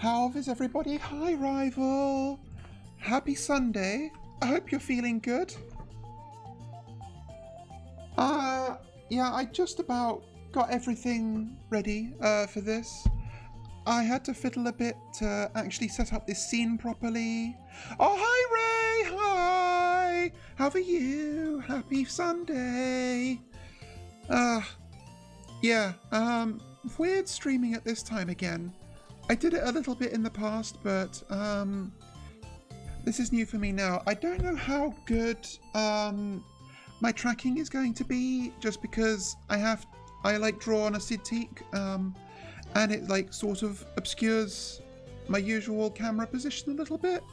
How is everybody? Hi, Rival. Happy Sunday. I hope you're feeling good. Yeah, I just about got everything ready for this. I had to fiddle a bit to actually set up this scene properly. Oh, hi, Ray. Hi. How are you? Happy Sunday. Yeah, weird streaming at this time again. I did it a little bit in the past, but this is new for me now. I don't know how good my tracking is going to be, just because I like draw on a Cintiq, and it like sort of obscures my usual camera position a little bit.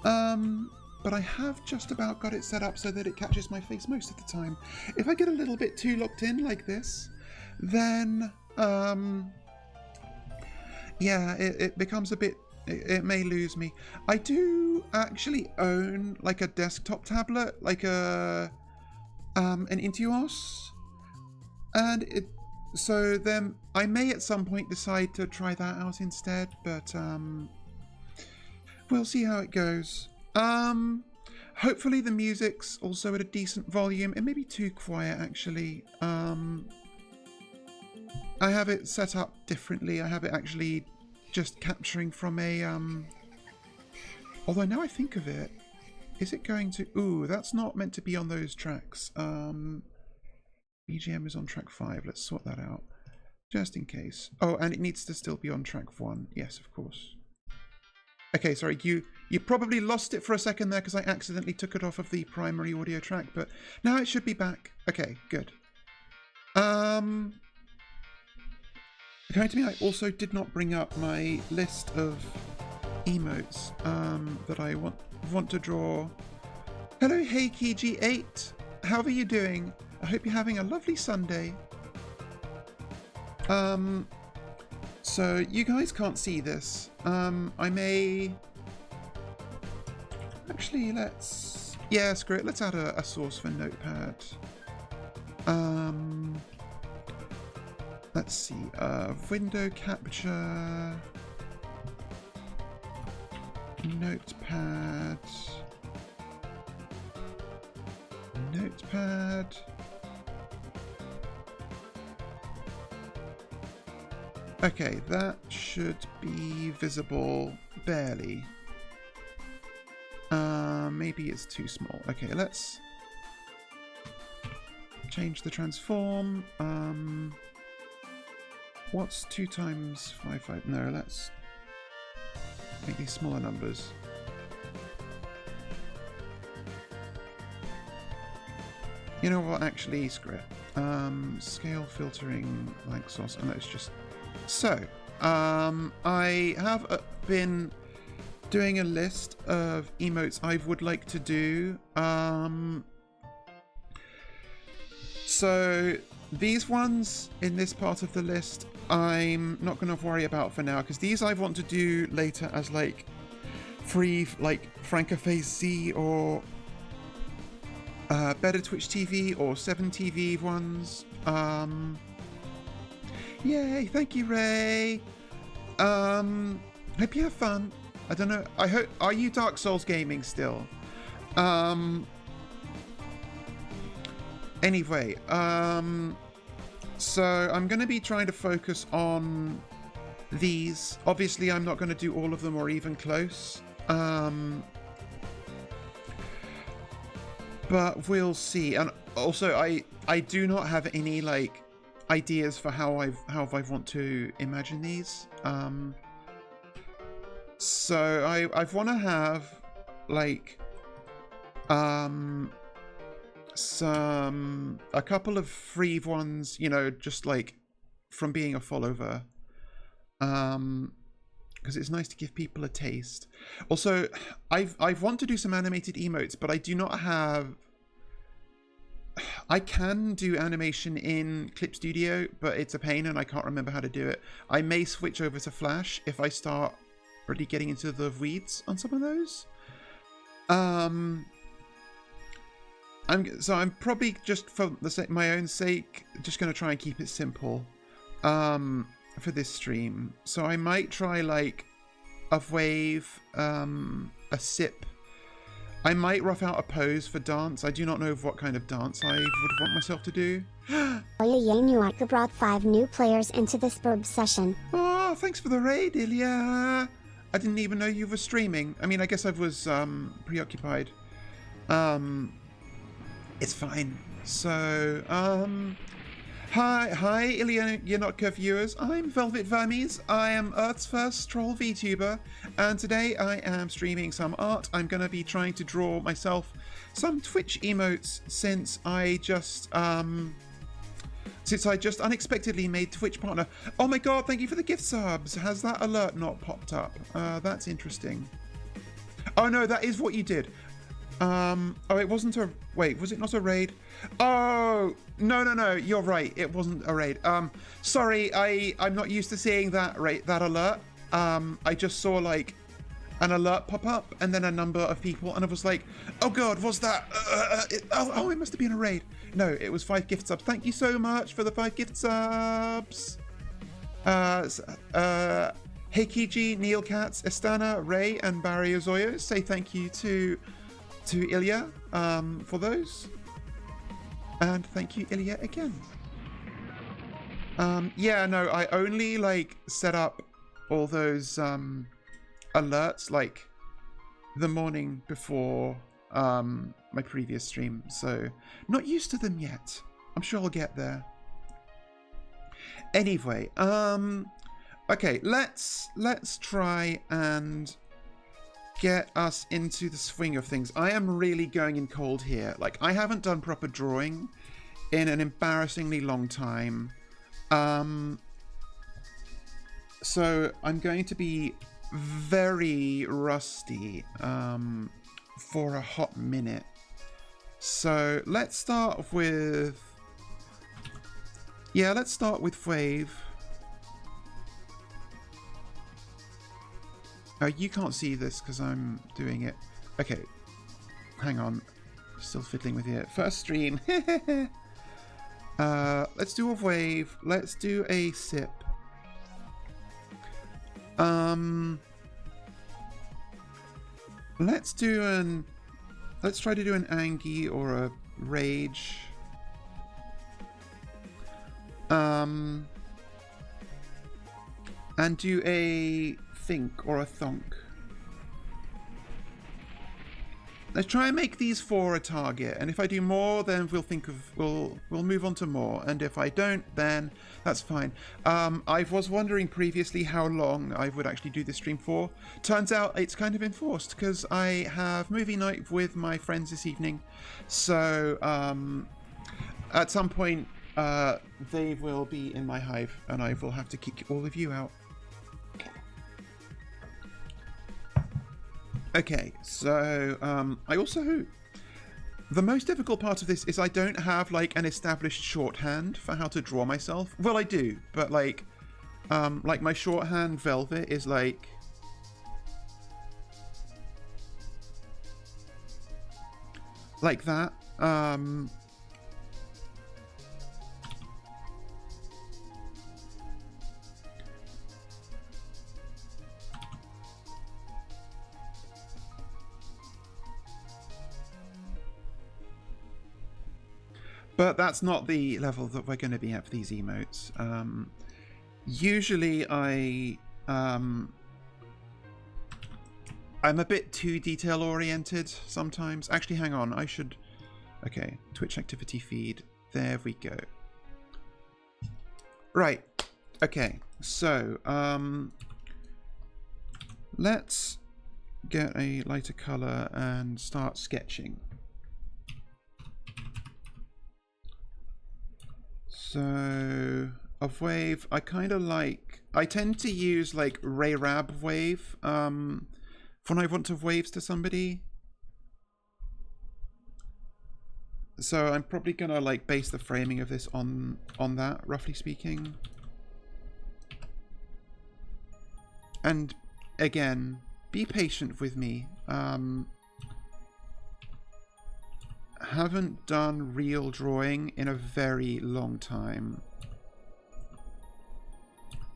But I have just about got it set up so that it catches my face most of the time. If I get a little bit too locked in like this, then yeah, it becomes a bit, it may lose me. I do actually own like a desktop tablet, like an Intuos, and so then I may at some point decide to try that out instead, but we'll see how it goes. Hopefully the music's also at a decent volume. It may be too quiet actually. I have it set up differently. I have it actually just capturing from a although now I think of it, is it going to, ooh, that's not meant to be on those tracks. BGM is on track 5. Let's sort that out just in case. Oh, and it needs to still be on track 1. Yes, of course. Okay, sorry, you probably lost it for a second there because I accidentally took it off of the primary audio track, but now it should be back. Okay, good. Going to me, I also did not bring up my list of emotes that I want to draw. Hello, HeyKeyG8. How are you doing? I hope you're having a lovely Sunday. So you guys can't see this. I may actually yeah, screw it. Let's add a source for Notepad. Let's see, window capture, Notepad. Okay, that should be visible barely. Maybe it's too small. Okay, let's change the transform. What's 2 times 5, 5? No, let's make these smaller numbers. You know what? Actually, screw it. Scale filtering like source, and that's just so. I have been doing a list of emotes I would like to do. So these ones in this part of the list, I'm not going to worry about for now, because these I want to do later as like free, like Francophase Z or Better Twitch TV or 7TV ones. Yay! Thank you, Ray. Hope you have fun. I don't know. I hope. Are you Dark Souls gaming still? Anyway, so I'm going to be trying to focus on these. Obviously, I'm not going to do all of them or even close. But we'll see. And also, I do not have any like ideas for how I want to imagine these. So I want to have like a couple of free ones, you know, just like from being a follower, because it's nice to give people a taste. Also, I want to do some animated emotes, but I do not have. I can do animation in Clip Studio, but it's a pain and I can't remember how to do it. I may switch over to Flash if I start really getting into the weeds on some of those. I'm probably just for my own sake just going to try and keep it simple for this stream. So I might try like of wave, a sip. I might rough out a pose for dance. I do not know what kind of dance I would want myself to do. Ilya brought 5 new players into this burb session. Oh, thanks for the raid, Ilya. I didn't even know you were streaming. I mean, I guess I was preoccupied. It's fine. So, hi, Ilya Yanotka viewers. I'm Velvet Vermes. I am Earth's first troll VTuber, and today I am streaming some art. I'm going to be trying to draw myself some Twitch emotes since I just unexpectedly made Twitch partner. Oh my god, thank you for the gift subs. Has that alert not popped up? That's interesting. Oh no, that is what you did. Oh, it wasn't a... Wait, was it not a raid? Oh, no, you're right. It wasn't a raid. Sorry, I'm not used to seeing that alert. I just saw, like, an alert pop up and then a number of people, and I was like, oh god, what's that? It must have been a raid. No, it was 5 gift subs. Thank you so much for the 5 gift subs. Heikiji, Neil Katz, Estana, Ray, and Barry Ozoyo say thank you to Ilya for those, and thank you, Ilya, again. Yeah, no, I only like set up all those alerts like the morning before my previous stream, so not used to them yet. I'm sure I'll get there. Anyway, okay, let's try and get us into the swing of things. I am really going in cold here. Like, I haven't done proper drawing in an embarrassingly long time. So I'm going to be very rusty for a hot minute. So let's start with... Yeah, let's start with Wave. You can't see this because I'm doing it. Okay, hang on. Still fiddling with it. First stream. Let's do a wave. Let's do a sip. Let's try to do an Angie or a Rage. And do a Think or a Thonk. Let's try and make these 4 a target, and if I do more, then we'll move on to more, and if I don't, then that's fine. I was wondering previously how long I would actually do this stream for. Turns out it's kind of enforced because I have movie night with my friends this evening, so at some point they will be in my hive, and I will have to kick all of you out. Okay, so I also... The most difficult part of this is I don't have, like, an established shorthand for how to draw myself. Well, I do, but, like my shorthand Velvet is, like... Like that. But that's not the level that we're going to be at for these emotes. Usually I'm a bit too detail oriented sometimes. Actually, hang on, I should... Okay, Twitch activity feed. There we go. Right, okay, so let's get a lighter color and start sketching. So, of wave, I kind of like... I tend to use, like, Ray Rab wave when I want to waves to somebody. So I'm probably going to, like, base the framing of this on that, roughly speaking. And, again, be patient with me. Haven't done real drawing in a very long time.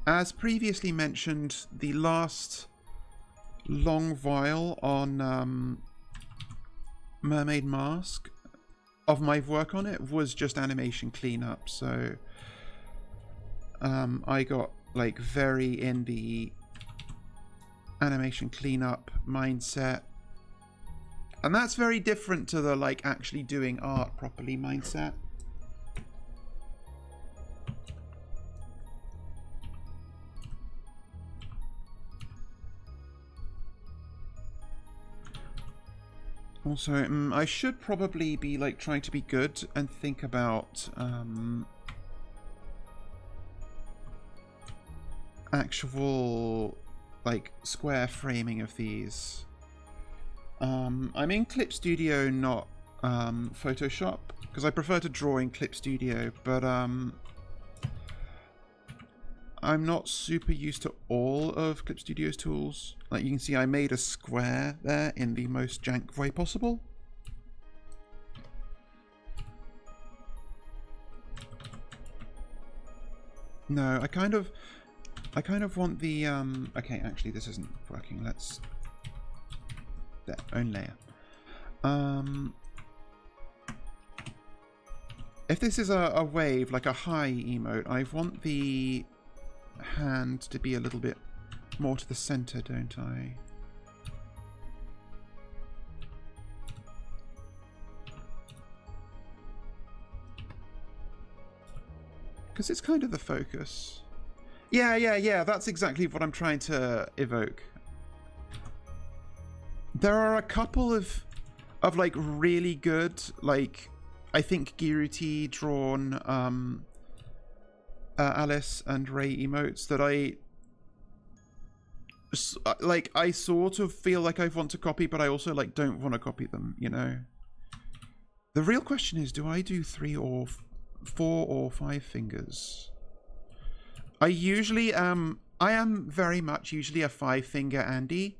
As previously mentioned, the last long while on Mermaid Mask of my work on it was just animation cleanup, so I got like very in the animation cleanup mindset, and that's very different to the like actually doing art properly mindset. Also, I should probably be like trying to be good and think about actual like square framing of these. I'm in Clip Studio, not Photoshop, because I prefer to draw in Clip Studio, but I'm not super used to all of Clip Studio's tools. Like you can see, I made a square there in the most jank way possible. No, I kind of want the okay, actually this isn't working. Let's there, own layer. If this is a wave, like a high emote, I want the hand to be a little bit more to the center, don't I? Because it's kind of the focus. Yeah, that's exactly what I'm trying to evoke. There are a couple of like really good, like I think Giruti drawn Alice and Ray emotes that I sort of feel like I want to copy, but I also like don't want to copy them, you know. The real question is, do I do 3 or 4 or 5 fingers? I usually I am very much usually a 5-finger Andy.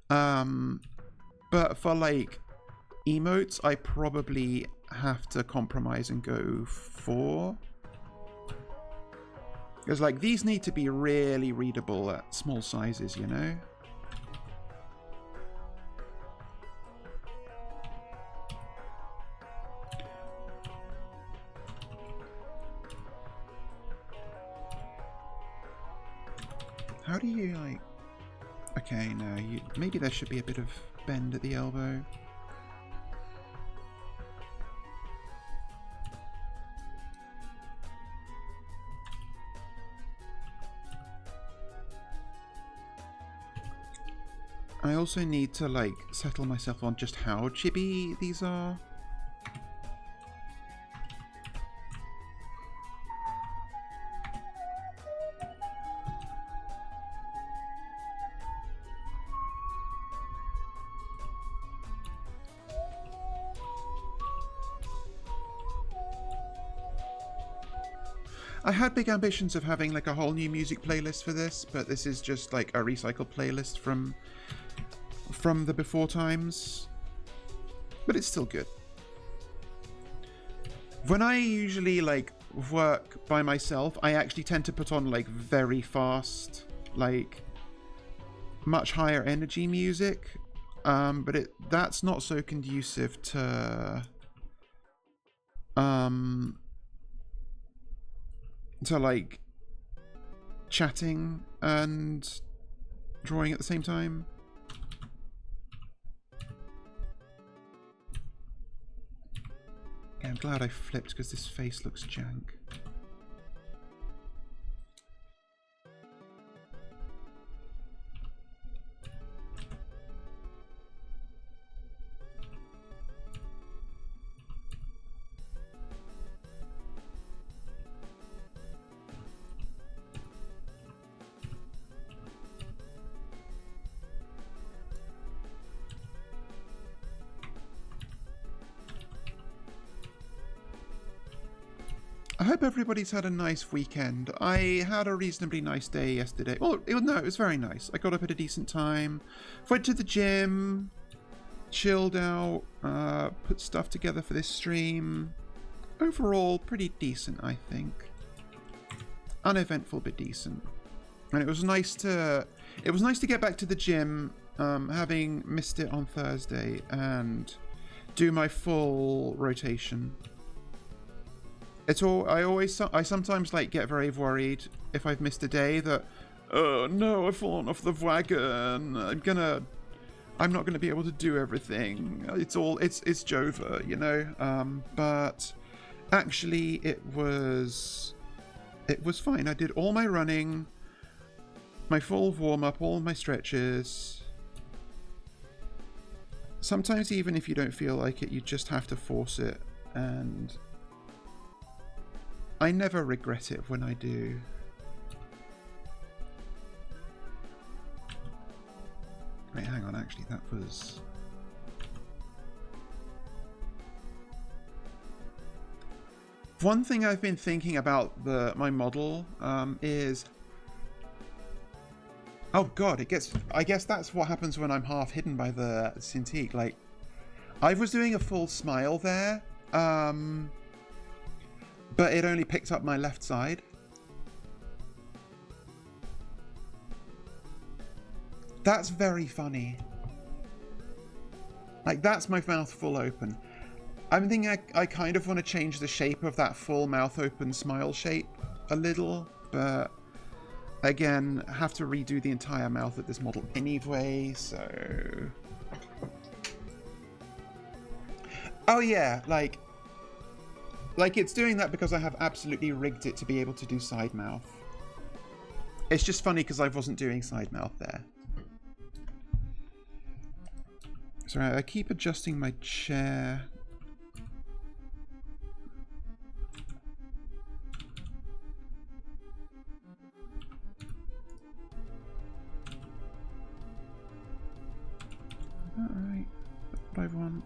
But for like emotes, I probably have to compromise and go 4. Because like these need to be really readable at small sizes, you know? How do you like... Okay, no, maybe there should be a bit of bend at the elbow. I also need to like settle myself on just how chibi these are. I had big ambitions of having like a whole new music playlist for this, but this is just like a recycled playlist from the before times. But it's still good. When I usually like work by myself, I actually tend to put on like very fast, like much higher energy music. But that's not so conducive to like chatting and drawing at the same time. Okay, I'm glad I flipped because this face looks jank. I hope everybody's had a nice weekend. I had a reasonably nice day yesterday. Well, it was very nice. I got up at a decent time, went to the gym, chilled out, put stuff together for this stream. Overall, pretty decent, I think. Uneventful, but decent. And it was nice to get back to the gym having missed it on Thursday, and do my full rotation. It's all. I sometimes like get very worried if I've missed a day that, oh no, I've fallen off the wagon. I'm not gonna be able to do everything. It's Jova, you know. But actually, it was fine. I did all my running, my full warm up, all my stretches. Sometimes even if you don't feel like it, you just have to force it, and I never regret it when I do. Wait, hang on, actually, that was... One thing I've been thinking about my model is... Oh god, I guess that's what happens when I'm half hidden by the Cintiq. Like, I was doing a full smile there, but it only picked up my left side. That's very funny. Like, that's my mouth full open. I'm thinking I kind of want to change the shape of that full mouth open smile shape a little, but again, have to redo the entire mouth of this model anyway, so... Oh yeah, like it's doing that because I have absolutely rigged it to be able to do side mouth. It's just funny because I wasn't doing side mouth there. Sorry, I keep adjusting my chair. Is that right? What I want?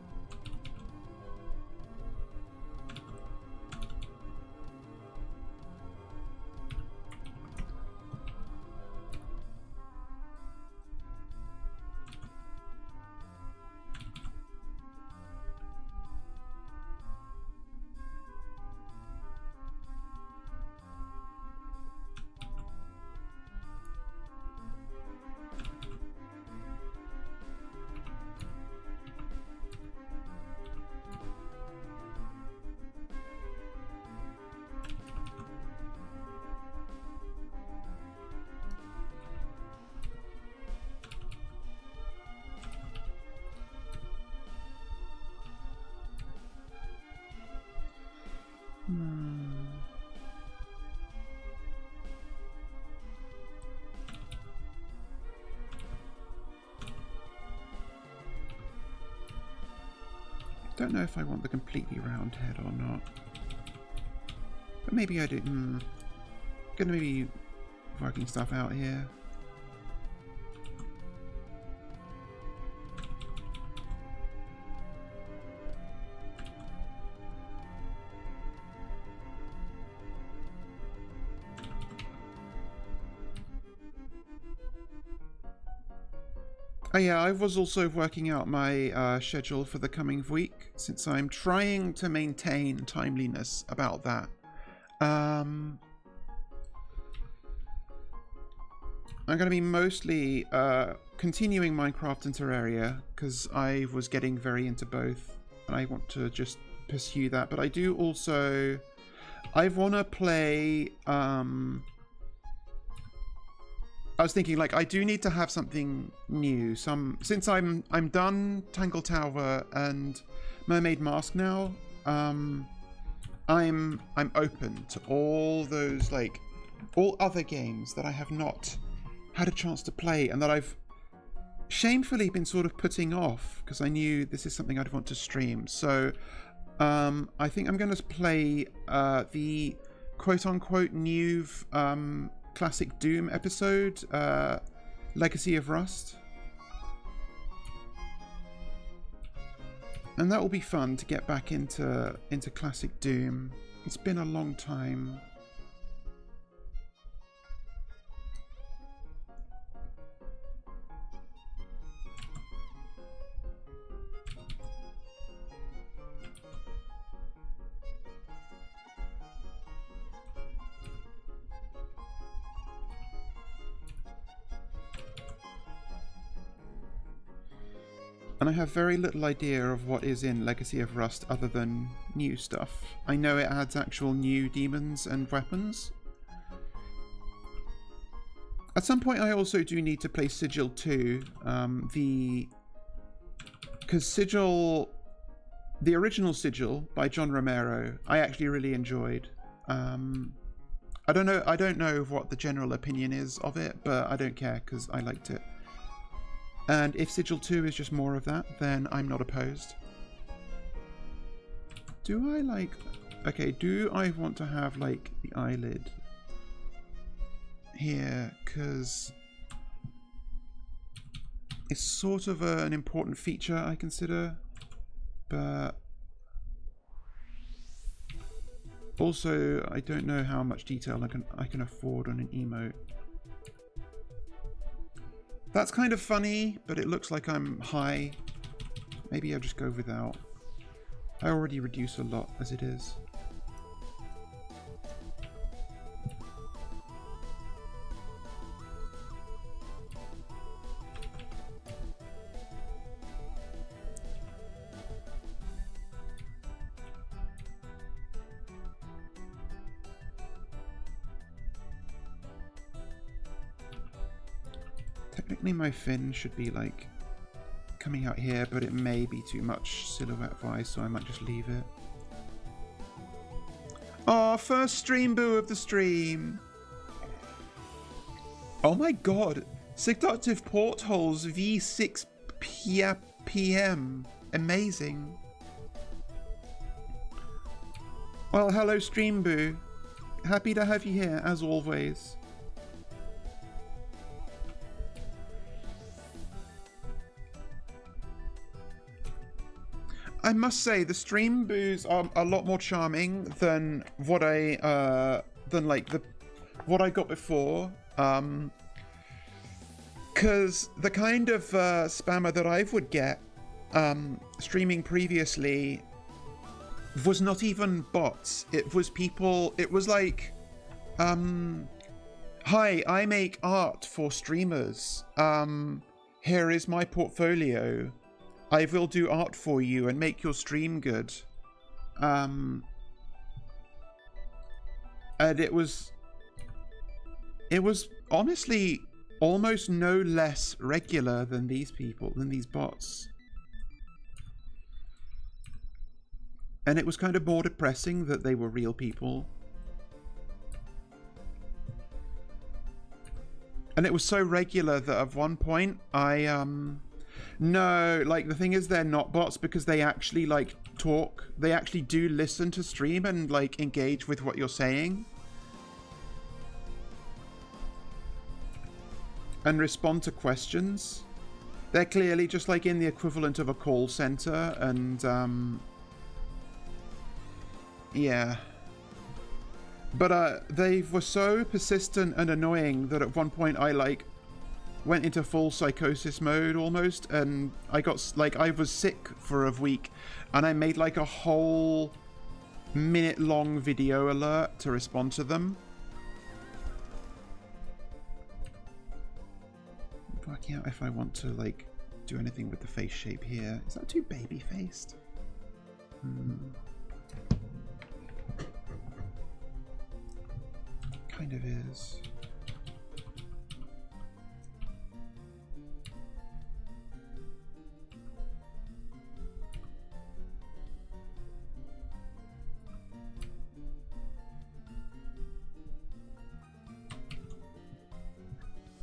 Don't know if I want the completely round head or not. But maybe I do. Gonna be working stuff out here. Oh yeah, I was also working out my schedule for the coming week, since I'm trying to maintain timeliness about that. I'm going to be mostly continuing Minecraft and Terraria, because I was getting very into both, and I want to just pursue that. But I do also... I want to play... I was thinking, like, I do need to have something new. Since I'm done Tangle Tower and Mermaid Mask now, I'm open to all those, like, all other games that I have not had a chance to play and that I've shamefully been sort of putting off because I knew this is something I'd want to stream. So I think I'm going to play the quote-unquote new classic Doom episode, Legacy of Rust. And that will be fun to get back into classic Doom. It's been a long time. And I have very little idea of what is in Legacy of Rust other than new stuff. I know it adds actual new demons and weapons. At some point I also do need to play Sigil 2. Because Sigil... The original Sigil by John Romero, I actually really enjoyed. I don't know what the general opinion is of it, but I don't care because I liked it. And if Sigil 2 is just more of that, then I'm not opposed. Do I like... Okay, do I want to have like the eyelid here? Because it's sort of an important feature I consider. But also, I don't know how much detail I can afford on an emote. That's kind of funny, but it looks like I'm high. Maybe I'll just go without. I already reduce a lot as it is. Technically my fin should be like coming out here, but it may be too much silhouette-wise, so I might just leave it. Oh, first stream boo of the stream! Oh my god! Seductive Portholes V6 PM. Amazing. Well, hello stream boo. Happy to have you here, as always. I must say the stream boos are a lot more charming than what I what I got before. Cause the kind of spammer that I would get streaming previously was not even bots. It was people. It was like, hi, I make art for streamers. Here is my portfolio. I will do art for you and make your stream good. And it was honestly almost no less regular than these people, than these bots. And it was kind of more depressing that they were real people. And it was so regular that at one point no, like the thing is they're not bots because they actually like talk. They actually do listen to stream and like engage with what you're saying. And respond to questions. They're clearly just like in the equivalent of a call center and yeah. But they were so persistent and annoying that at one point I like went into full psychosis mode almost, and I got like I was sick for a week and I made like a whole minute-long video alert to respond to them. Working out if I want to like do anything with the face shape here. Is that too baby-faced? Kind of is.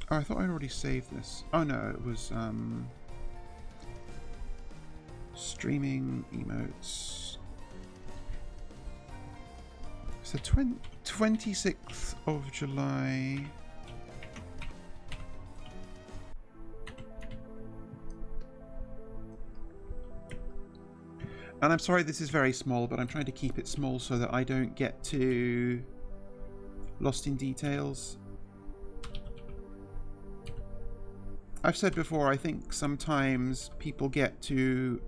Oh, I thought I'd already saved this. Oh no, it was streaming emotes. So 26th of July. And I'm sorry this is very small, but I'm trying to keep it small so that I don't get too lost in details. I've said before, I think sometimes people get too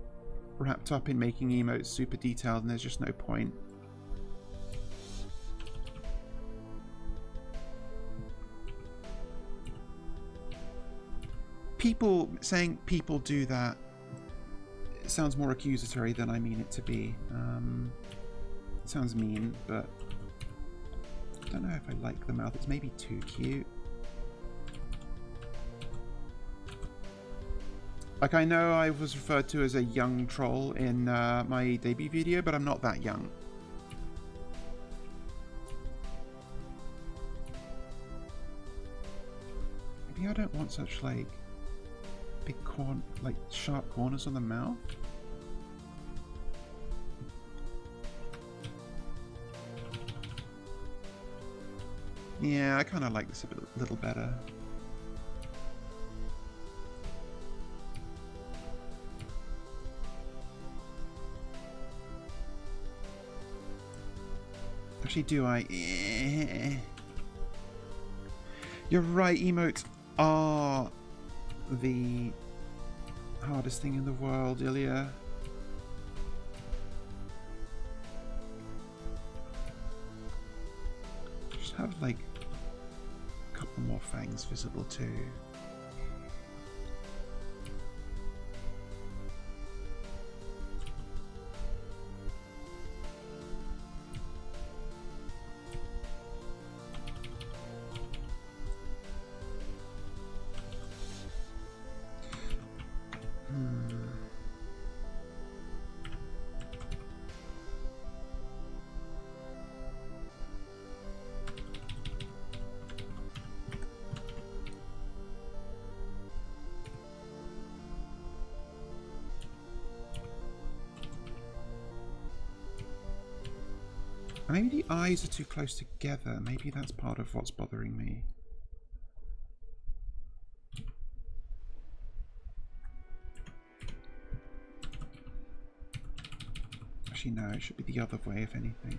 wrapped up in making emotes super detailed and there's just no point. People saying people do that It sounds more accusatory than I mean it to be. It sounds mean, but I don't know if I like the mouth. It's maybe too cute. Like, I know I was referred to as a young troll in my debut video, but I'm not that young. Maybe I don't want such, like, big sharp corners on the mouth. Yeah, I kind of like this a little better. Actually, do I? You're right, emotes are the hardest thing in the world, Ilya. Just have, like, a couple more fangs visible too. Maybe the eyes are too close together. Maybe that's part of what's bothering me. Actually, no, it should be the other way, if anything.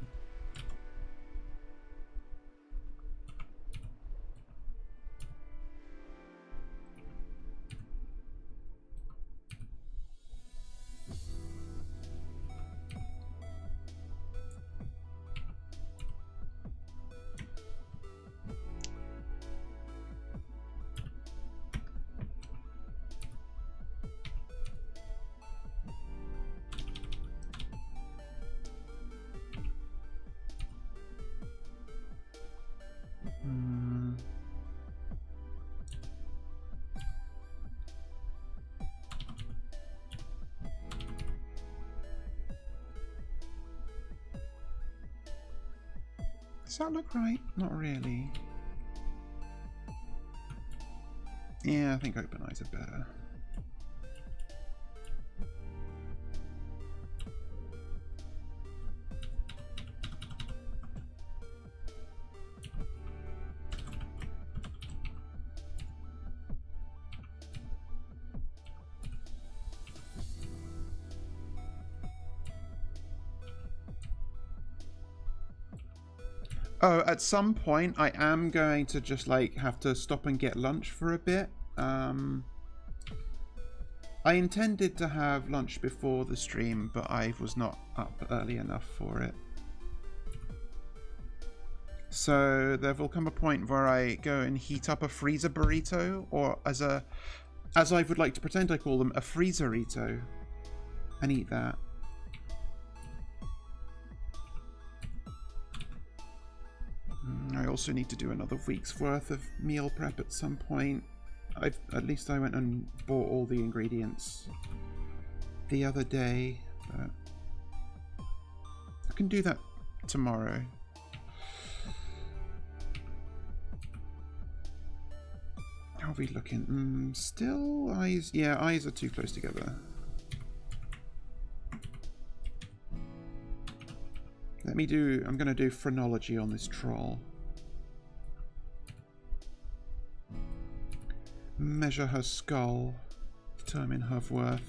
Does that look right? Not really. Yeah, I think open eyes are better. Oh, at some point I am going to just like have to stop and get lunch for a bit. I intended to have lunch before the stream, but I was not up early enough for it. So there will come a point where I go and heat up a freezer burrito, or as I would like to pretend I call them, a freezerito, and eat that. I also need to do another week's worth of meal prep at some point. At least I went and bought all the ingredients the other day, but I can do that tomorrow. How are we looking? Still eyes? Yeah, eyes are too close together. I'm going to do phrenology on this troll. Measure her skull. Determine her worth.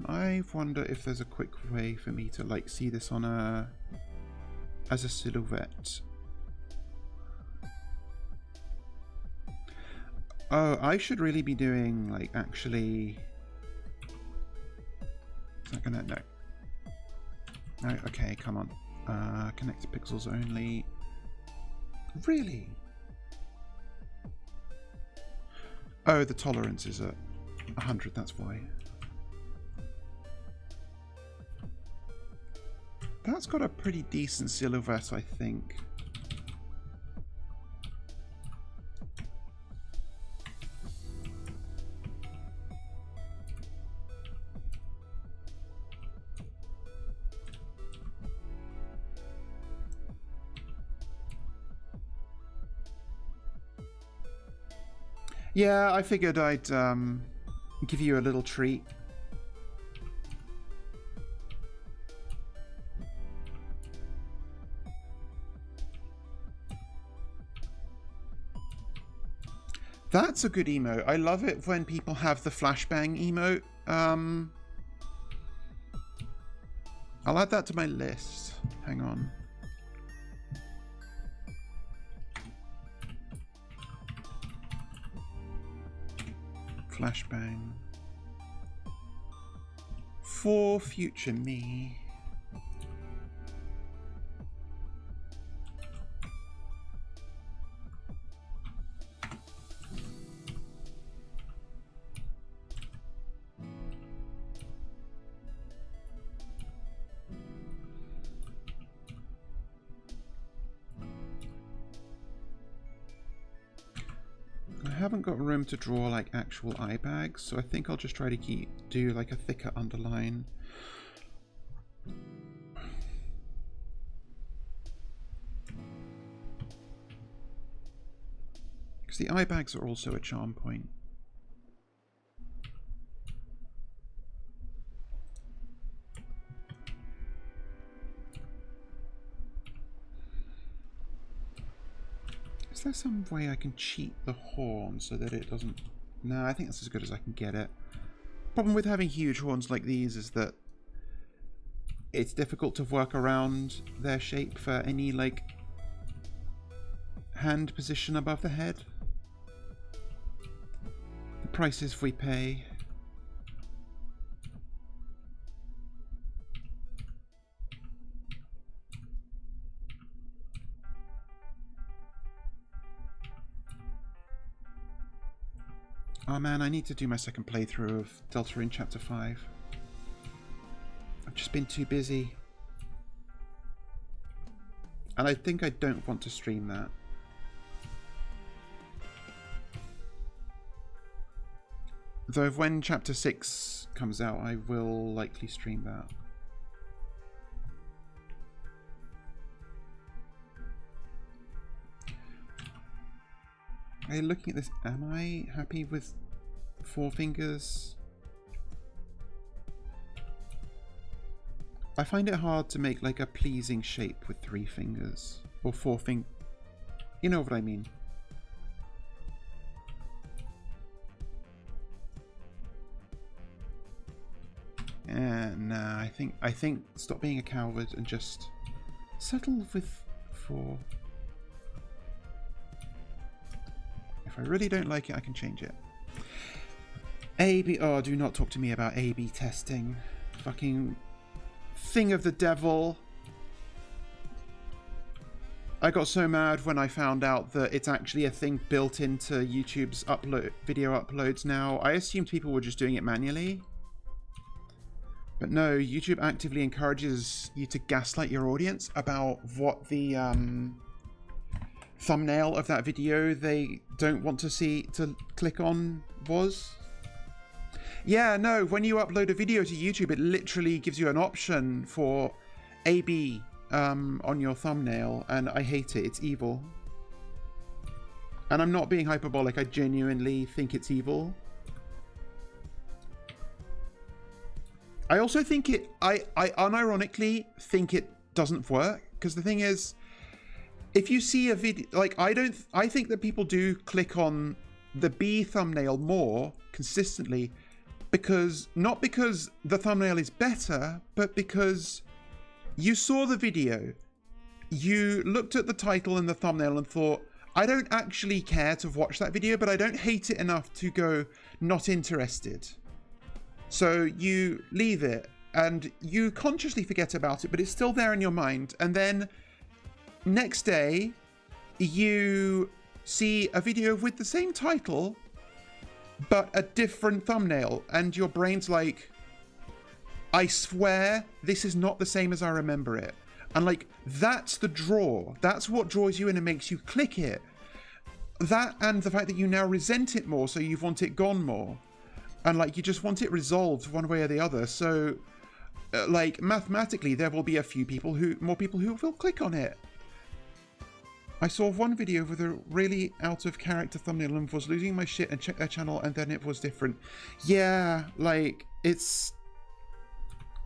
I wonder if there's a quick way for me to like see this on as a silhouette. Oh, I should really be doing like actually. Is that gonna no? No. Okay, come on. Connect to pixels only. Really? Oh, the tolerance is at 100. That's why. That's got a pretty decent silhouette, I think. Yeah, I figured I'd give you a little treat. That's a good emote. I love it when people have the flashbang emote. I'll add that to my list. Hang on. Flashbang. For future me. I haven't got room to draw like actual eye bags, so I think I'll just try to do like a thicker underline. Because the eye bags are also a charm point. Is there some way I can cheat the horn so that it doesn't... No, I think that's as good as I can get it. Problem with having huge horns like these is that it's difficult to work around their shape for any, like, hand position above the head. The prices we pay. Oh man, I need to do my second playthrough of Deltarune Chapter 5. I've just been too busy. And I think I don't want to stream that. Though when Chapter 6 comes out, I will likely stream that. Hey, looking at this, am I happy with 4 fingers? I find it hard to make like a pleasing shape with 3 fingers. Or 4 fingers. You know what I mean. Nah, I think stop being a coward and just settle with 4. If I really don't like it, I can change it. A/B. Oh, do not talk to me about A/B testing. Fucking thing of the devil. I got so mad when I found out that it's actually a thing built into YouTube's video uploads now. I assumed people were just doing it manually. But no, YouTube actively encourages you to gaslight your audience about what the thumbnail of that video they don't want to see to click on was. Yeah, no, when you upload a video to YouTube, it literally gives you an option for A/B on your thumbnail, and I hate it. It's evil. And I'm not being hyperbolic, I genuinely think it's evil. I also think I unironically think it doesn't work, because the thing is, if you see a video, like I think that people do click on the B thumbnail more consistently Because, not because the thumbnail is better, but because you saw the video, you looked at the title and the thumbnail and thought, I don't actually care to watch that video, but I don't hate it enough to go not interested. So you leave it and you consciously forget about it, but it's still there in your mind. And then next day you see a video with the same title, but a different thumbnail. And your brain's like, I swear this is not the same as I remember it. And like, that's the draw. That's what draws you in and makes you click it. That and the fact that you now resent it more, so you want it gone more. And like, you just want it resolved one way or the other. So like, mathematically, there will be a few people more people who will click on it. I saw one video with a really out of character thumbnail and was losing my shit and checked their channel and then it was different. Yeah, like, it's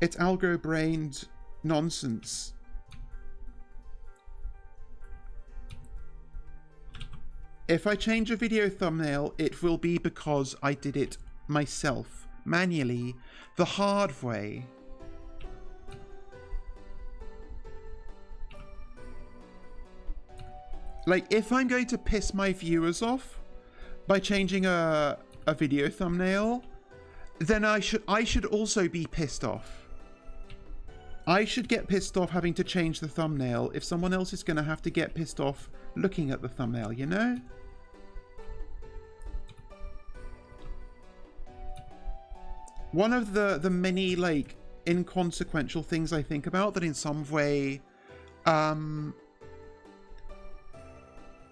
algo-brained nonsense. If I change a video thumbnail, it will be because I did it myself, manually, the hard way. Like, if I'm going to piss my viewers off by changing a video thumbnail, then I should also be pissed off. I should get pissed off having to change the thumbnail if someone else is going to have to get pissed off looking at the thumbnail, you know? One of the many, like, inconsequential things I think about that in some way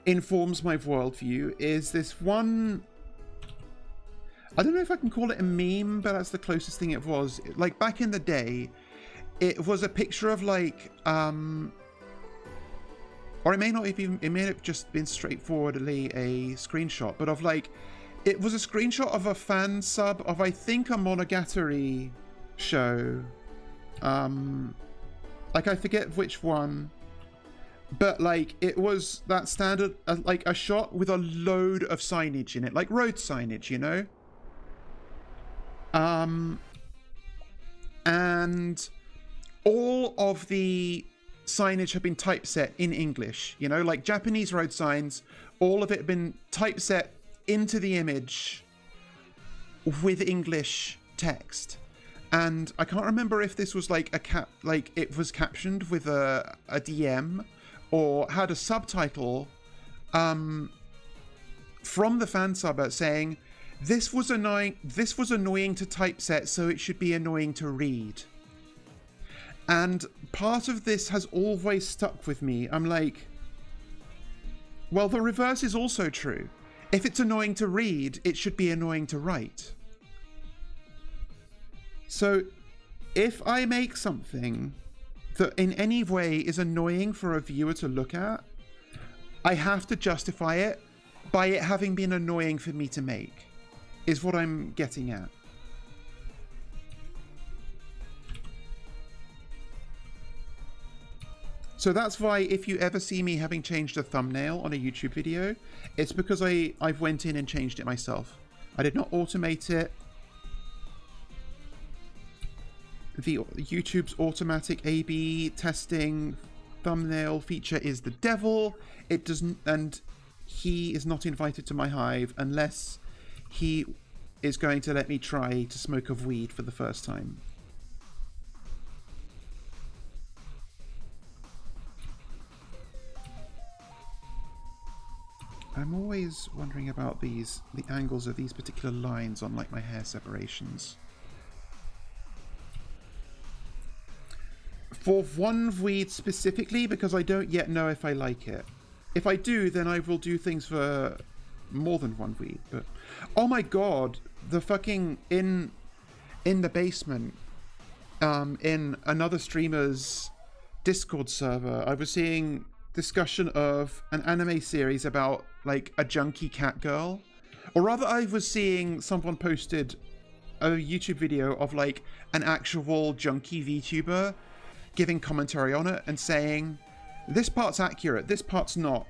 informs my worldview is this one... I don't know if I can call it a meme, but that's the closest thing it was. Like, back in the day, it was a picture of, like, or it may not even... It may have just been straightforwardly a screenshot, but of, like... It was a screenshot of a fan sub of, I think, a Monogatari show. Like, I forget which one. But, like, it was that standard, like, a shot with a load of signage in it. Like, road signage, you know? And all of the signage had been typeset in English. You know, like, Japanese road signs, all of it had been typeset into the image with English text. And I can't remember if this was like it was captioned with a DM or had a subtitle from the fan subber saying, this was annoying to typeset, so it should be annoying to read. And part of this has always stuck with me. I'm like, well, the reverse is also true. If it's annoying to read, it should be annoying to write. So if I make something that in any way is annoying for a viewer to look at, I have to justify it by it having been annoying for me to make, is what I'm getting at. So that's why if you ever see me having changed a thumbnail on a YouTube video, it's because I've went in and changed it myself. I did not automate it. The YouTube's automatic A/B testing thumbnail feature is the devil. It doesn't, and he is not invited to my hive unless he is going to let me try to smoke of weed for the first time. I'm always wondering about the angles of these particular lines on, like, my hair separations. For one weed specifically, because I don't yet know if I like it. If I do, then I will do things for more than one weed. But oh my god, the fucking in the basement, in another streamer's Discord server, I was seeing discussion of an anime series about, like, a junkie cat girl, or rather I was seeing someone posted a YouTube video of, like, an actual junkie VTuber giving commentary on it and saying, this part's accurate, this part's not,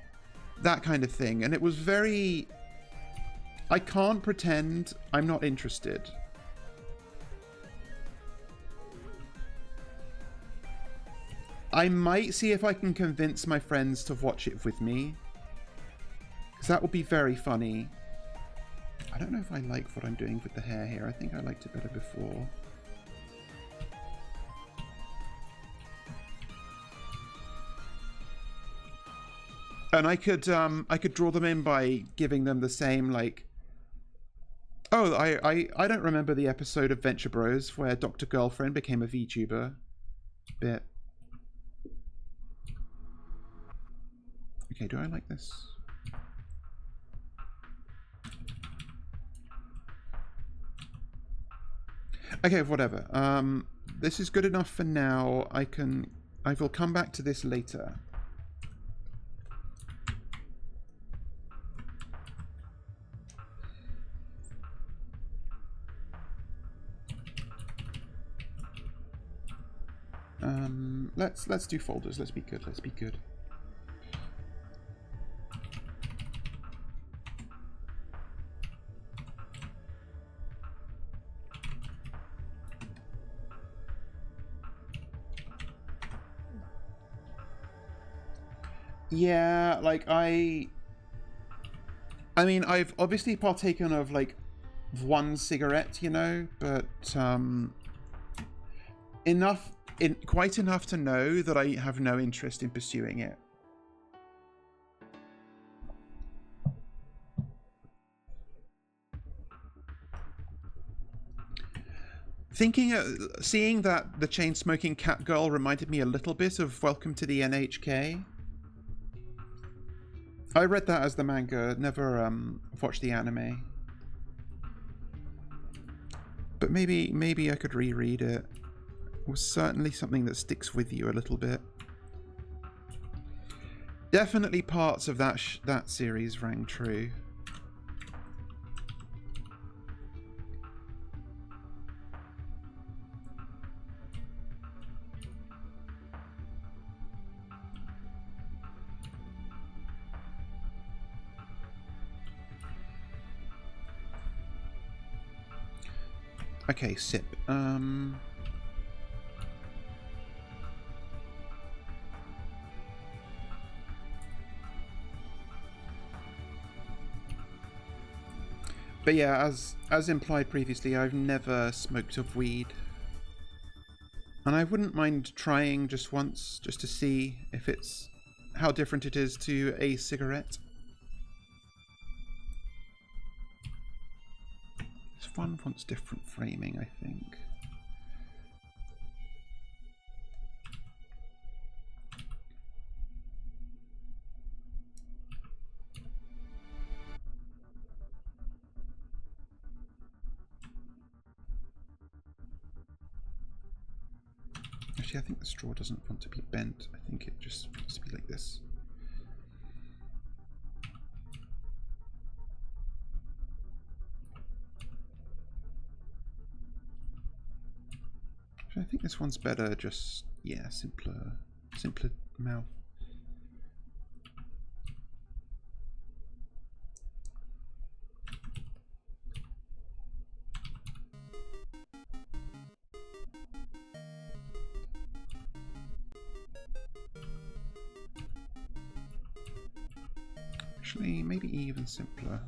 that kind of thing. And it was very... I can't pretend I'm not interested. I might see if I can convince my friends to watch it with me. Because that would be very funny. I don't know if I like what I'm doing with the hair here. I think I liked it better before. And I could draw them in by giving them the same, like... Oh, I don't remember the episode of Venture Bros where Dr. Girlfriend became a VTuber bit. Okay, do I like this? Okay, whatever. This is good enough for now. I will come back to this later. Let's do folders. Let's be good. Let's be good. Yeah, like I mean, I've obviously partaken of like one cigarette, you know, but quite enough to know that I have no interest in pursuing it. Seeing that the chain-smoking cat girl reminded me a little bit of Welcome to the NHK. I read that as the manga, never watched the anime. But maybe I could reread it. It was certainly something that sticks with you a little bit. Definitely parts of that series rang true. Okay, sip. But yeah, as implied previously, I've never smoked of weed. And I wouldn't mind trying just once, just to see if it's how different it is to a cigarette. This one wants different framing, I think. Actually, I think the straw doesn't want to be bent. I think it just wants to be like this. Actually, I think this one's better, just, yeah, simpler mouth. Actually, maybe even simpler.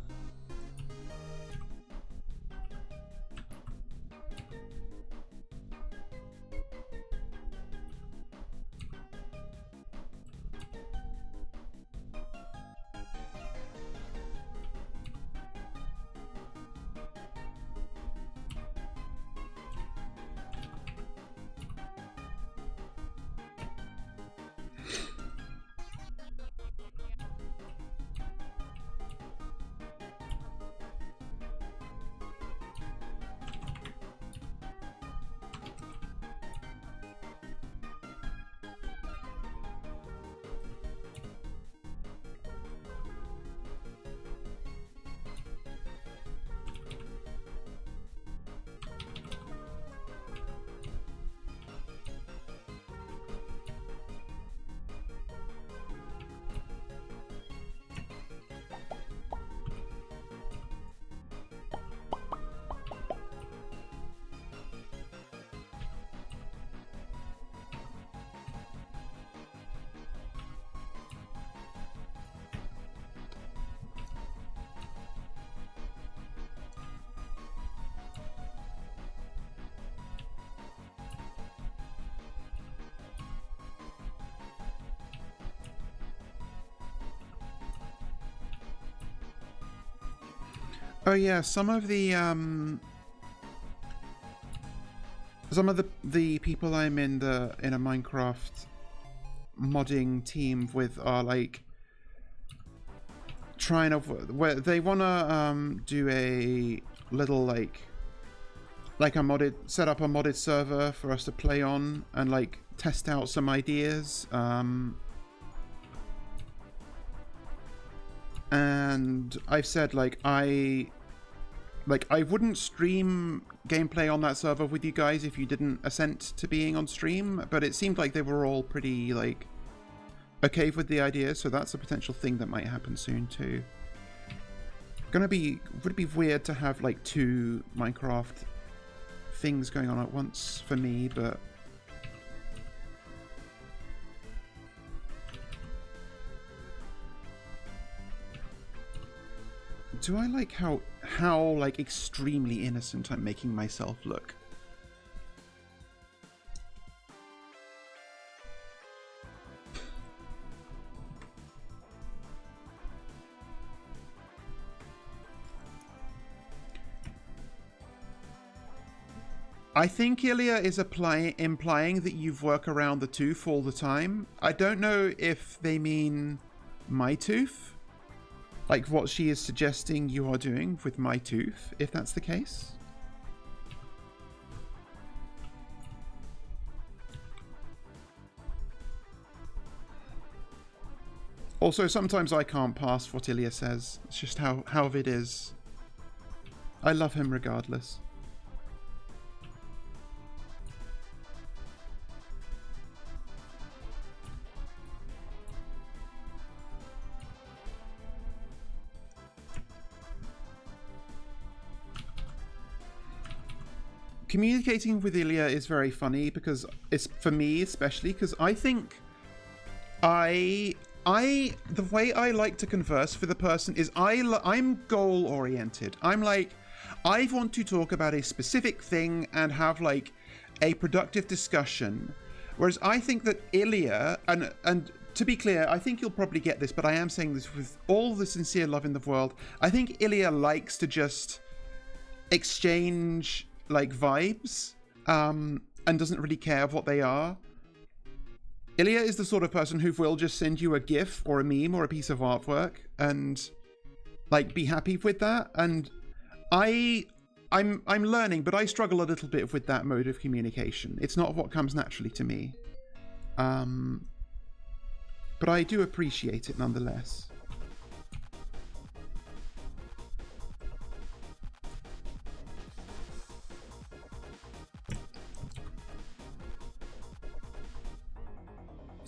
Oh yeah, some of the people I'm in a Minecraft modding team with are like trying to where they wanna do a little like a modded set up a modded server for us to play on and like test out some ideas. And I've said I wouldn't stream gameplay on that server with you guys if you didn't assent to being on stream, but it seemed like they were all pretty like okay with the idea, so that's a potential thing that might happen soon too. Would it be weird to have like 2 Minecraft things going on at once for me, but do I like how like extremely innocent I'm making myself look? I think Ilya is implying that you've worked around the tooth all the time. I don't know if they mean my tooth, like what she is suggesting you are doing with my tooth, if that's the case. Also, sometimes I can't pass what Ilya says. It's just how it is. I love him regardless. Communicating with Ilya is very funny because it's for me especially because I think the way I like to converse with a person is I'm goal oriented. I'm like I want to talk about a specific thing and have like a productive discussion. Whereas I think that Ilya and to be clear, I think you'll probably get this, but I am saying this with all the sincere love in the world. I think Ilya likes to just exchange like vibes and doesn't really care what they are. Ilya is the sort of person who will just send you a GIF or a meme or a piece of artwork and like be happy with that. And I'm learning, but I struggle a little bit with that mode of communication. It's not what comes naturally to me. But I do appreciate it nonetheless.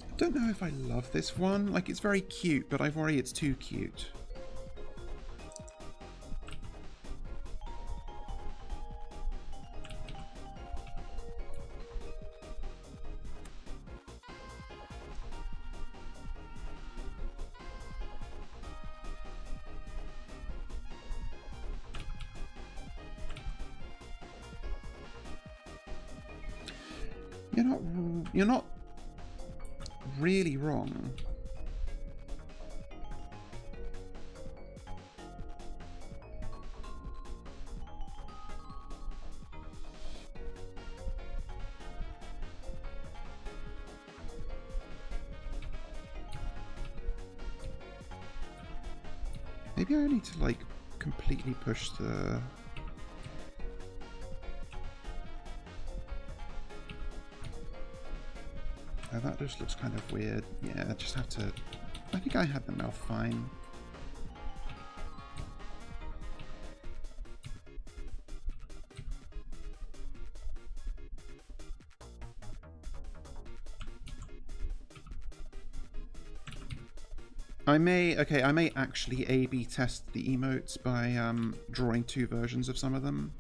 I don't know if I love this one. Like, it's very cute, but I worry it's too cute. You're not really wrong. Maybe I need to like completely push the... Oh, that just looks kind of weird. Yeah, I just have to... I think I had the mouth fine. I may actually A/B test the emotes by drawing 2 versions of some of them.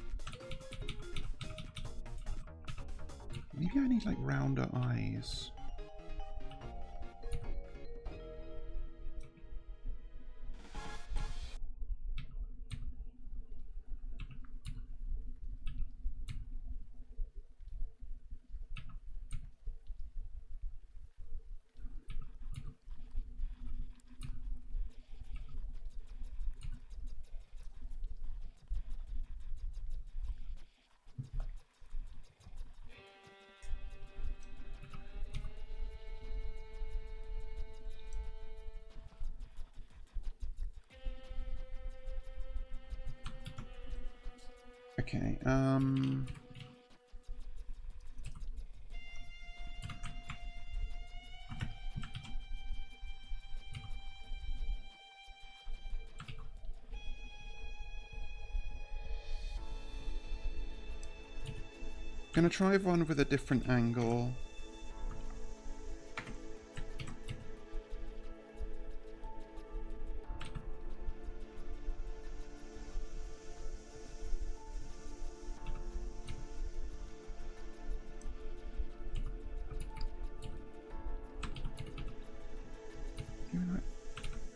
Maybe I need like rounder eyes. Okay, gonna try one with a different angle.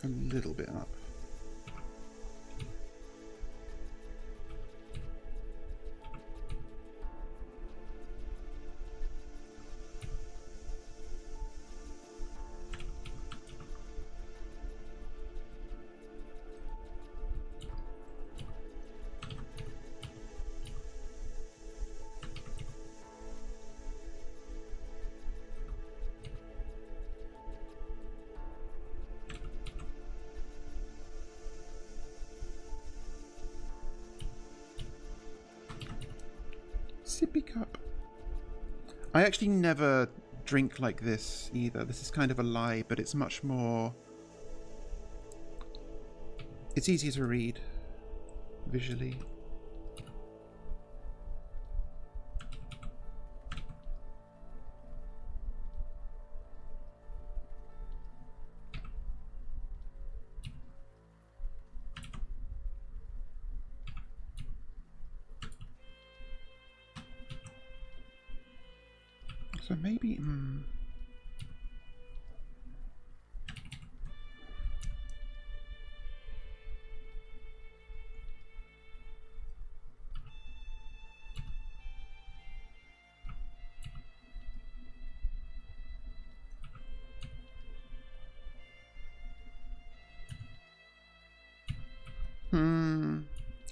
A little bit up. Sippy cup. I actually never drink like this either. This is kind of a lie, but it's much more... It's easier to read visually. So maybe...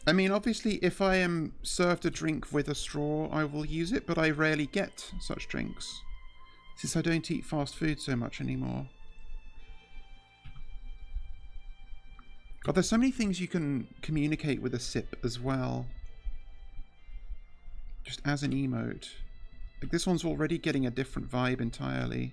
I mean, obviously, if I am served a drink with a straw, I will use it, but I rarely get such drinks, since I don't eat fast food so much anymore. God, there's so many things you can communicate with a sip as well. Just as an emote. Like, this one's already getting a different vibe entirely.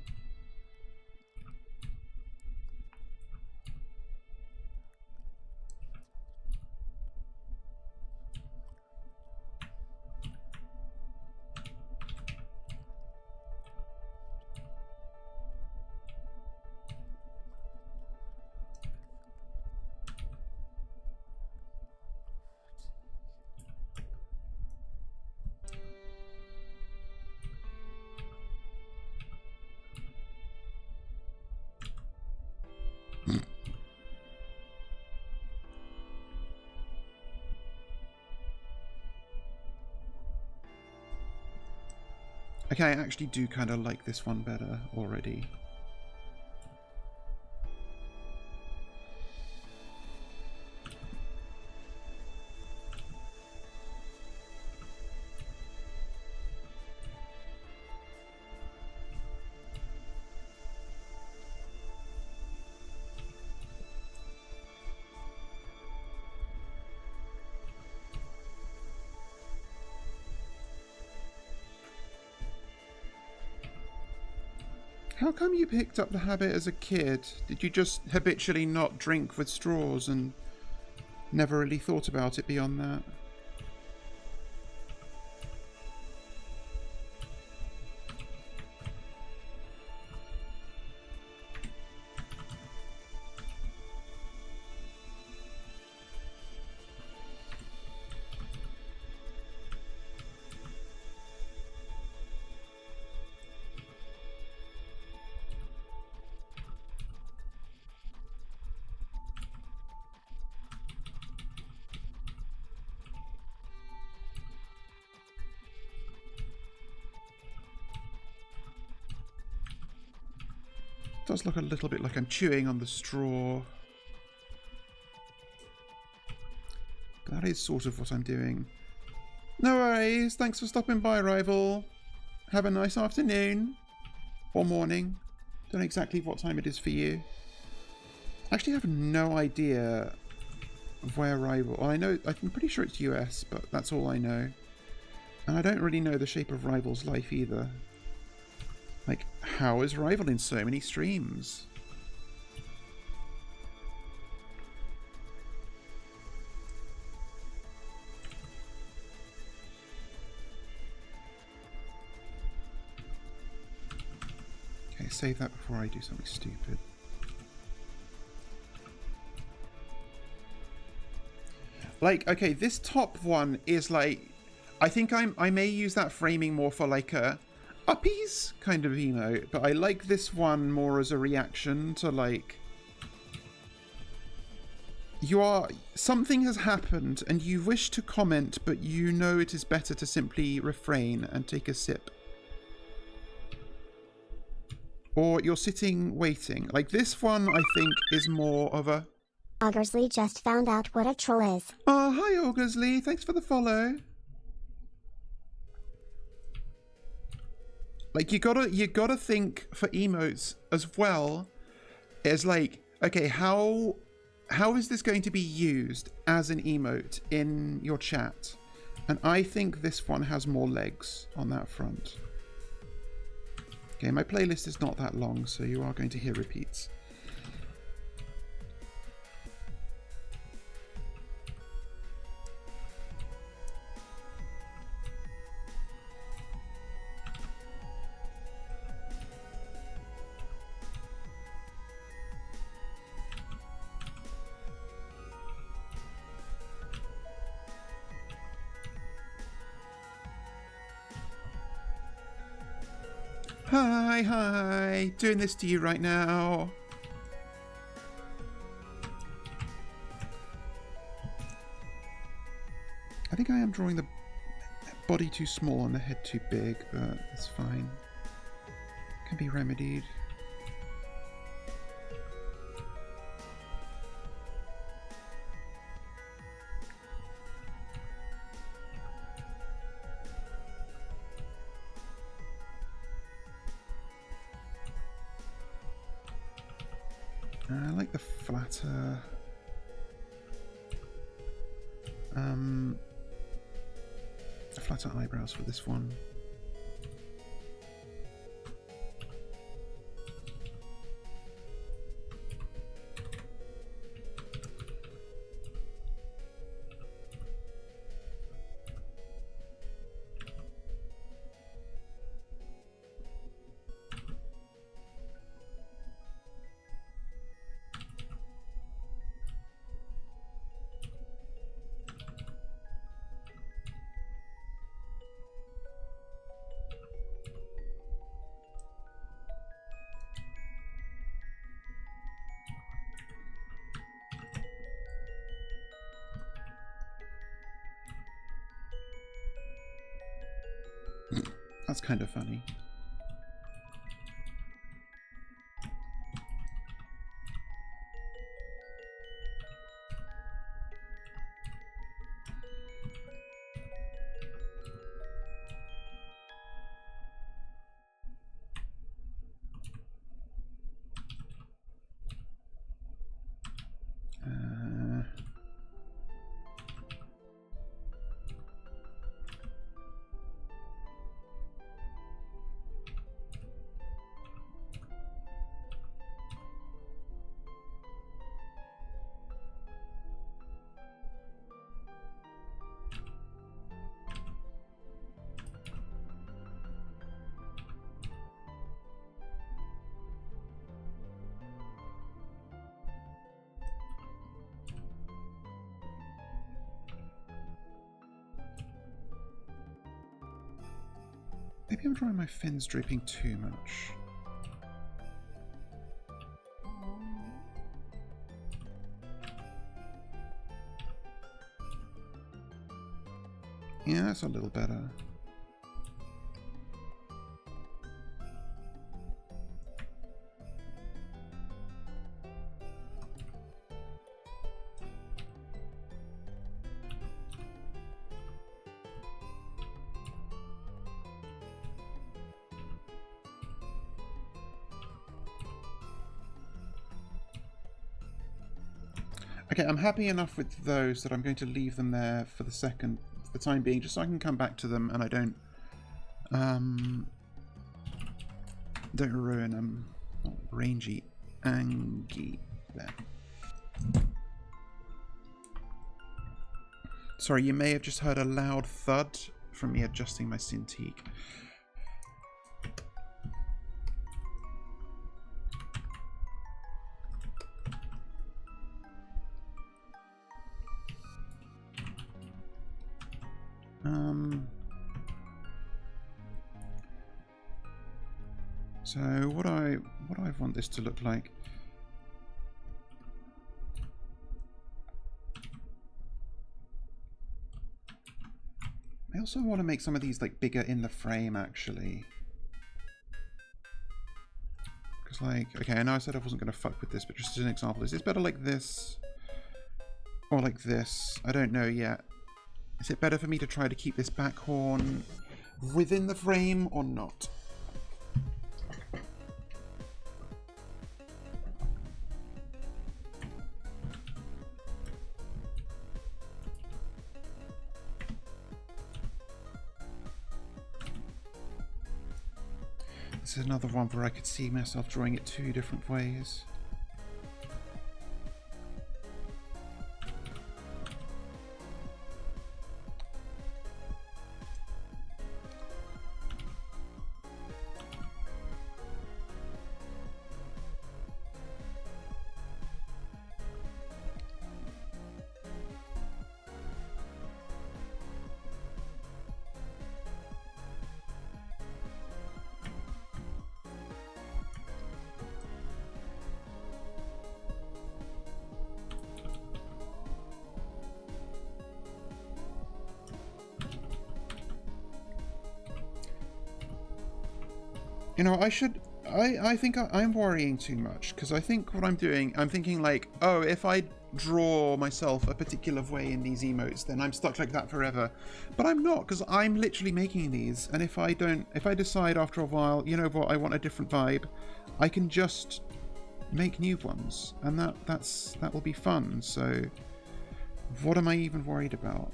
Okay, I actually do kind of like this one better already. How come you picked up the habit as a kid? Did you just habitually not drink with straws and never really thought about it beyond that? It does look a little bit like I'm chewing on the straw. But that is sort of what I'm doing. No worries. Thanks for stopping by, Rival. Have a nice afternoon. Or morning. Don't know exactly what time it is for you. I actually have no idea where rival. Well, I know. I'm pretty sure it's US, but that's all I know. And I don't really know the shape of Rival's life either. Like, how is Rival in so many streams? Okay, save that before I do something stupid. Like, okay, this top one is like, I think I may use that framing more for like a uppies kind of emote, but I like this one more as a reaction to like, something has happened and you wish to comment, but you know it is better to simply refrain and take a sip. Or you're sitting waiting. Like this one, I think, is more of a... Augursley just found out what a troll is. Oh, hi Augursley. Thanks for the follow. Like you gotta think for emotes as well as like, okay, how is this going to be used as an emote in your chat? And I think this one has more legs on that front. Okay, my playlist is not that long, so you are going to hear repeats. Hi, doing this to you right now. I think I am drawing the body too small and the head too big, but it's fine. Can be remedied. I like the flatter eyebrows for this one. That's kind of funny. Maybe I'm drawing my fins dripping too much. Yeah, that's a little better. Okay, I'm happy enough with those that I'm going to leave them there for the time being, just so I can come back to them and I don't ruin them. Oh, rangy, angy there. Sorry, you may have just heard a loud thud from me adjusting my Cintiq. So what do I want this to look like? I also want to make some of these like bigger in the frame actually. Because like, okay, I know I said I wasn't going to fuck with this, but just as an example, is this better like this? Or like this? I don't know yet. Is it better for me to try to keep this back horn within the frame or not? This is another one where I could see myself drawing it 2 different ways. You know, I think I'm worrying too much, because I think what I'm doing, I'm thinking like, oh, if I draw myself a particular way in these emotes, then I'm stuck like that forever. But I'm not, because I'm literally making these, and if I decide after a while, you know what, I want a different vibe, I can just make new ones, and that will be fun. So what am I even worried about?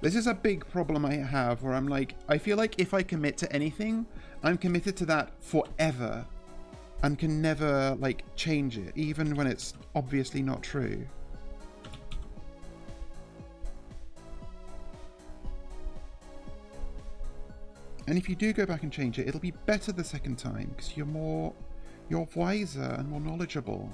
This is a big problem I have, where I'm like, I feel like if I commit to anything, I'm committed to that forever and can never, like, change it, even when it's obviously not true. And if you do go back and change it, it'll be better the second time, because you're wiser and more knowledgeable.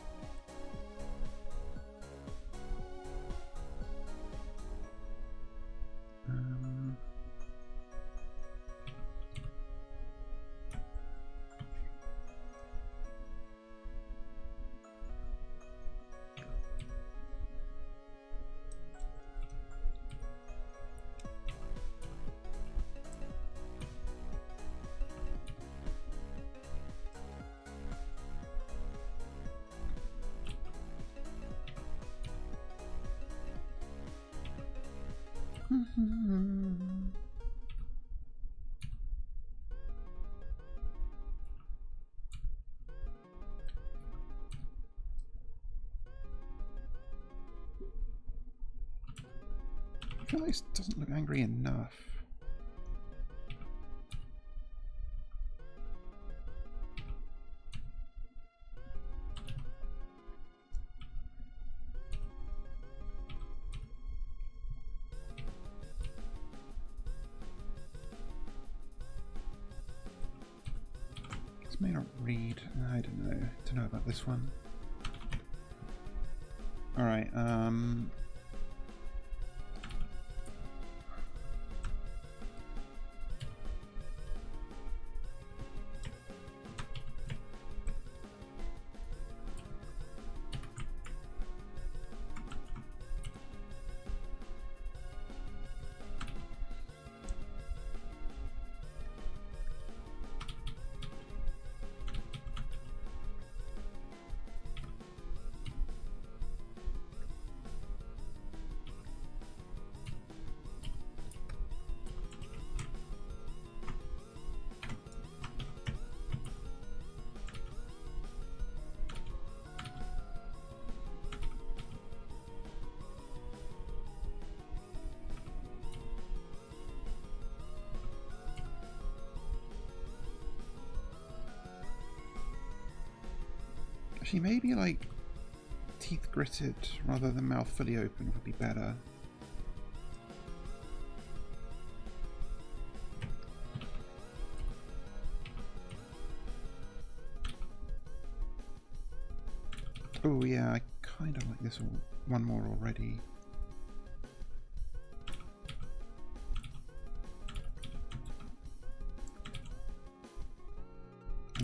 I feel like this doesn't look angry enough. This may not read. I don't know. Don't know about this one. All right. Actually, maybe like teeth gritted rather than mouth fully open would be better. Oh yeah, I kind of like this one more already.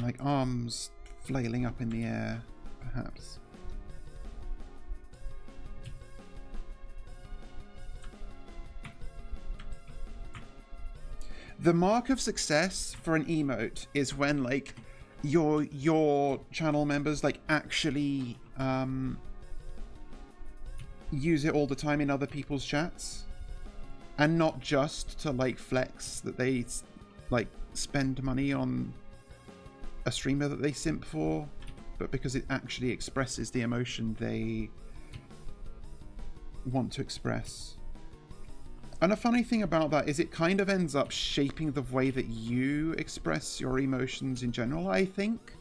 Like arms flailing up in the air, perhaps. The mark of success for an emote is when like your channel members like actually use it all the time in other people's chats, and not just to like flex that they like spend money on a streamer that they simp for, but because it actually expresses the emotion they want to express. And a funny thing about that is it kind of ends up shaping the way that you express your emotions in general, I think.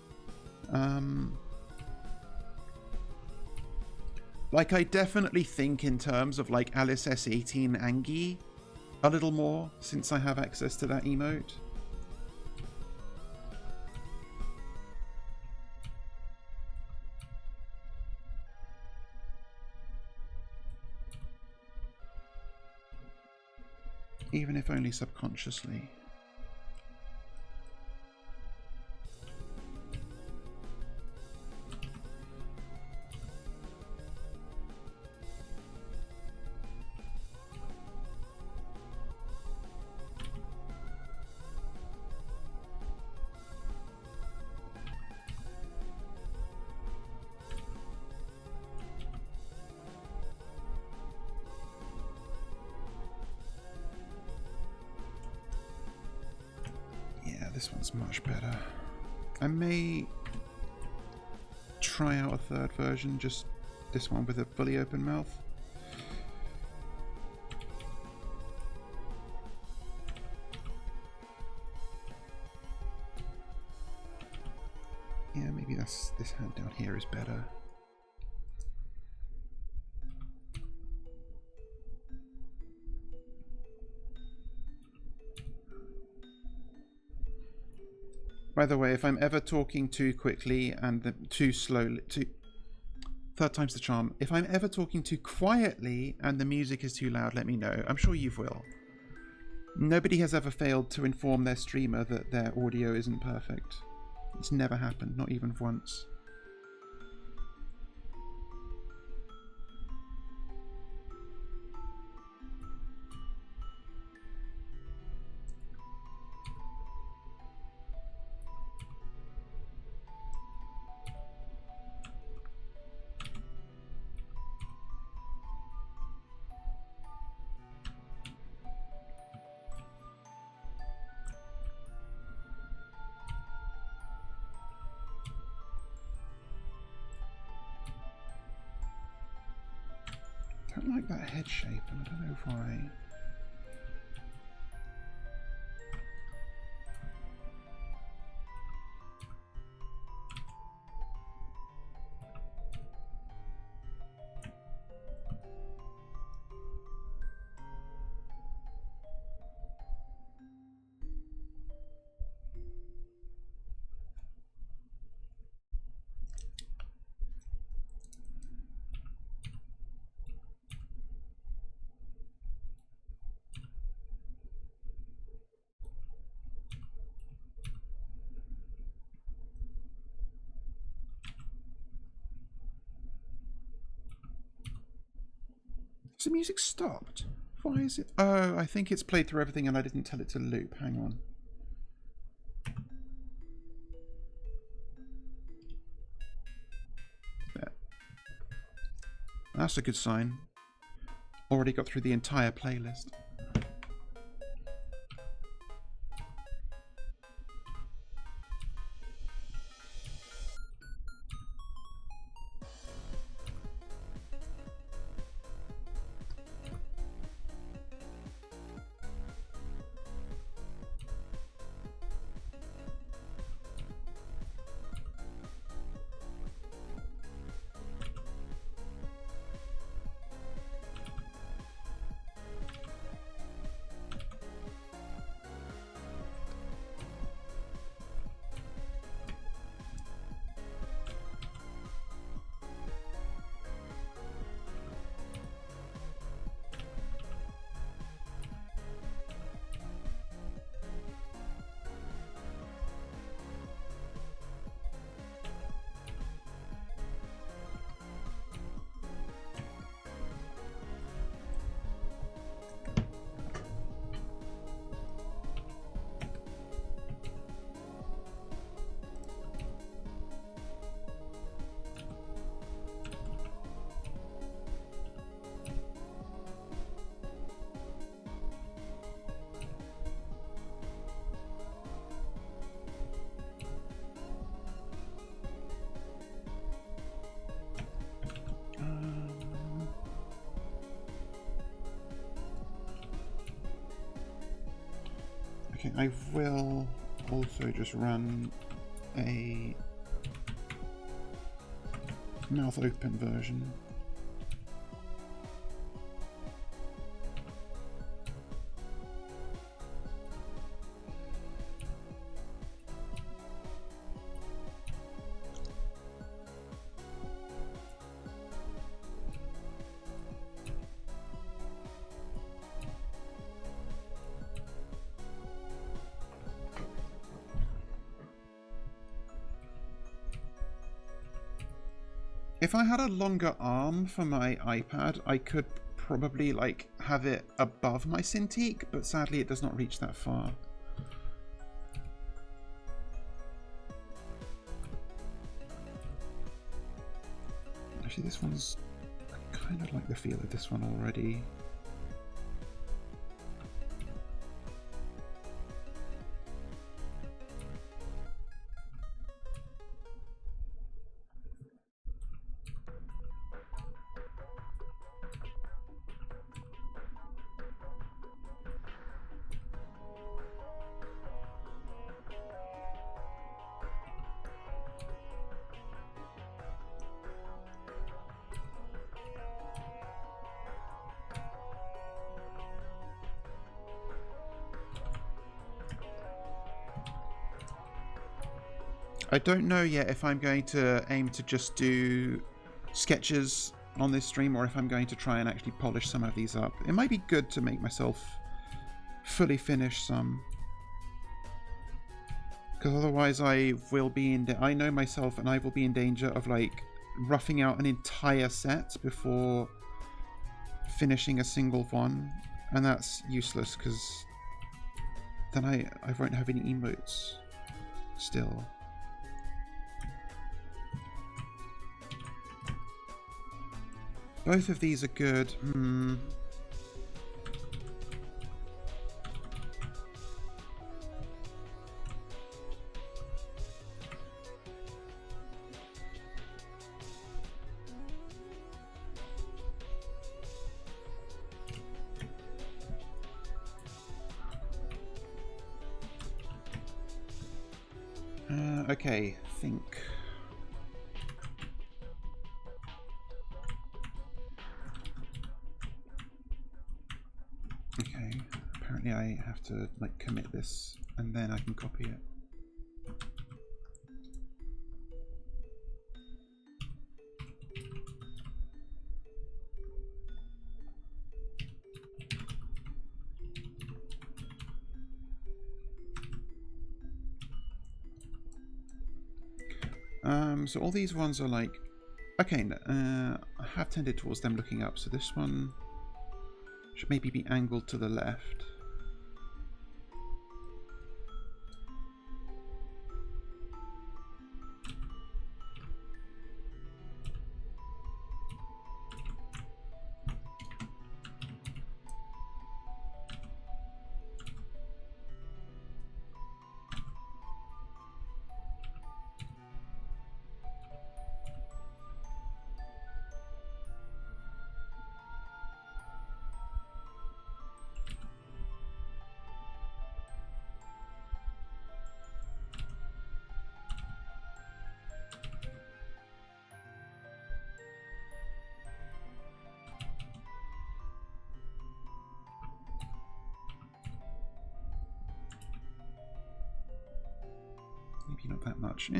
Like, I definitely think in terms of like Alice S18 Angie a little more since I have access to that emote. Even if only subconsciously. This one's much better. I may try out a third version, just this one with a fully open mouth. Yeah, maybe this hand down here is better. By the way, if I'm ever talking too quickly and too slowly, third time's the charm. If I'm ever talking too quietly and the music is too loud, let me know. I'm sure you will. Nobody has ever failed to inform their streamer that their audio isn't perfect. It's never happened, not even once. I don't like that head shape, and I don't know why. Has the music stopped? Why is it? Oh, I think it's played through everything and I didn't tell it to loop. Hang on. There. That's a good sign. Already got through the entire playlist. Okay, I will also just run a mouth open version. If I had a longer arm for my iPad, I could probably like have it above my Cintiq, but sadly it does not reach that far. Actually, this one's... I kind of like the feel of this one already. I don't know yet if I'm going to aim to just do sketches on this stream or if I'm going to try and actually polish some of these up. It might be good to make myself fully finish some. Because otherwise I will be in... I know myself and I will be in danger of like roughing out an entire set before finishing a single one. And that's useless because then I won't have any emotes still. Both of these are good. Okay, think. Okay, apparently I have to like commit this and then I can copy it. So all these ones are like, okay, I have tended towards them looking up, so this one should maybe be angled to the left. Maybe not that much.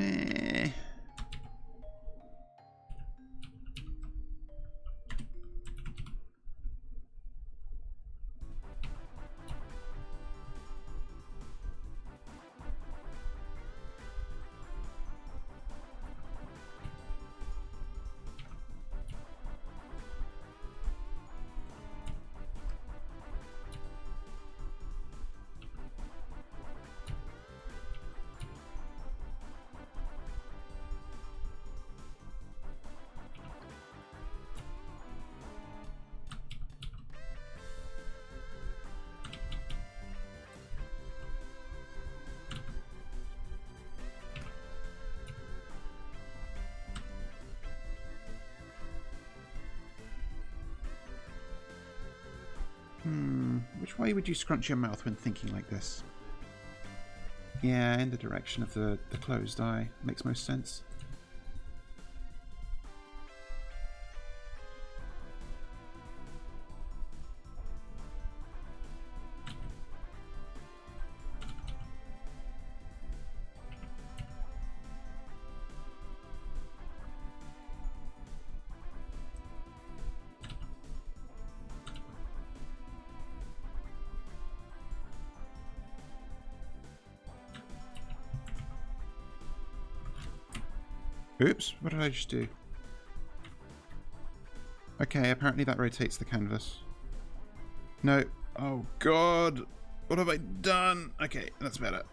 Which way would you scrunch your mouth when thinking like this? Yeah, in the direction of the closed eye. Makes most sense. Oops, what did I just do? Okay, apparently that rotates the canvas. No. Oh god! What have I done? Okay, that's better.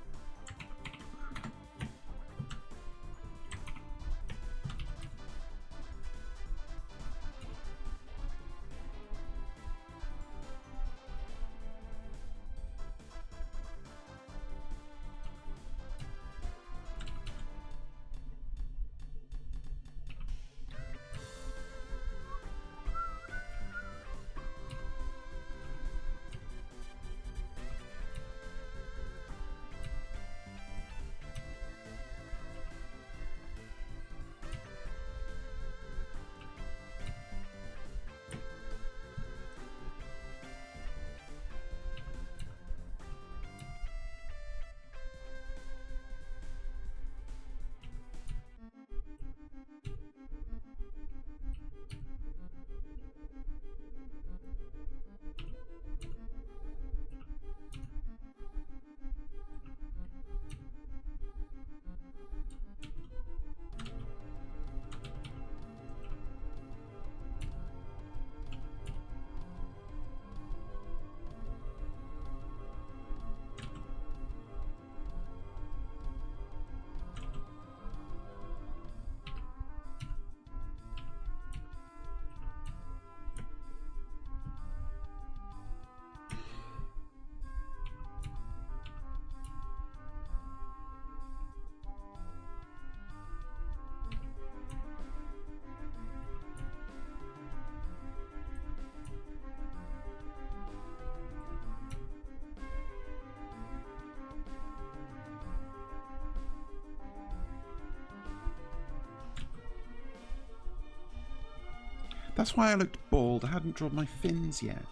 That's why I looked bald. I hadn't drawn my fins yet.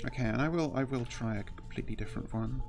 Okay, and I will try a completely different one.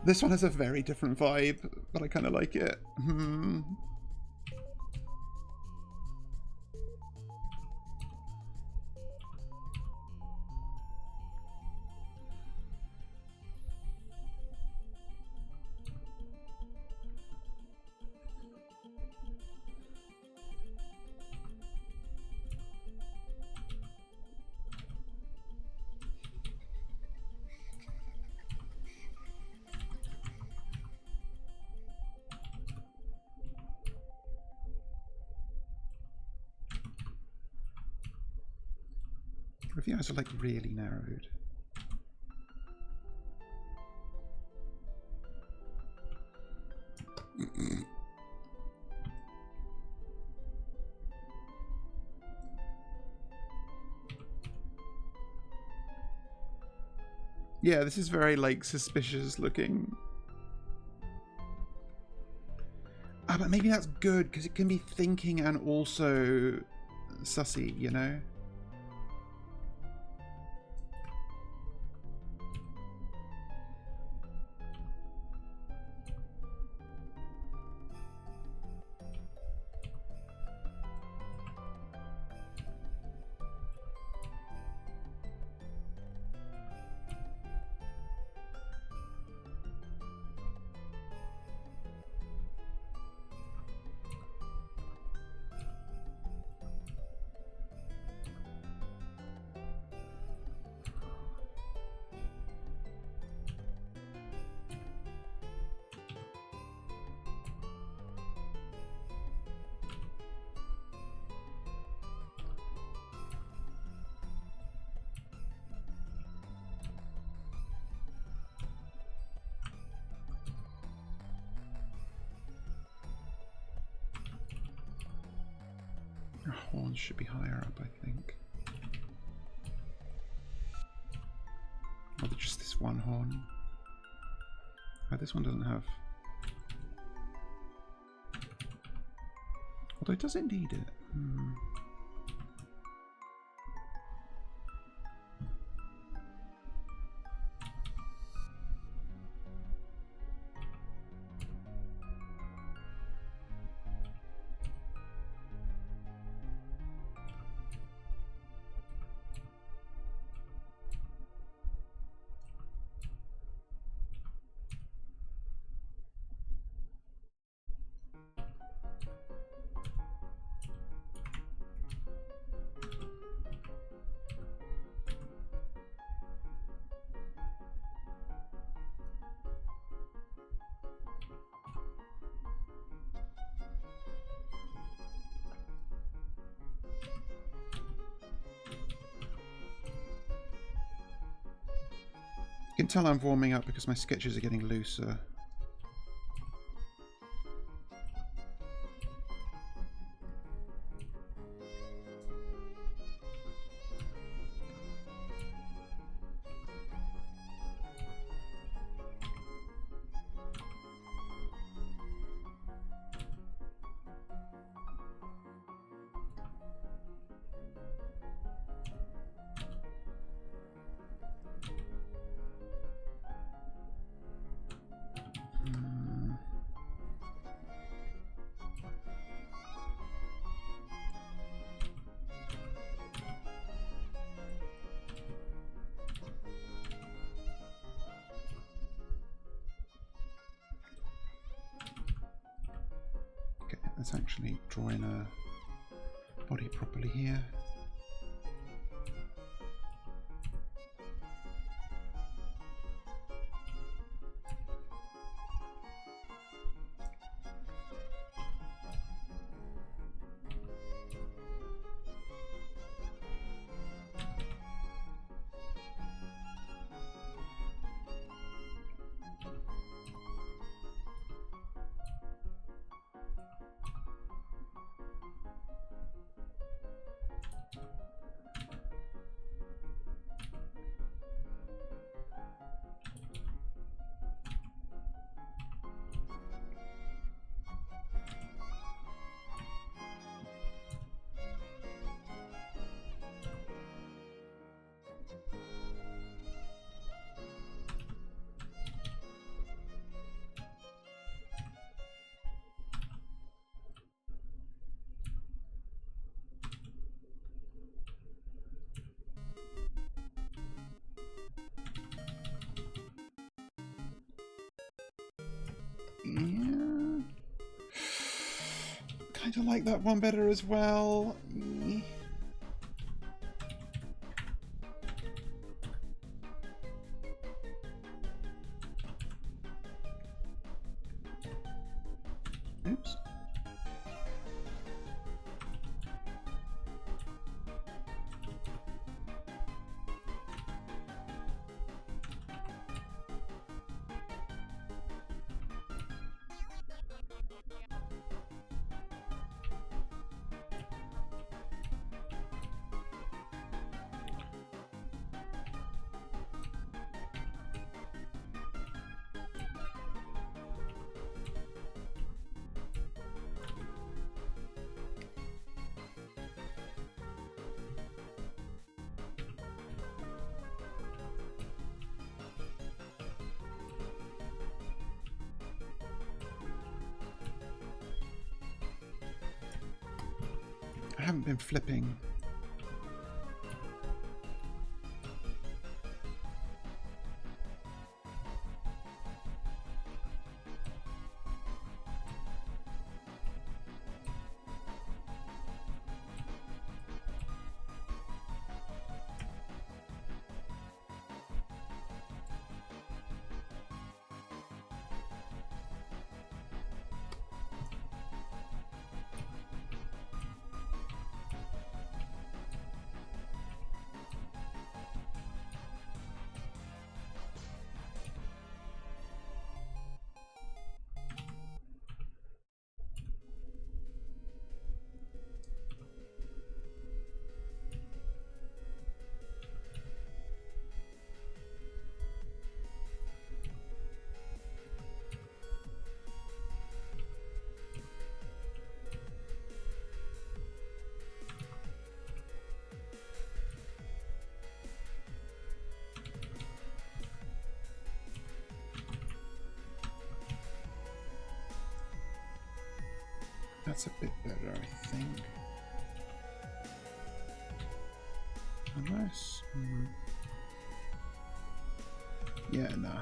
This one has a very different vibe, but I kind of like it. Or if the eyes are like really narrowed. Yeah, this is very like suspicious looking. Ah, but maybe that's good because it can be thinking and also sussy, you know? Your horns should be higher up, I think. Or just this one horn. Oh, this one doesn't have... Although, does it need it? You can tell I'm warming up because my sketches are getting looser. Let's actually draw in a body properly here. Yeah. Kind of like that one better as well. Oops. I haven't been flipping. That's a bit better, I think. Unless... yeah, nah.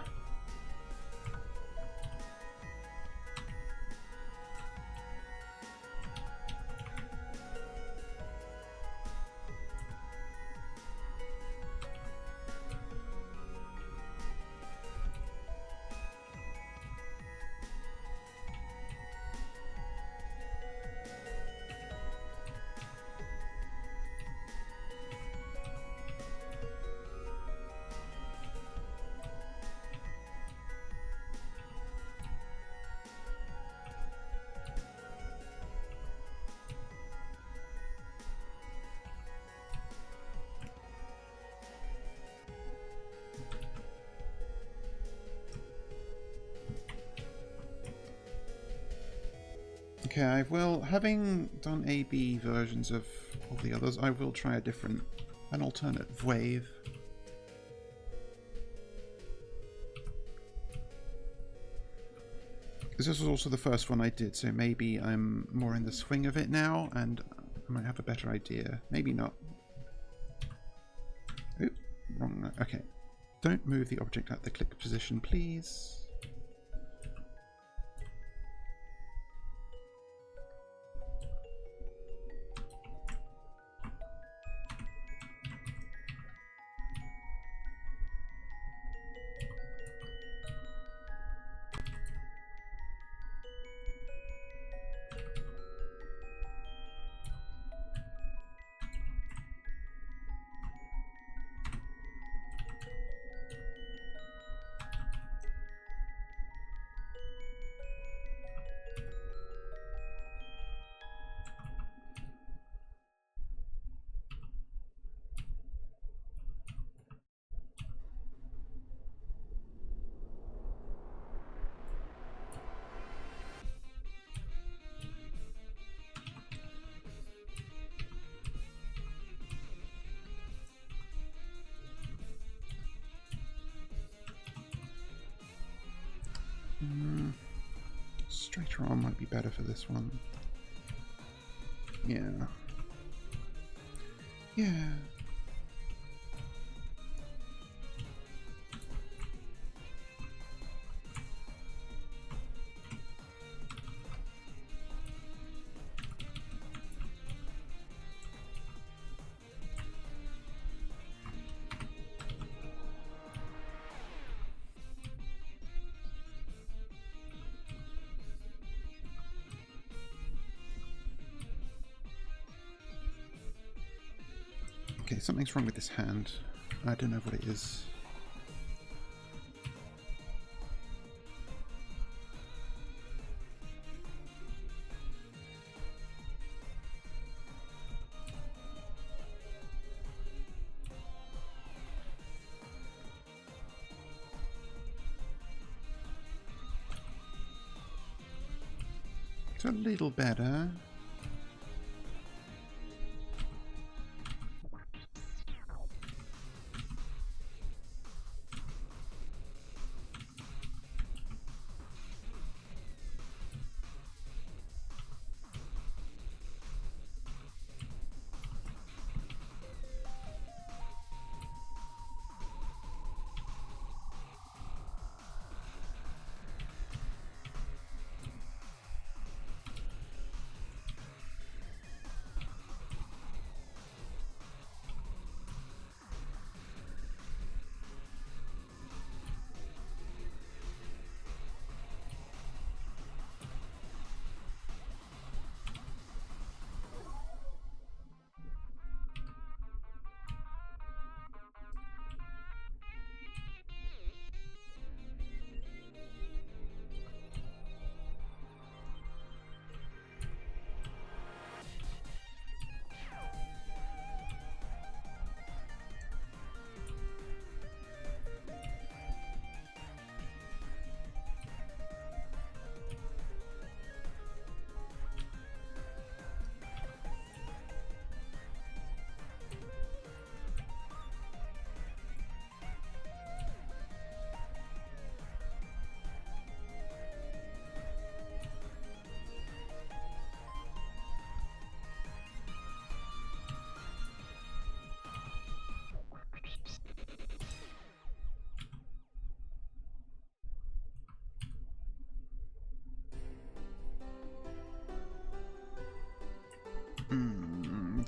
Okay, I will, having done A/B versions of all the others, I will try an alternate wave. Because this was also the first one I did, so maybe I'm more in the swing of it now, and I might have a better idea. Maybe not. Oop, wrong. Okay. Don't move the object at the click position, please. Straighter arm might be better for this one. Yeah. Yeah. Okay, something's wrong with this hand. I don't know what it is. It's a little better.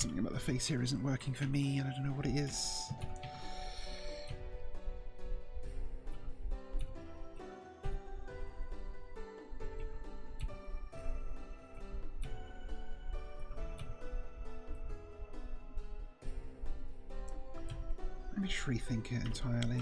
Something about the face here isn't working for me, and I don't know what it is. Let me just rethink it entirely.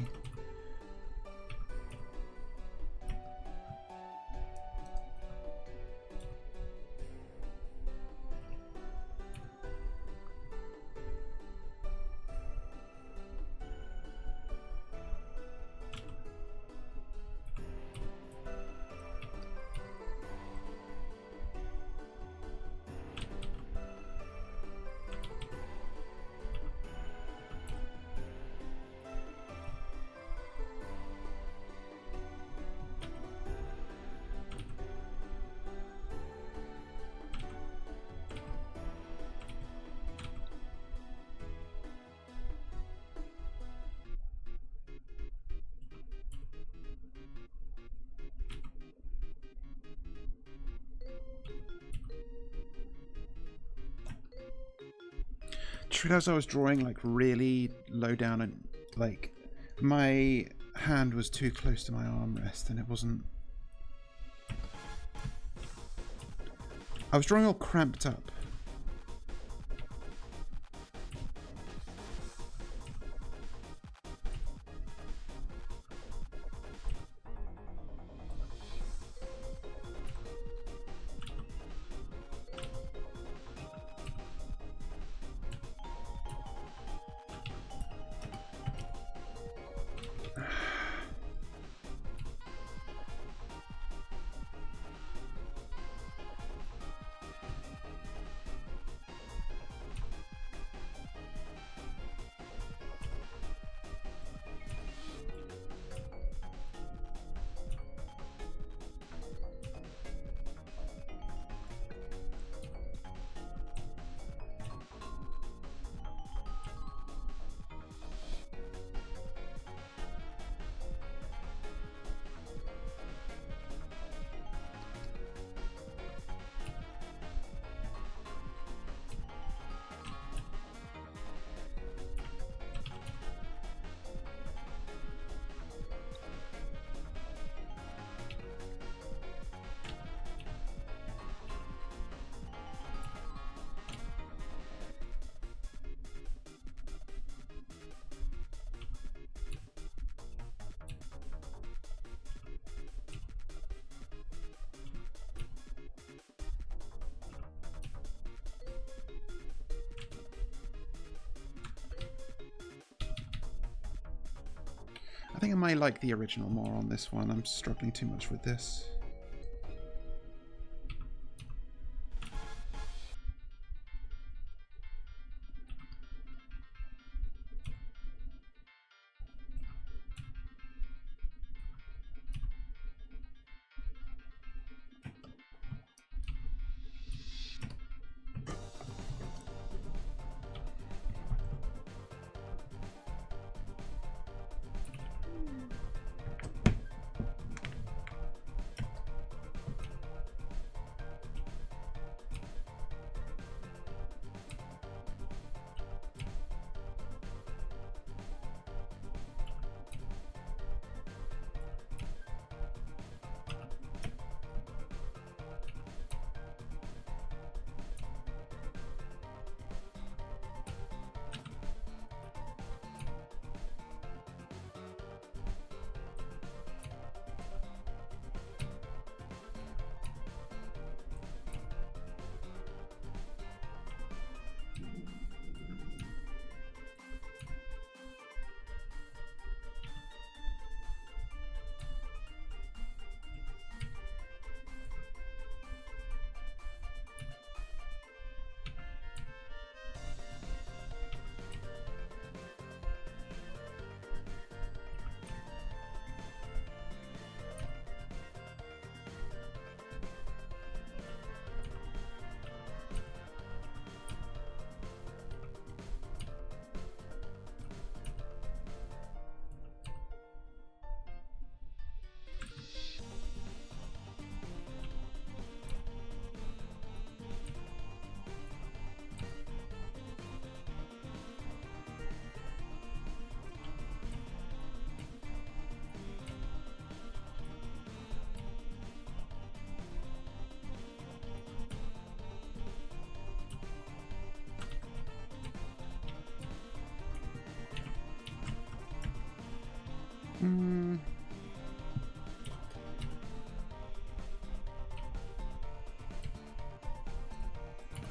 Just realised I was drawing like really low down and like my hand was too close to my armrest and it wasn't. I was drawing all cramped up. I think I might like the original more on this one. I'm struggling too much with this.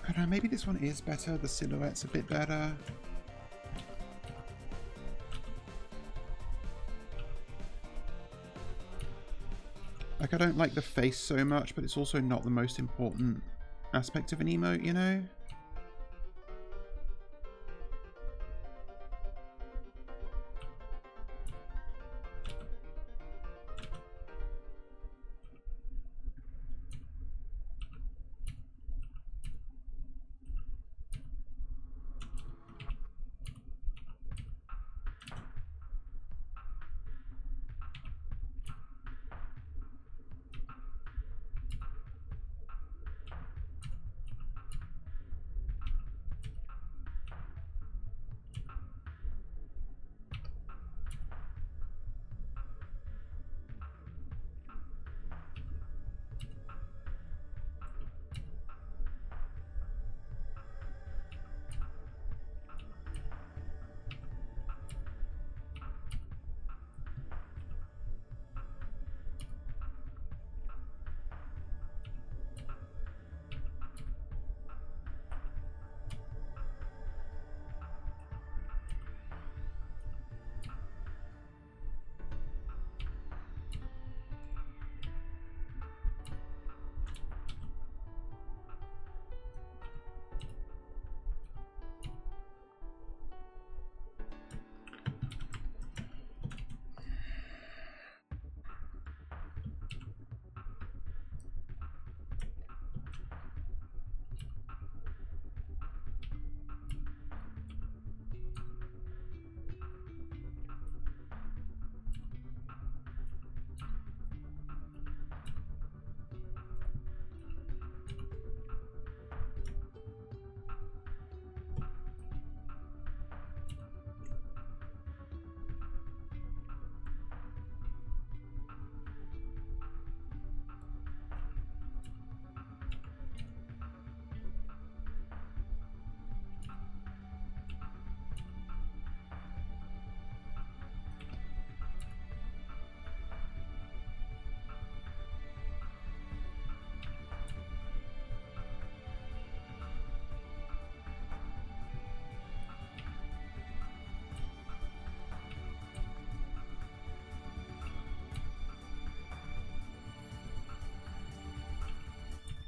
I don't know, maybe this one is better. The silhouette's a bit better. Like, I don't like the face so much, but it's also not the most important aspect of an emote, you know?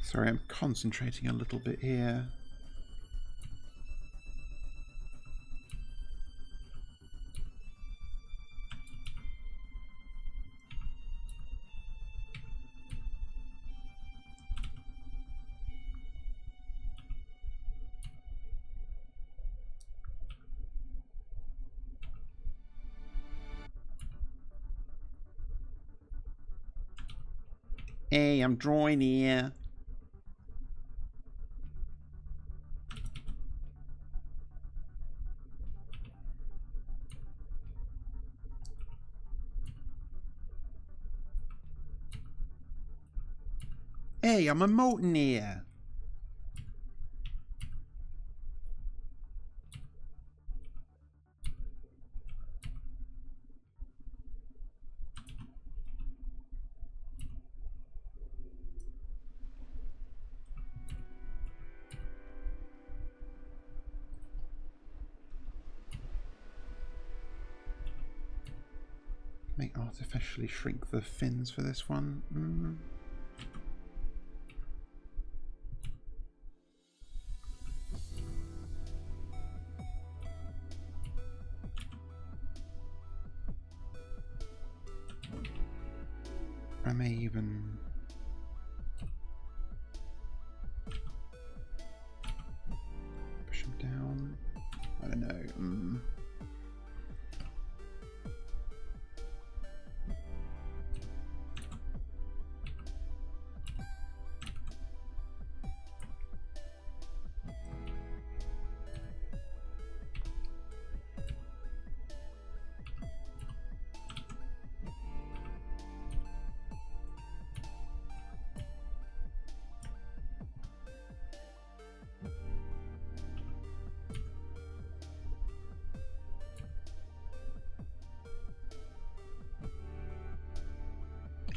Sorry, I'm concentrating a little bit here. Hey, I'm drawing here. Hey, I'm emoting here. May artificially shrink the fins for this one. I may even push them down. I don't know.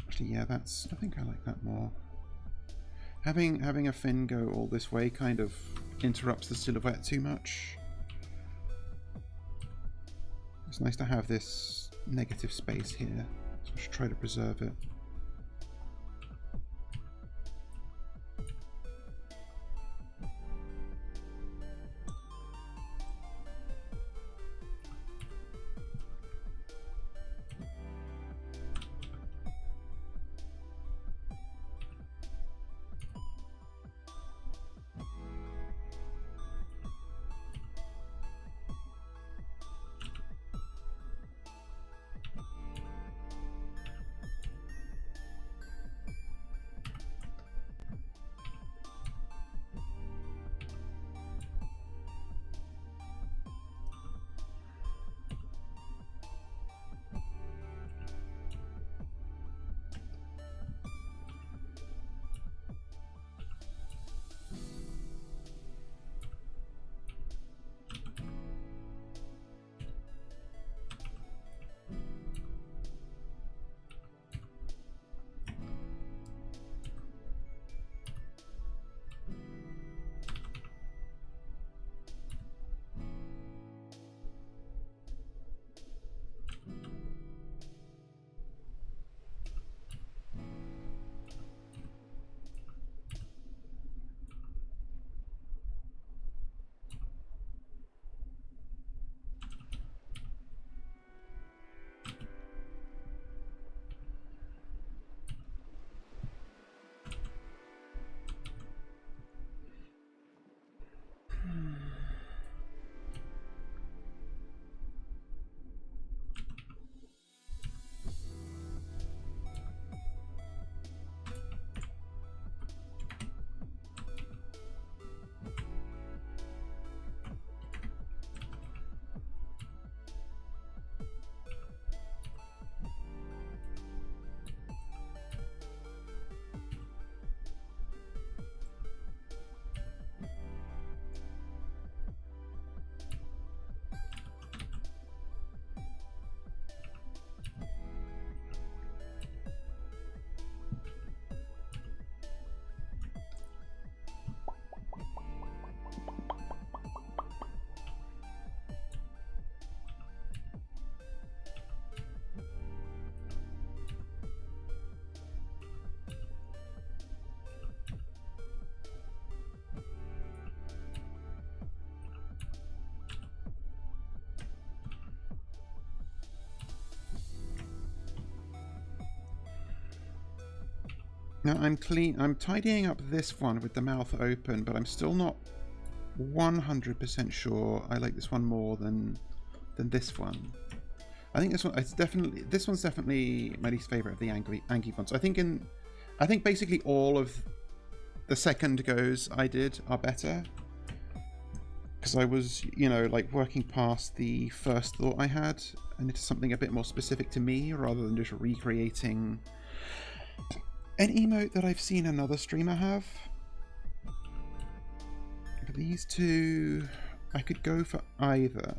Actually, yeah, I think I like that more. Having a fin go all this way kind of interrupts the silhouette too much. It's nice to have this negative space here, so I should try to preserve it. Now I'm tidying up this one with the mouth open, but I'm still not 100% sure I like this one more than this one. I think this one's definitely my least favorite of the Anki fonts. I think basically all of the second goes I did are better, because I was, you know, like working past the first thought I had and into something a bit more specific to me rather than just recreating an emote that I've seen another streamer have. But these two, I could go for either.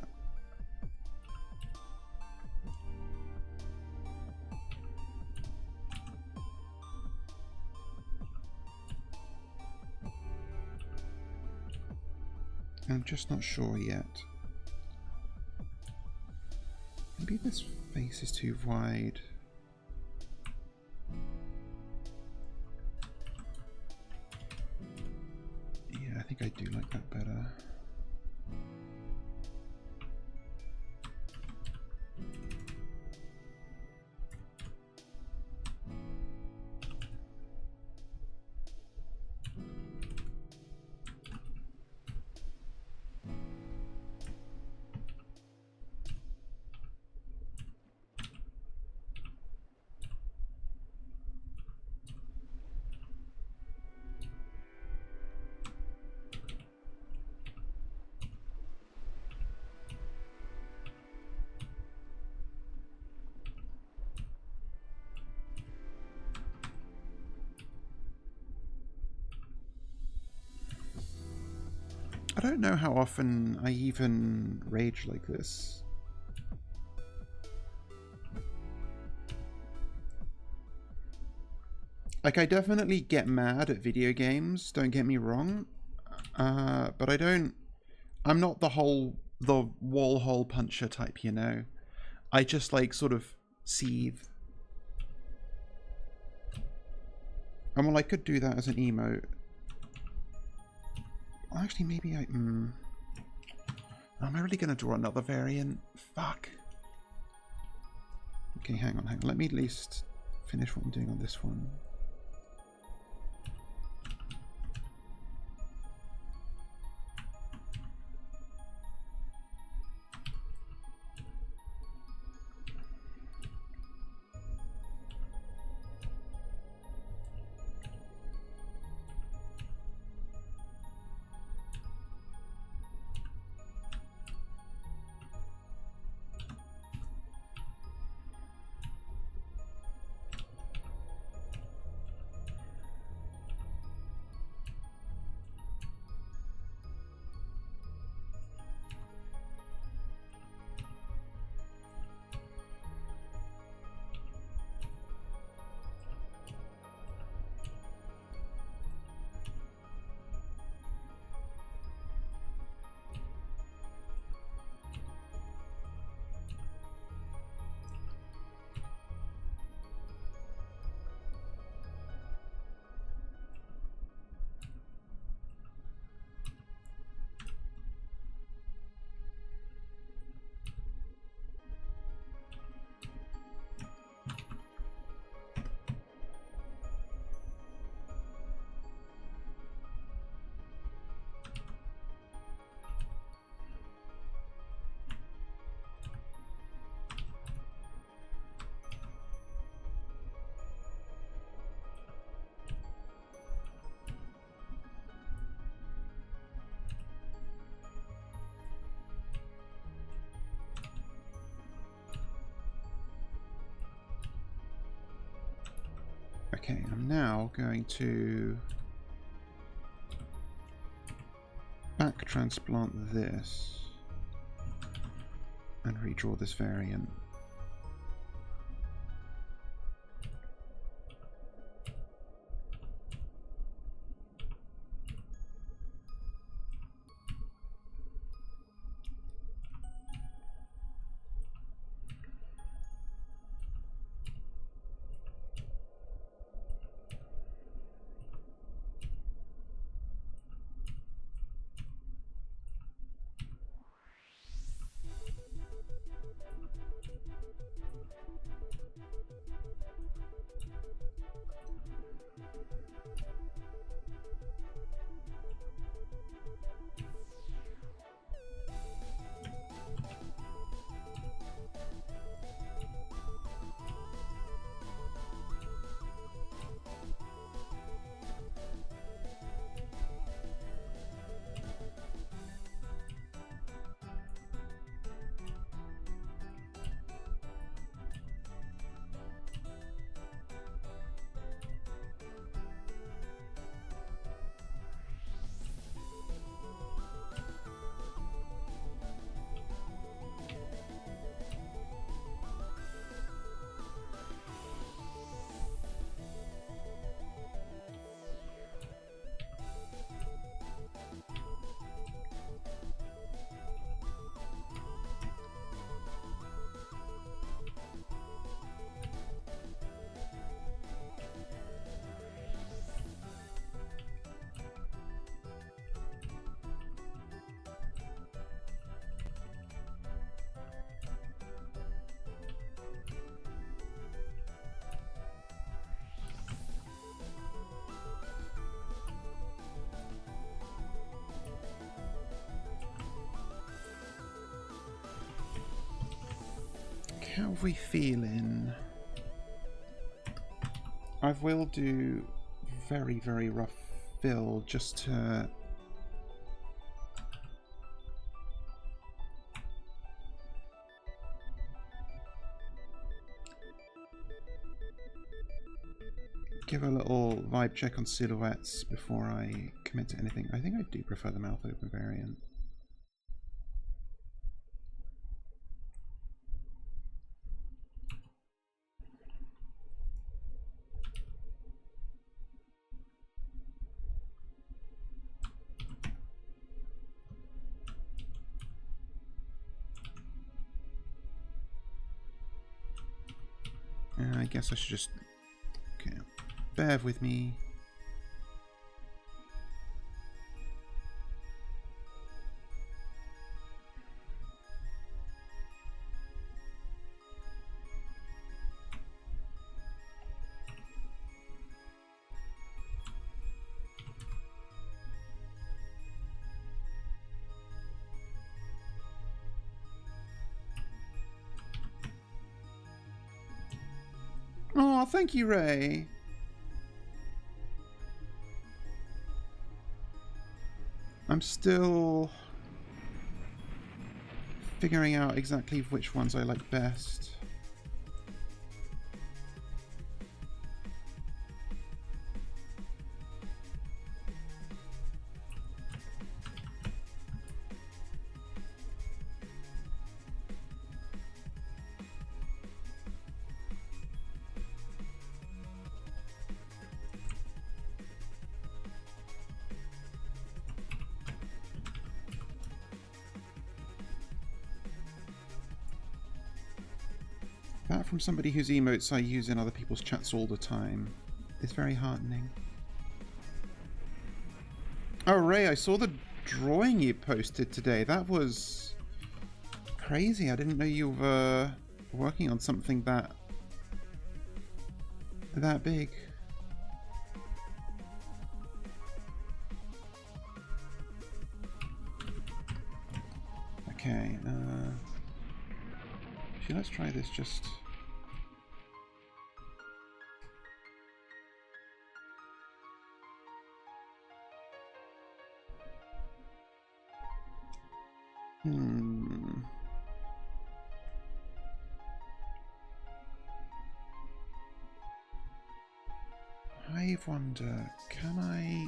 I'm just not sure yet. Maybe this face is too wide. Yeah, I think I do like that better. I don't know how often I even rage like this. Like, I definitely get mad at video games, don't get me wrong. But I'm not the wall hole puncher type, you know. I just, like, sort of seethe. And well, I could do that as an emote. Actually, maybe am I really going to draw another variant? Fuck. Okay, hang on. Let me at least finish what I'm doing on this one. Okay, I'm now going to back transplant this and redraw this variant. How are we feeling? I will do very, very rough fill just to give a little vibe check on silhouettes before I commit to anything. I think I do prefer the mouth open variant. I guess I should just... Okay, bear with me. Oh, thank you, Ray. I'm still figuring out exactly which ones I like best. That from somebody whose emotes I use in other people's chats all the time is very heartening. Oh, Ray, I saw the drawing you posted today. That was crazy. I didn't know you were working on something that big. Okay, actually, let's try this just... I wonder, can I...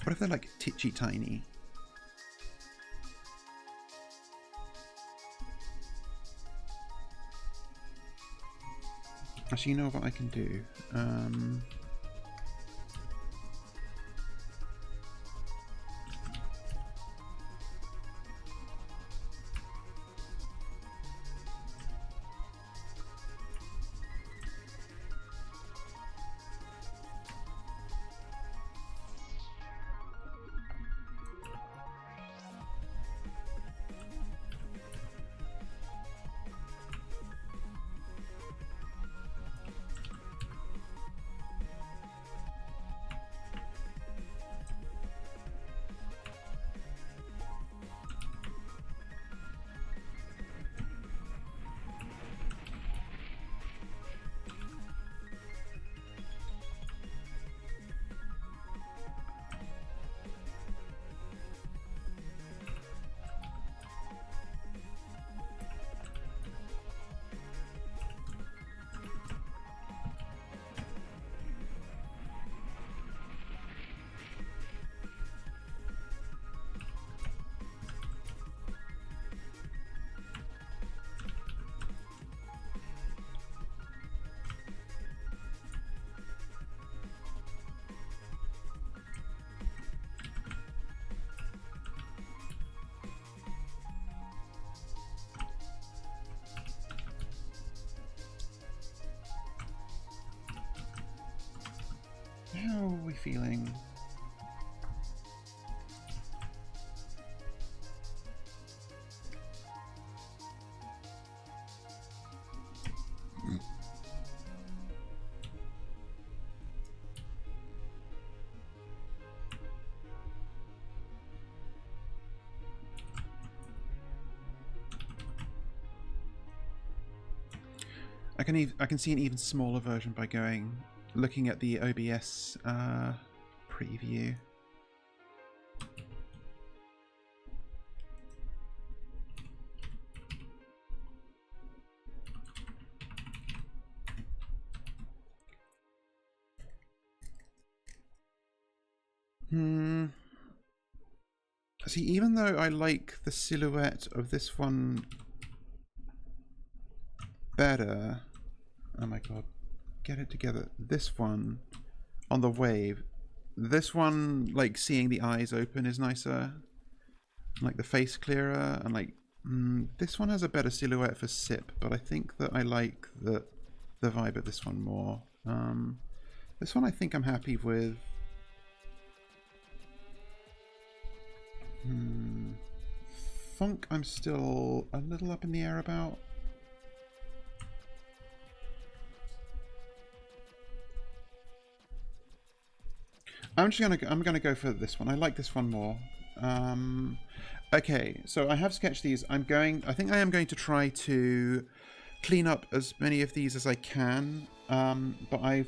What if they're like titchy tiny? Actually, you know what I can do? How are we feeling? I can see an even smaller version by looking at the OBS preview. See, even though I like the silhouette of this one better, oh my god, get it together. This one on the wave, this one, like seeing the eyes open is nicer. like the face clearer, and like this one has a better silhouette for sip, but I think that I like the vibe of this one more. This one I think I'm happy with. Funk I'm still a little up in the air about. I'm gonna go for this one. I like this one more. Okay, so I have sketched these. I think I am going to try to clean up as many of these as I can. But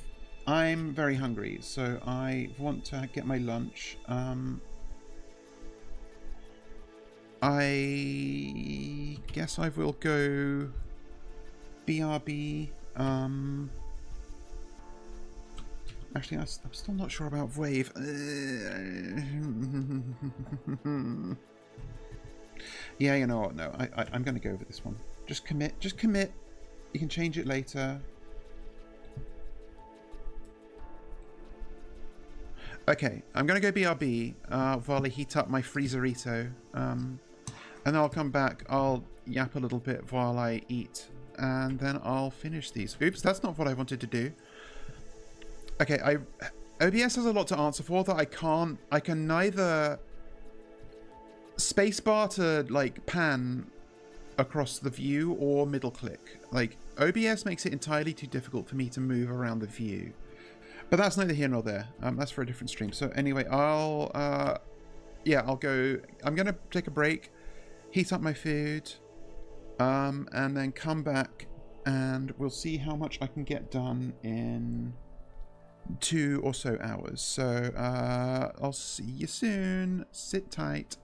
I'm very hungry, so I want to get my lunch. I guess I will go BRB. Actually, I'm still not sure about Wave. Yeah, you know what? No, I'm going to go with this one. Just commit. Just commit. You can change it later. Okay, I'm going to go BRB while I heat up my freezerito. And then I'll come back. I'll yap a little bit while I eat. And then I'll finish these. Oops, that's not what I wanted to do. Okay, OBS has a lot to answer for that I can neither spacebar to like pan across the view or middle click. Like OBS makes it entirely too difficult for me to move around the view. But that's neither here nor there. That's for a different stream. So anyway, I'll go. I'm gonna take a break, heat up my food, and then come back and we'll see how much I can get done in 2 or so hours. So I'll see you soon. Sit tight.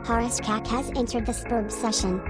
Horace Cack has entered the Spurb session.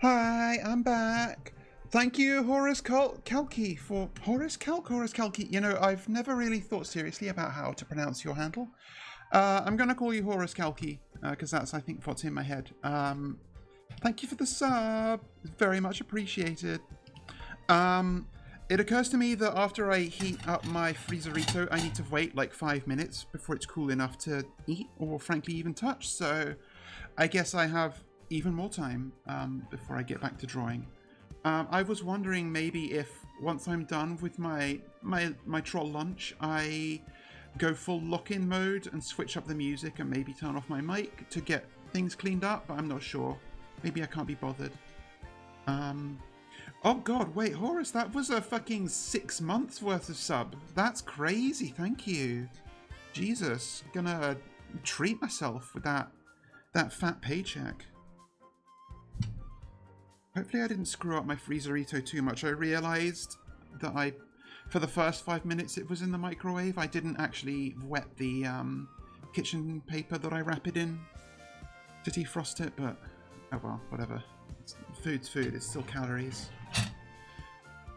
Hi, I'm back. Thank you, Horace Kalki, for Horace Kalki. You know, I've never really thought seriously about how to pronounce your handle. I'm gonna call you Horace Kalki because that's, I think, what's in my head. Thank you for the sub. Very much appreciated. It occurs to me that after I heat up my freezerito, I need to wait like 5 minutes before it's cool enough to eat or frankly even touch. So I guess I have even more time before I get back to drawing. I was wondering maybe if once I'm done with my troll lunch, I go full lock-in mode and switch up the music and maybe turn off my mic to get things cleaned up, but I'm not sure. Maybe I can't be bothered. Oh god, wait, Horace, that was a fucking 6 months worth of sub. That's crazy, thank you. Jesus, gonna treat myself with that fat paycheck. Hopefully I didn't screw up my freezerito too much. I realised that for the first 5 minutes it was in the microwave, I didn't actually wet the kitchen paper that I wrap it in to defrost it, but oh well, whatever. Food's food, it's still calories.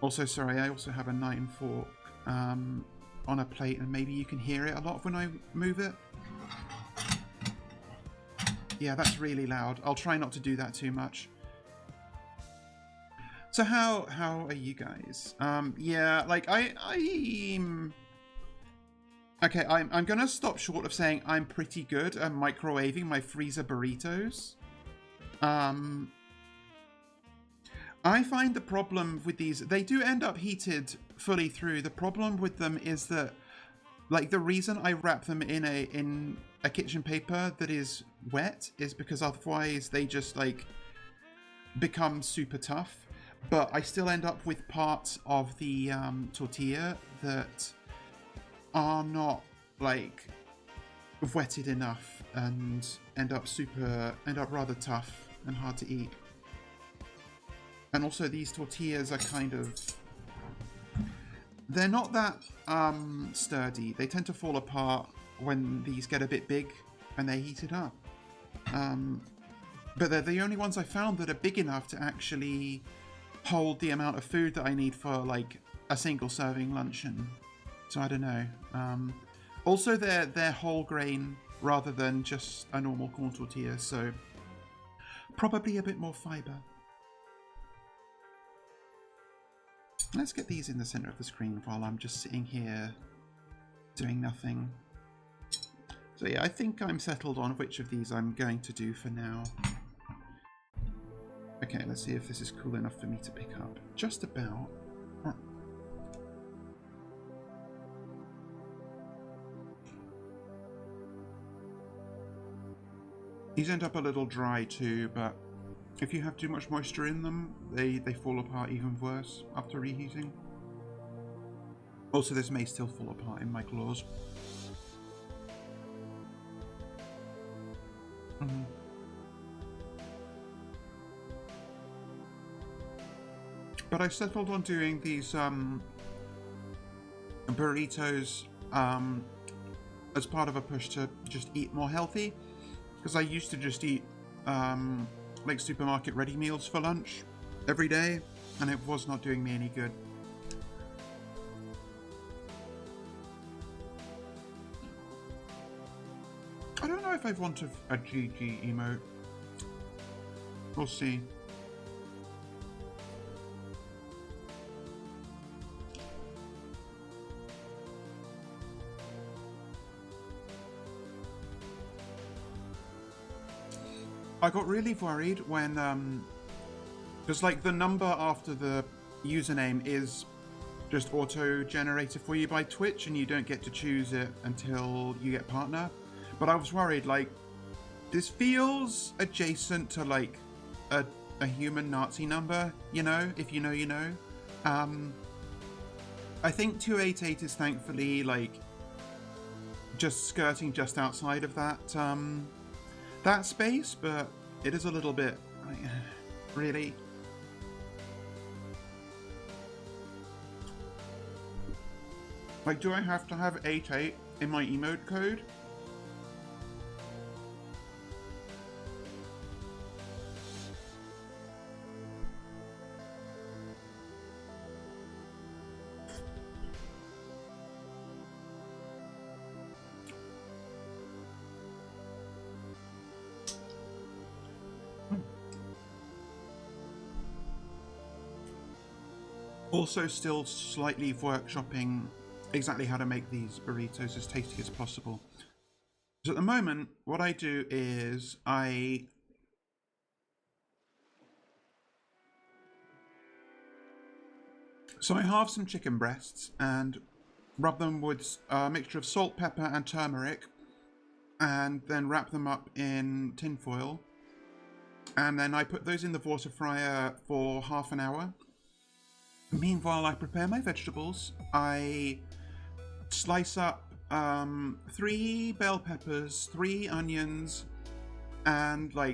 Also, sorry, I also have a knife and fork on a plate, and maybe you can hear it a lot when I move it. Yeah, that's really loud. I'll try not to do that too much. So how are you guys? Yeah, like I'm okay. I'm gonna stop short of saying I'm pretty good at microwaving my freezer burritos. I find the problem with these, they do end up heated fully through. The problem with them is that, like, the reason I wrap them in a kitchen paper that is wet is because otherwise they just like become super tough. But I still end up with parts of the tortilla that are not like wetted enough and end up rather tough and hard to eat. And also these tortillas are kind of, they're not that sturdy. They tend to fall apart when these get a bit big and they're heated up. But they're the only ones I found that are big enough to actually hold the amount of food that I need for like a single serving luncheon. So I don't know. Also they're whole grain rather than just a normal corn tortilla, so probably a bit more fiber. Let's get these in the center of the screen while I'm just sitting here doing nothing. So yeah, I think I'm settled on which of these I'm going to do for now. Okay, let's see if this is cool enough for me to pick up. Just about. These end up a little dry too, but if you have too much moisture in them, they fall apart even worse after reheating. Also, this may still fall apart in my claws. But I settled on doing these burritos as part of a push to just eat more healthy, because I used to just eat like supermarket ready meals for lunch every day, and it was not doing me any good. I don't know if I want a GG emote. We'll see. I got really worried when, because like the number after the username is just auto-generated for you by Twitch and you don't get to choose it until you get partner. But I was worried, like, this feels adjacent to like a human Nazi number, you know, if you know, you know. I think 288 is thankfully like just skirting just outside of that that space, but it is a little bit like, really. Like, do I have to have 88 in my emote code? Also still slightly workshopping exactly how to make these burritos as tasty as possible. So at the moment, what I do is I halve some chicken breasts and rub them with a mixture of salt, pepper, and turmeric, and then wrap them up in tin foil. And then I put those in the water fryer for half an hour. Meanwhile, I prepare my vegetables. I slice up 3 bell peppers, 3 onions, and I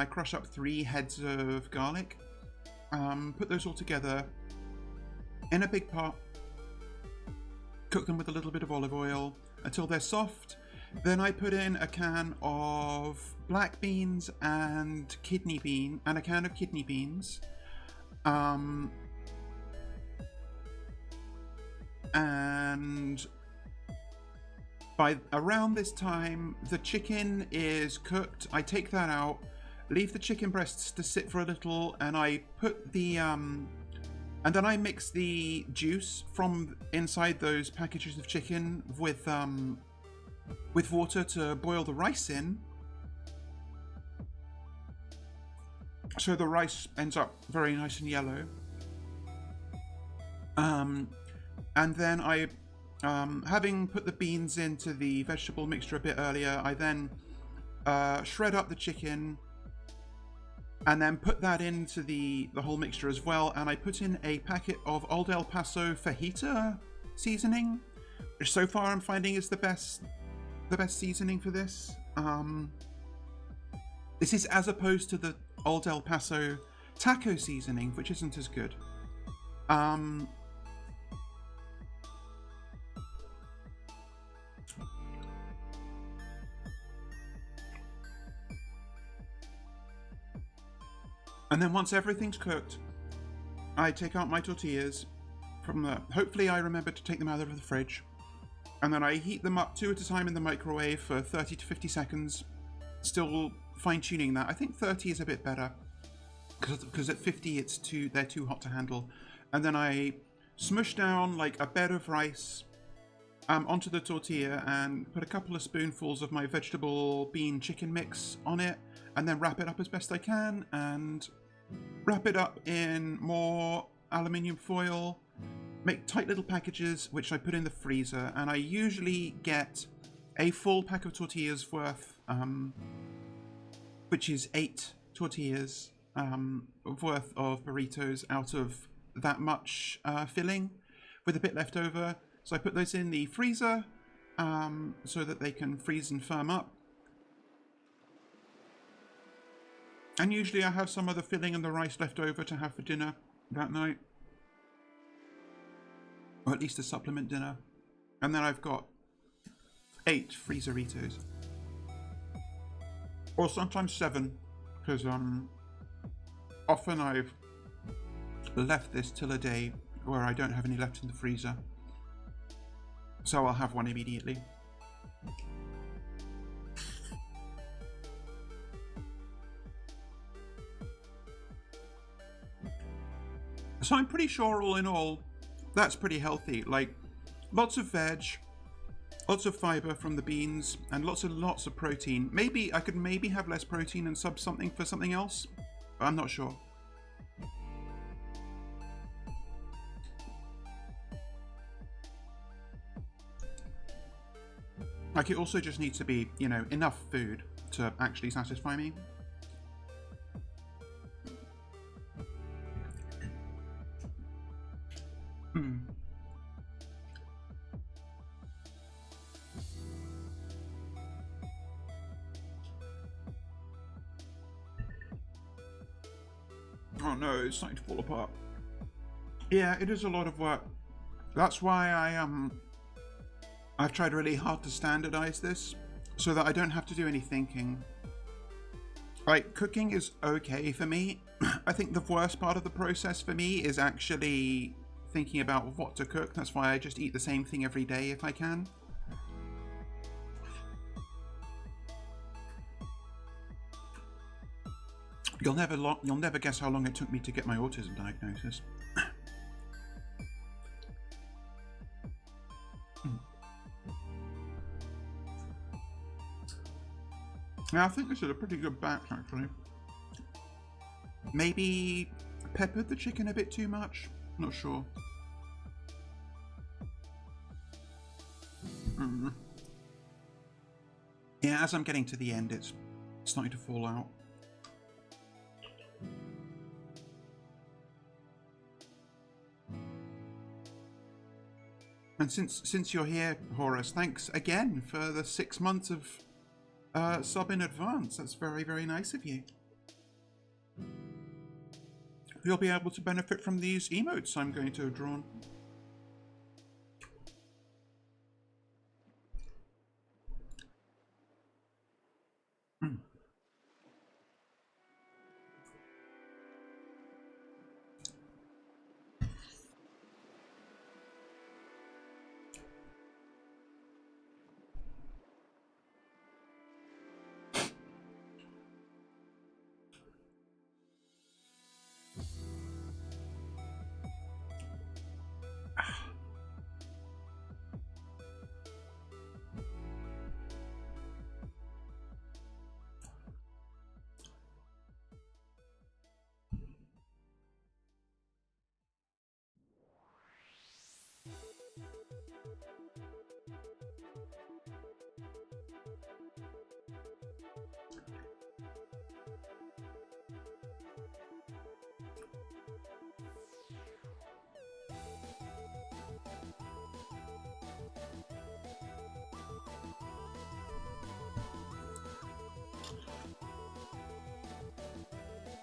crush up 3 heads of garlic. Put those all together in a big pot. Cook them with a little bit of olive oil until they're soft. Then I put in a can of black beans and a can of kidney beans. And by around this time, the chicken is cooked. I take that out, leave the chicken breasts to sit for a little, and I put the and then I mix the juice from inside those packages of chicken with water to boil the rice in. So the rice ends up very nice and yellow. And then I, having put the beans into the vegetable mixture a bit earlier, I then shred up the chicken and then put that into the whole mixture as well. And I put in a packet of Old El Paso fajita seasoning, which so far I'm finding is the best seasoning for this. This is as opposed to the Old El Paso taco seasoning, which isn't as good. And then once everything's cooked, I take out my tortillas from the... Hopefully I remember to take them out of the fridge. And then I heat them up 2 at a time in the microwave for 30 to 50 seconds. Still fine-tuning that. I think 30 is a bit better. Because at 50 they're too hot to handle. And then I smush down like a bed of rice onto the tortilla and put a couple of spoonfuls of my vegetable bean chicken mix on it. And then wrap it up as best I can and wrap it up in more aluminium foil, make tight little packages which I put in the freezer, and I usually get a full pack of tortillas worth, which is 8 tortillas worth of burritos out of that much filling with a bit left over. So I put those in the freezer so that they can freeze and firm up. And usually I have some of the filling and the rice left over to have for dinner that night. Or at least a supplement dinner. And then I've got 8 freezeritos. Or sometimes 7. Because often I've left this till a day where I don't have any left in the freezer. So I'll have one immediately. So I'm pretty sure all in all, that's pretty healthy. Like, lots of veg, lots of fiber from the beans, and lots of protein. Maybe I could have less protein and sub something for something else, but I'm not sure. Like, it also just needs to be, enough food to actually satisfy me. Oh no, it's starting to fall apart. Yeah, it is a lot of work. That's why I've tried really hard to standardize this so that I don't have to do any thinking. Like, cooking is okay for me. I think the worst part of the process for me is actually thinking about what to cook. That's why I just eat the same thing every day if I can. You'll never guess how long it took me to get my autism diagnosis. Yeah, I think this is a pretty good batch, actually. Maybe peppered the chicken a bit too much? Not sure. Yeah, as I'm getting to the end, it's starting to fall out. And since you're here, Horus, thanks again for the 6 months of sub in advance. That's very, very nice of you. You'll be able to benefit from these emotes I'm going to have drawn.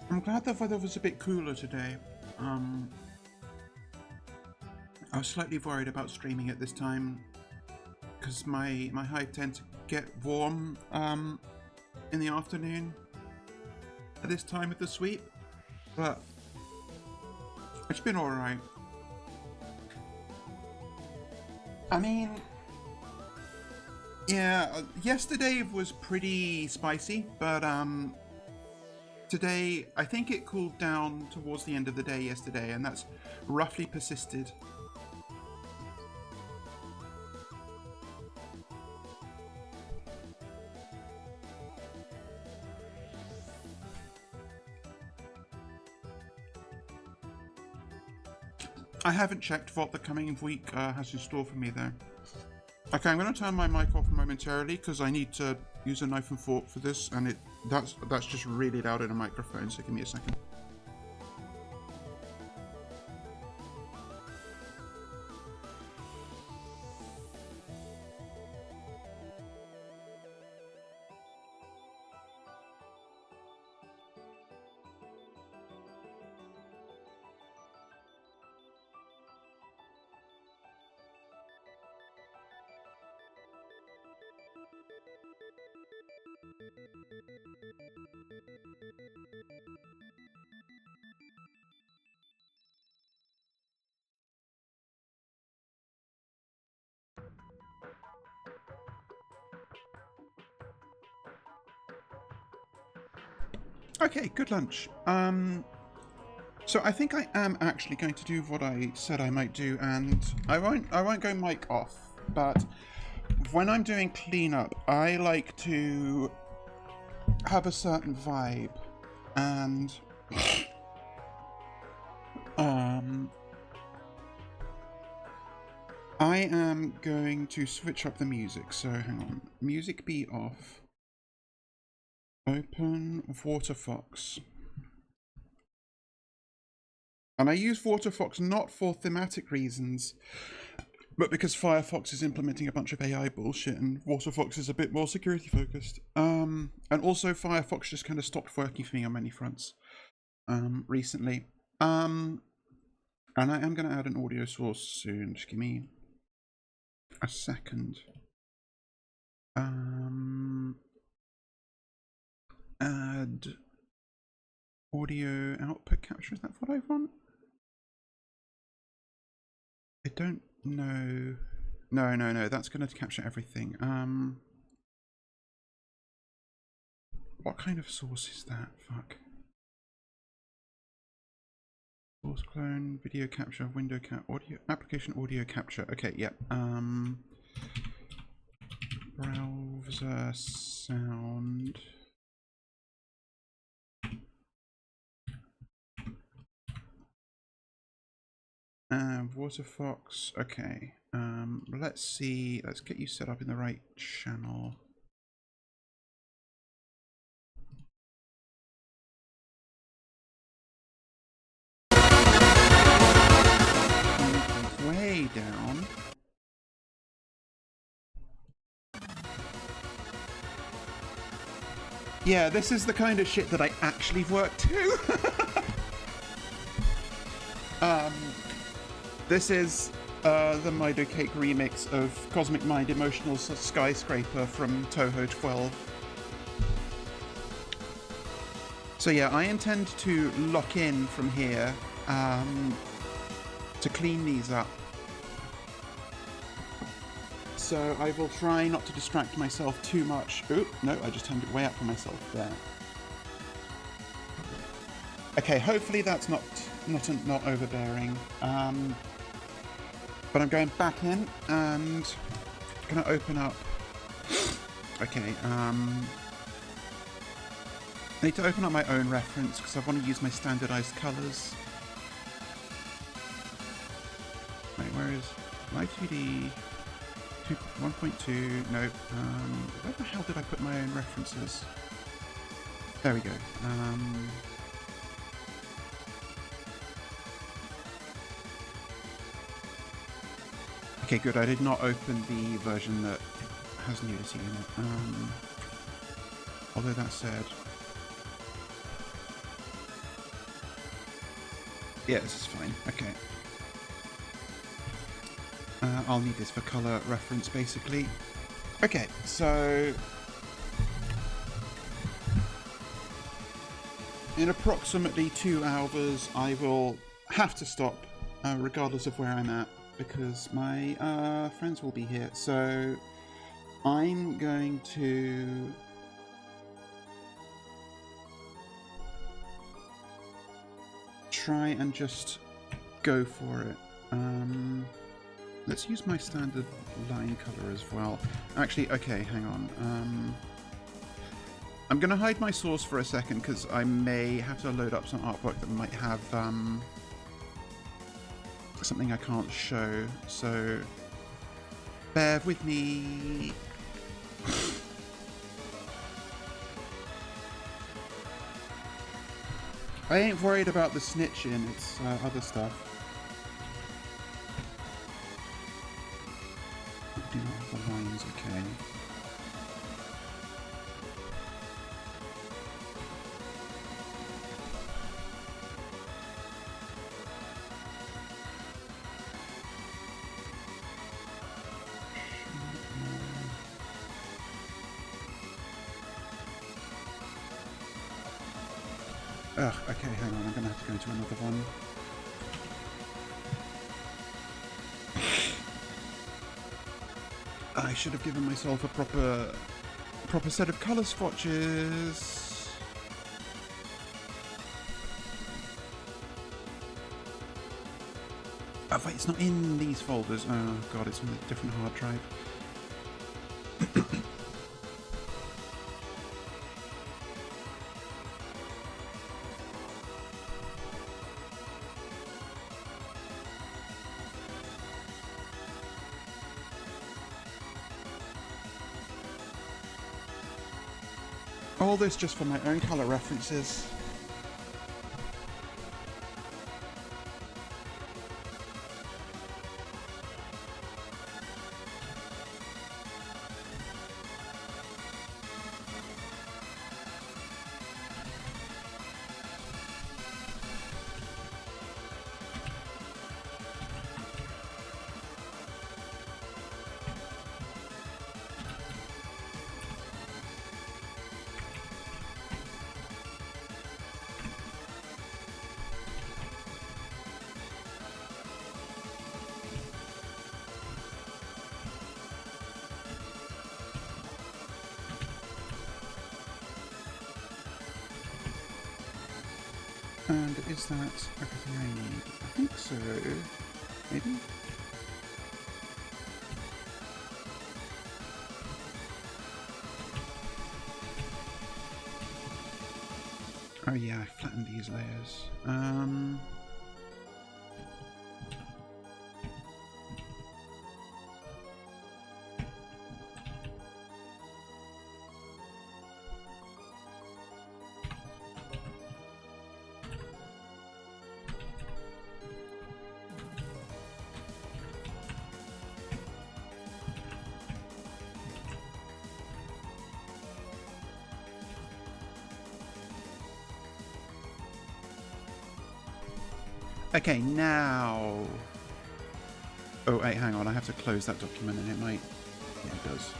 I'm glad the weather was a bit cooler today. I was slightly worried about streaming at this time because my hive tends to get warm in the afternoon at this time of the sweep, but it's been alright. I mean, yeah, yesterday was pretty spicy, but today I think it cooled down towards the end of the day yesterday, and that's roughly persisted. I haven't checked what the coming week has in store for me though. Okay, I'm going to turn my mic off momentarily because I need to use a knife and fork for this, and that's just really loud in a microphone, so give me a second. Okay, good lunch. So I think I am actually going to do what I said I might do, and I won't go mic off, but when I'm doing cleanup, I like to have a certain vibe, and I am going to switch up the music. So hang on, music be off. Open Waterfox. And I use Waterfox not for thematic reasons, but because Firefox is implementing a bunch of AI bullshit and Waterfox is a bit more security focused. And also Firefox just kind of stopped working for me on many fronts recently. And I am going to add an audio source soon. Just give me a second. Add audio output capture. Is that what I want? I don't know. No. That's going to capture everything. What kind of source is that? Fuck. Source clone, video capture, window cap, audio, application audio capture. Okay, yep. Browser sound. Waterfox. Okay. Let's see. Let's get you set up in the right channel. Way down. Yeah, this is the kind of shit that I actually work to. This is the Mido Cake remix of Cosmic Mind Emotional Skyscraper from Toho 12. So yeah, I intend to lock in from here to clean these up. So I will try not to distract myself too much. Oop, no, I just turned it way up for myself there. Okay, hopefully that's not overbearing. But I'm going back in and gonna open up. Okay, I need to open up my own reference because I want to use my standardized colors. Wait, where is Live 2D 1.2? No. Where the hell did I put my own references? There we go. Okay, good. I did not open the version that has nudity in it. Although that said, yeah, this is fine. Okay. I'll need this for color reference, basically. Okay, so in approximately 2 hours, I will have to stop, regardless of where I'm at, because my friends will be here. So I'm going to try and just go for it. Let's use my standard line color as well. Actually, okay, hang on. I'm going to hide my source for a second because I may have to load up some artwork that might have something I can't show, so bear with me. I ain't worried about the snitching, it's other stuff. Do not have the lines, okay. Ugh, okay, hang on, I'm gonna have to go into another one. I should have given myself a proper set of colour swatches. Oh wait, it's not in these folders. Oh god, it's on a different hard drive. All this just for my own colour references. And is that everything I need? I think so. Maybe? Oh yeah, I flattened these layers. Okay, now... Oh, wait, hang on. I have to close that document and it might... Yeah, it does.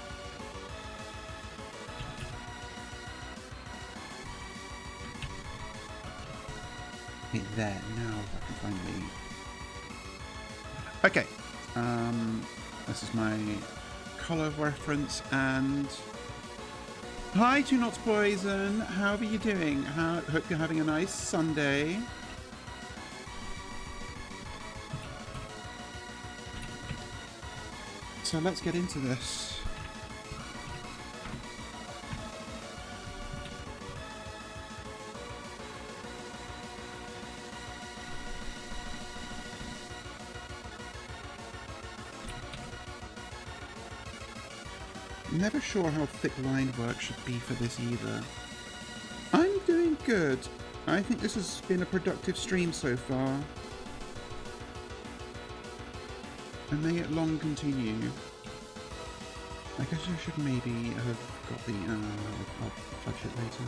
Okay, there. Now I can finally... Okay. This is my color reference and... Hi, Two Knots Poison. How are you doing? Hope you're having a nice Sunday. So let's get into this. Never sure how thick line work should be for this either. I'm doing good. I think this has been a productive stream so far. And may it long continue. I guess I should maybe have got the... I'll fudge it later.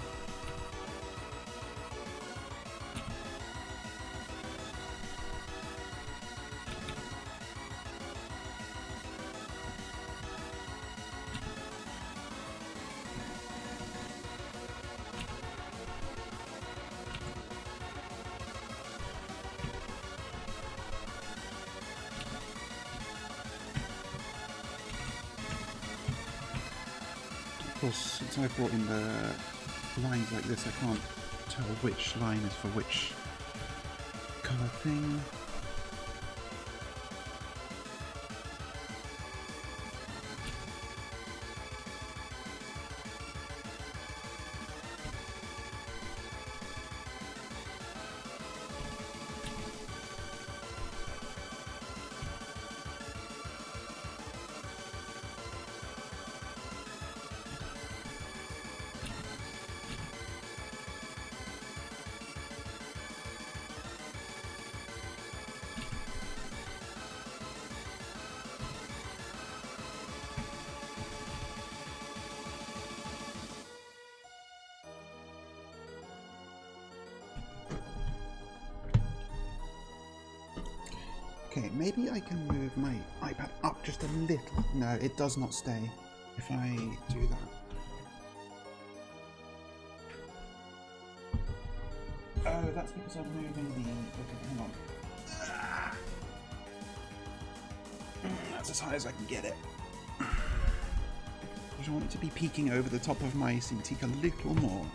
Of course, since I brought in the lines like this, I can't tell which line is for which colour thing. Okay, maybe I can move my iPad up just a little. No, it does not stay if I do that. Oh, that's because I'm moving the... Okay, hang on. That's as high as I can get it. I just want it to be peeking over the top of my Cintiq a little more.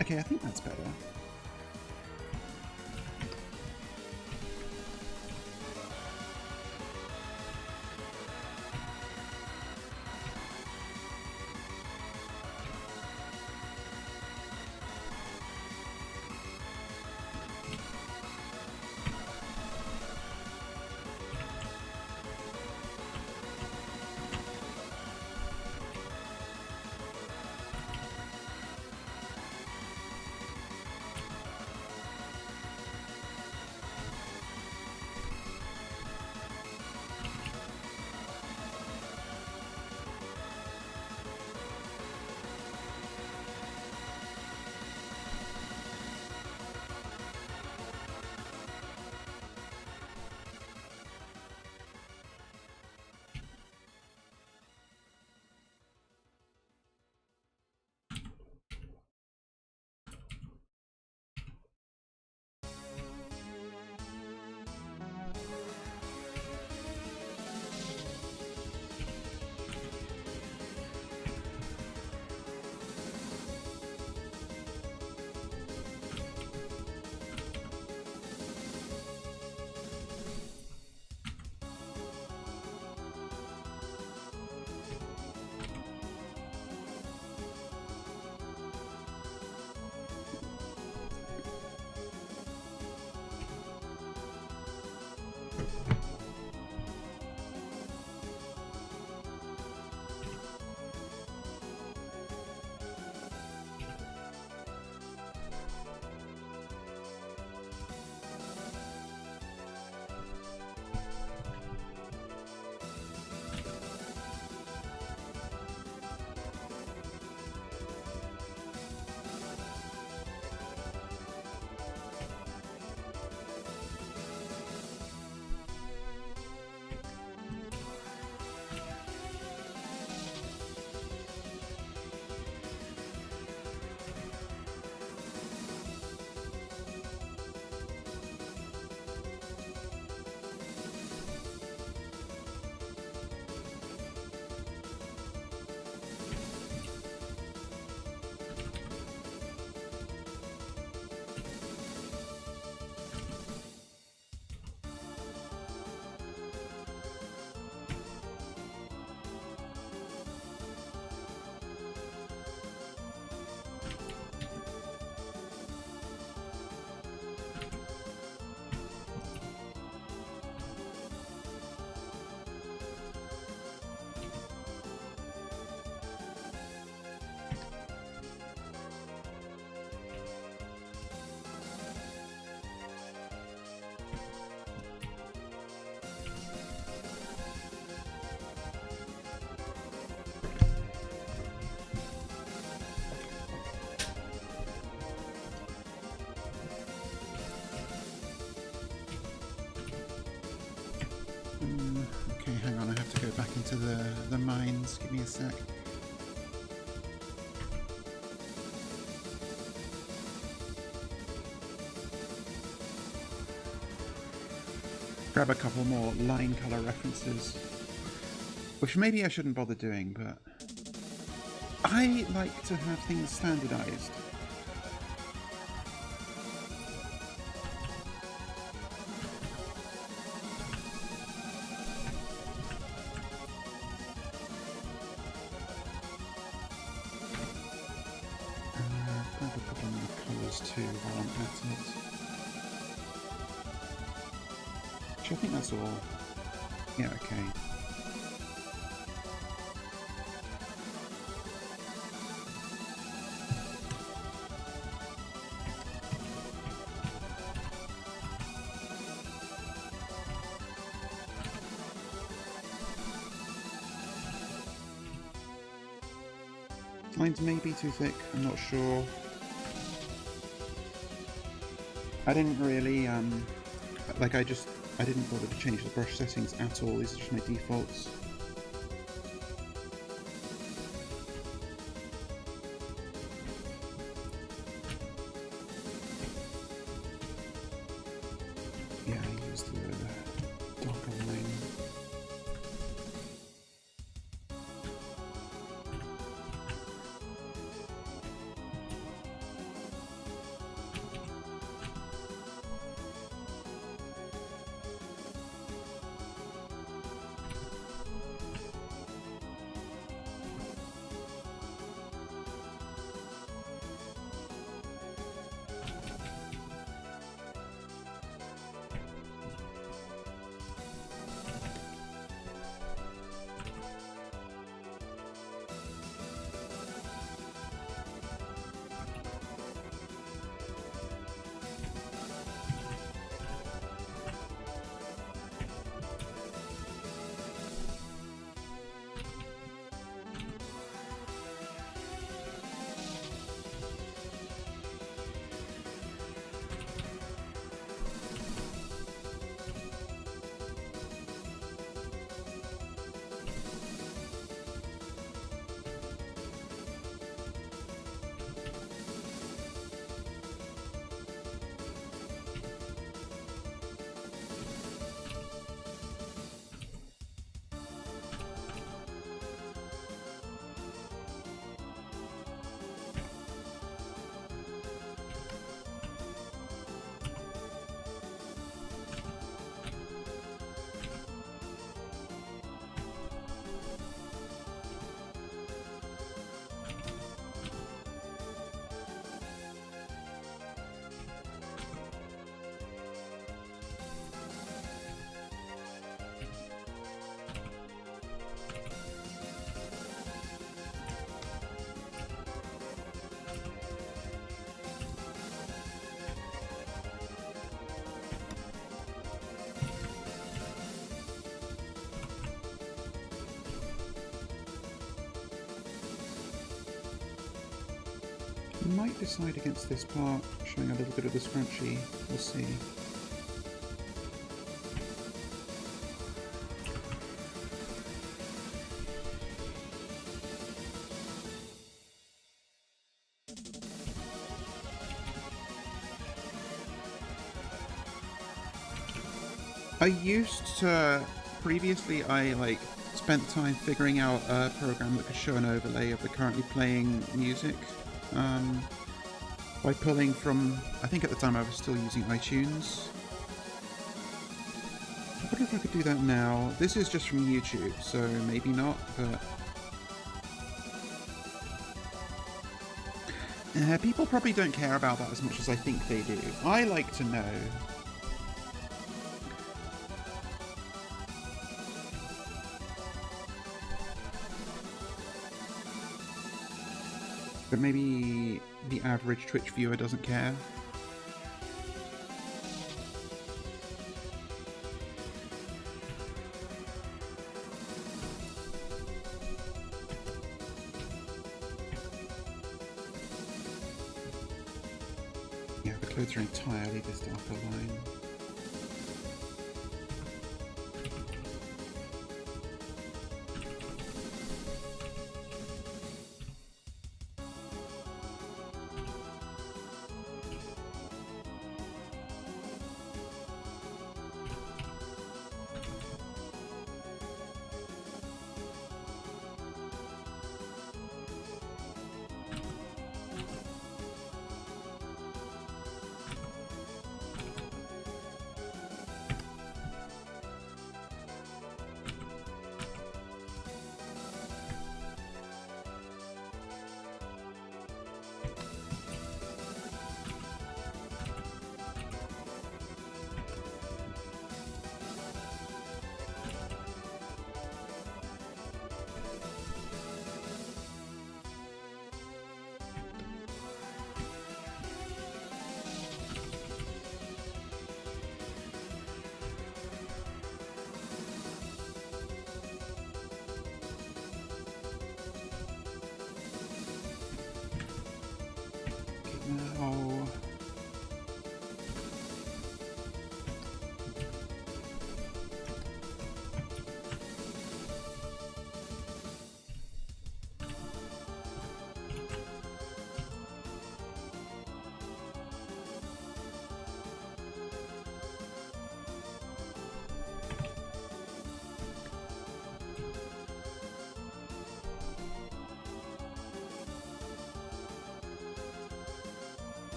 Okay, I think that's better. Okay, hang on, I have to go back into the mines. Give me a sec. Grab a couple more line color references, which maybe I shouldn't bother doing, but I like to have things standardized. Grab a couple more colors too while I'm at it. Actually, I think that's all. Yeah, okay. Lines may be too thick, I'm not sure. I didn't really, like I didn't bother to change the brush settings at all, these are just my defaults. Yeah, I used the darker line. Might decide against this part, showing a little bit of the scrunchy. We'll see. I used to... Previously, I spent time figuring out a program that could show an overlay of the currently playing music. By pulling from, I think at the time I was still using iTunes. I wonder if I could do that now. This is just from YouTube, so maybe not, but... people probably don't care about that as much as I think they do. I like to know. But maybe the average Twitch viewer doesn't care. Yeah, the clothes are entirely this darker line.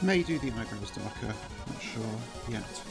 May do the eyebrows darker, not sure yet.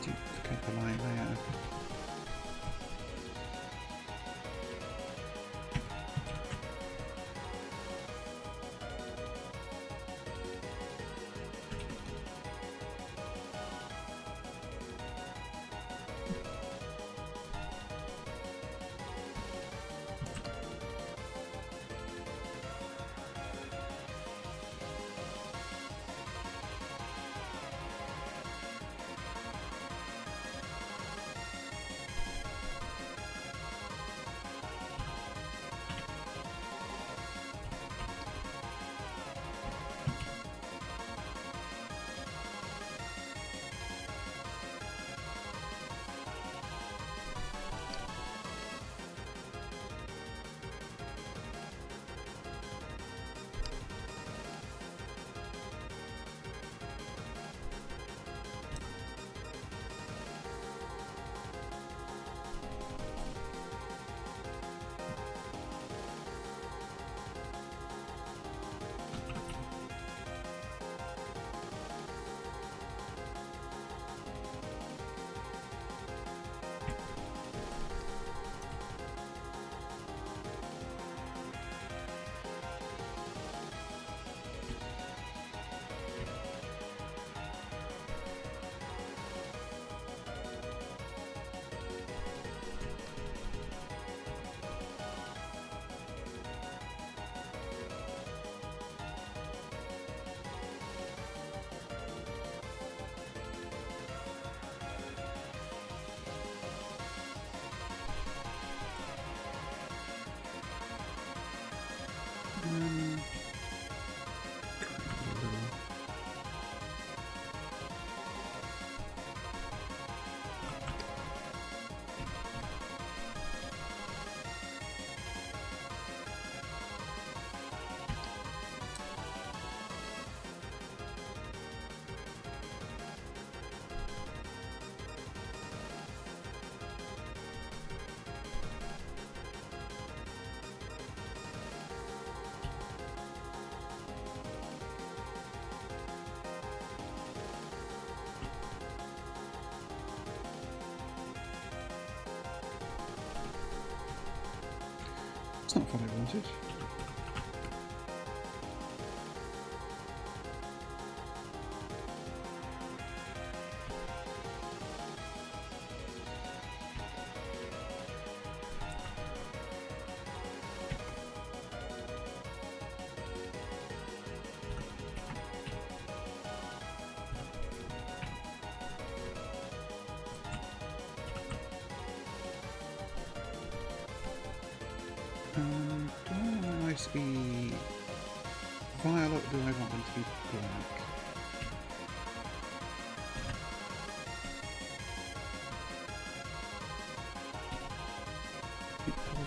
Duplicate the line layer. It's not what I wanted. Do I want my eyes to be violet or do I want them to be black?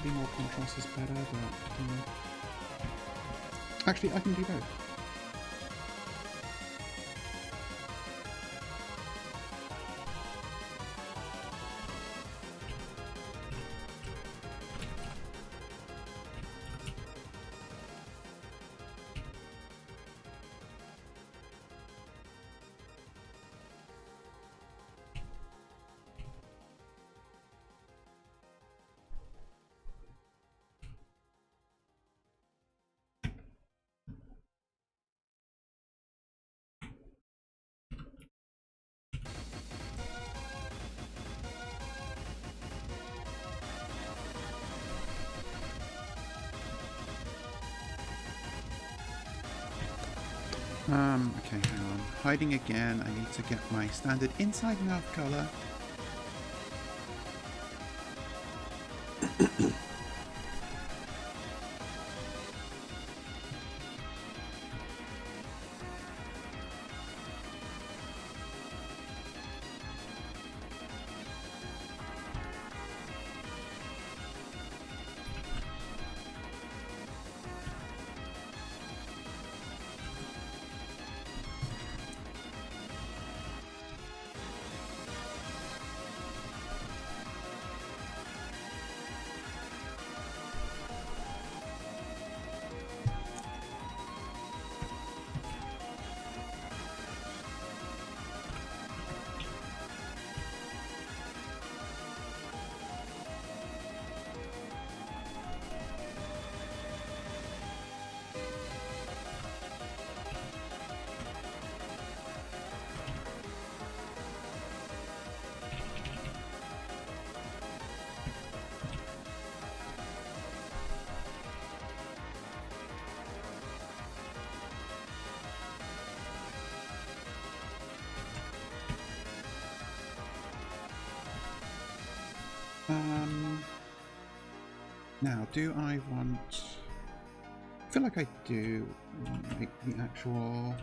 Probably more contrast is better, but actually I can do both. Okay, hang on. Hiding again. I need to get my standard inside mouth colour. Now, do I want... I feel like I do like the actual...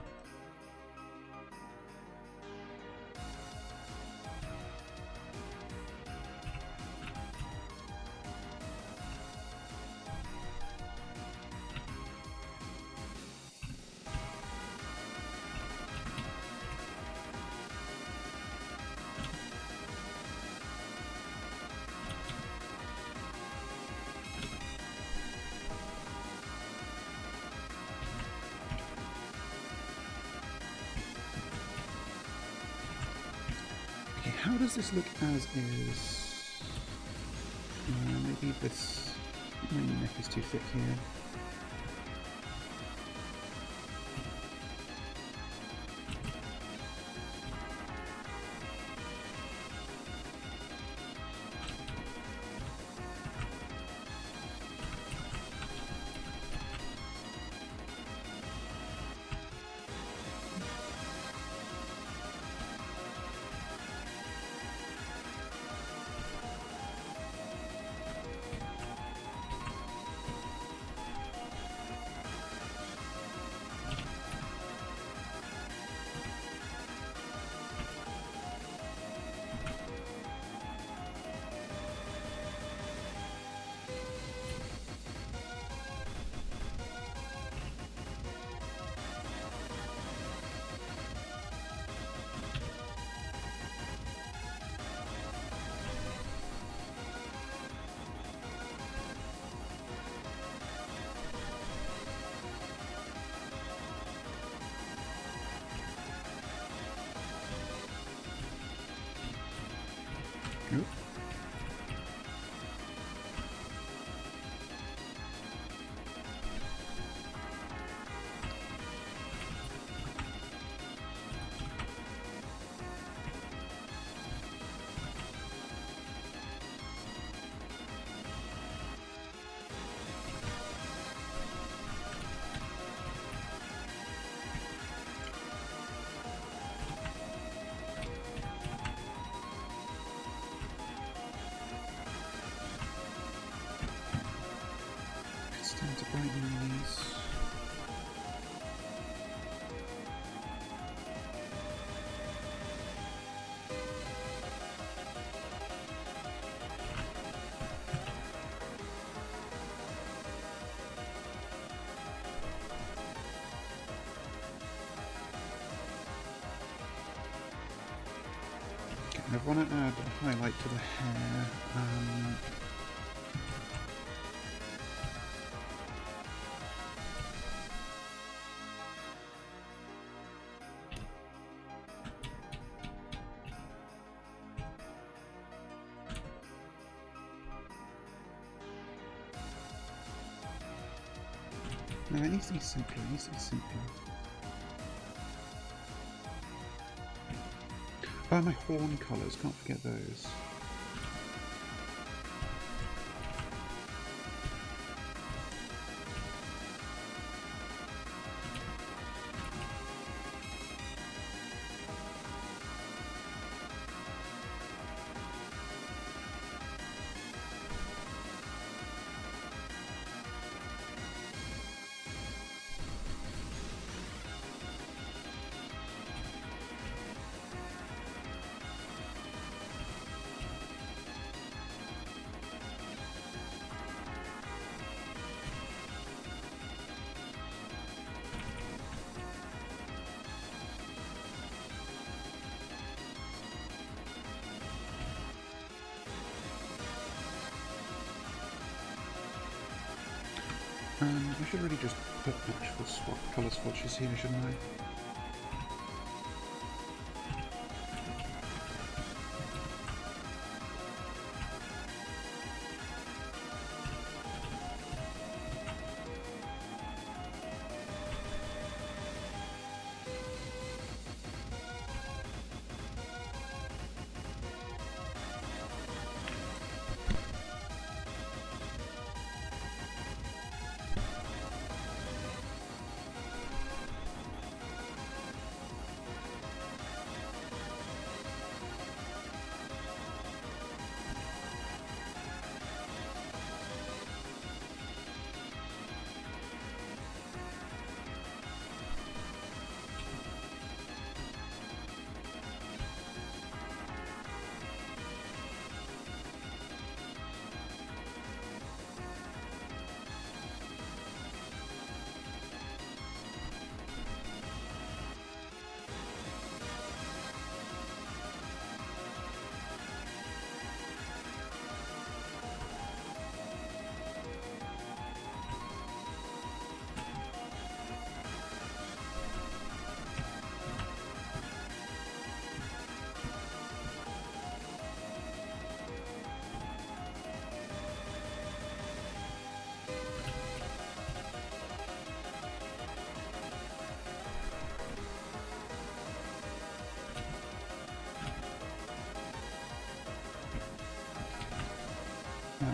How does this look as is? Maybe this... my neck is too thick here. Oop. I want to add a highlight to the hair. No, it needs to be simpler. It needs to be simpler. Oh, my horn colours. Can't forget those. I should really just put actual colour swatches here, shouldn't I?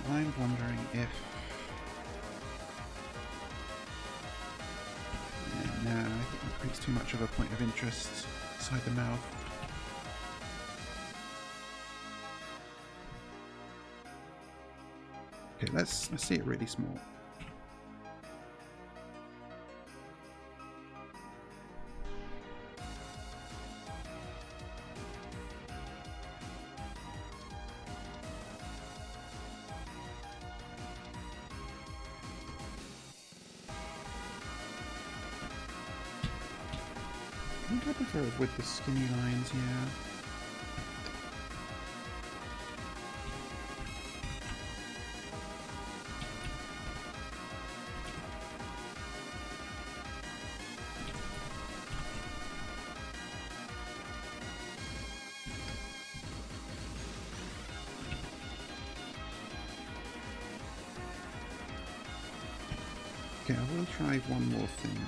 I'm wondering if... no, I think that creates too much of a point of interest inside the mouth. Okay, let's see it really small. I think I prefer it with the skinny lines, yeah. Okay, I will try one more thing.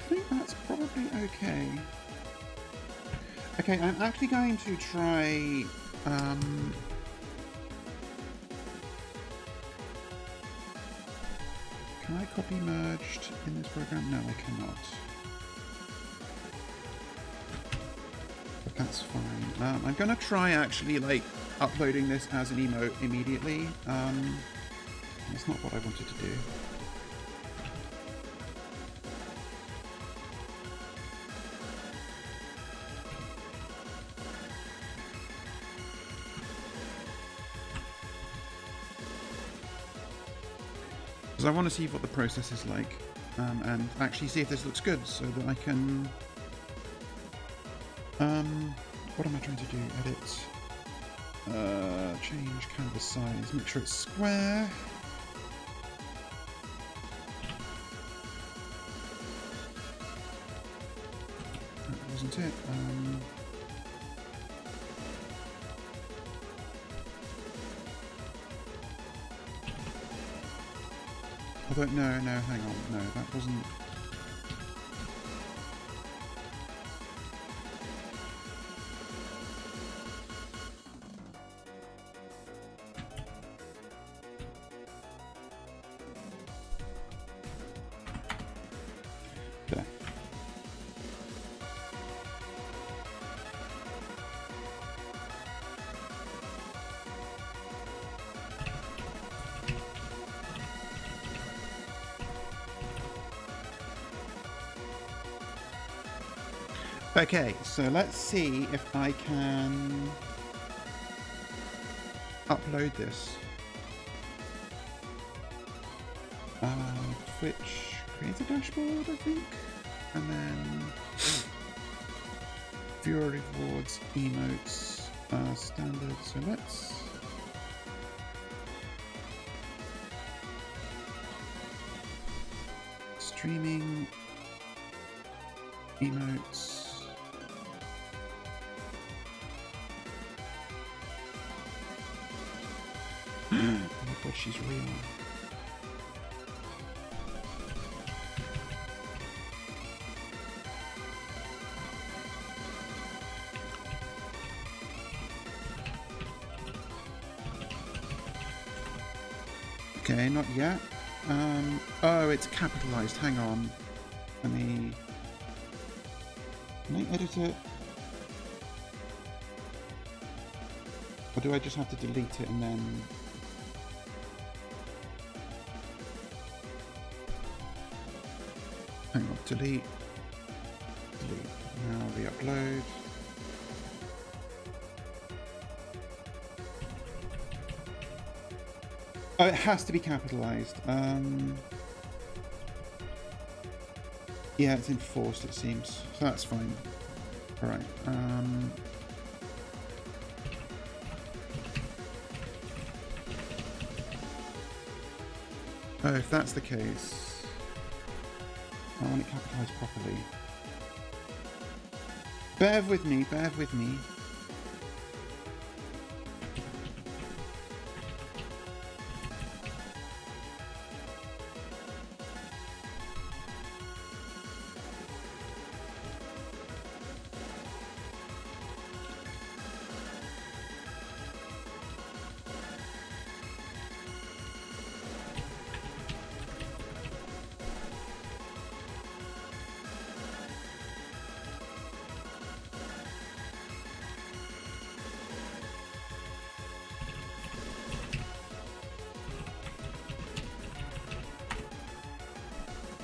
think that's probably okay. Okay, I'm actually going to try... Can I copy merged in this program? No, I cannot. But that's fine. I'm going to try actually like uploading this as an emote immediately. That's not what I wanted to do. Because I want to see what the process is like, and actually see if this looks good, so that I can... what am I trying to do? Edit. Change canvas size, make sure it's square. That wasn't it. Although, no, hang on, no, that wasn't... There. Okay, so let's see if I can upload this. Twitch create a dashboard, I think, and then viewer rewards, emotes, standard. So let's streaming emotes. Oh my god, she's real. Okay, not yet. Oh, it's capitalized. Hang on. Let me... Can I edit it? Or do I just have to delete it and then... Hang on, delete. Delete. Now re-upload. Oh, it has to be capitalized. Yeah, it's enforced, it seems. So that's fine. Alright. Oh, if that's the case, I want it capitalized properly. Bear with me, bear with me.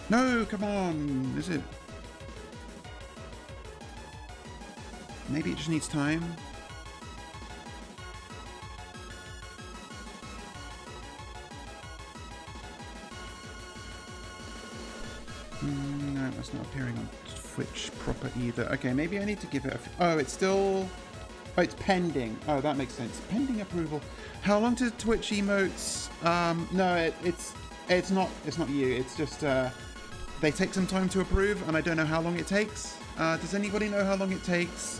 No, come on, is it? Maybe it just needs time. No, that's not appearing on Twitch proper either. Okay, maybe I need to give it a... Oh, it's still... Oh, it's pending. Oh, that makes sense. Pending approval. How long does Twitch emotes... No, it's not you. It's just... They take some time to approve, and I don't know how long it takes. Does anybody know how long it takes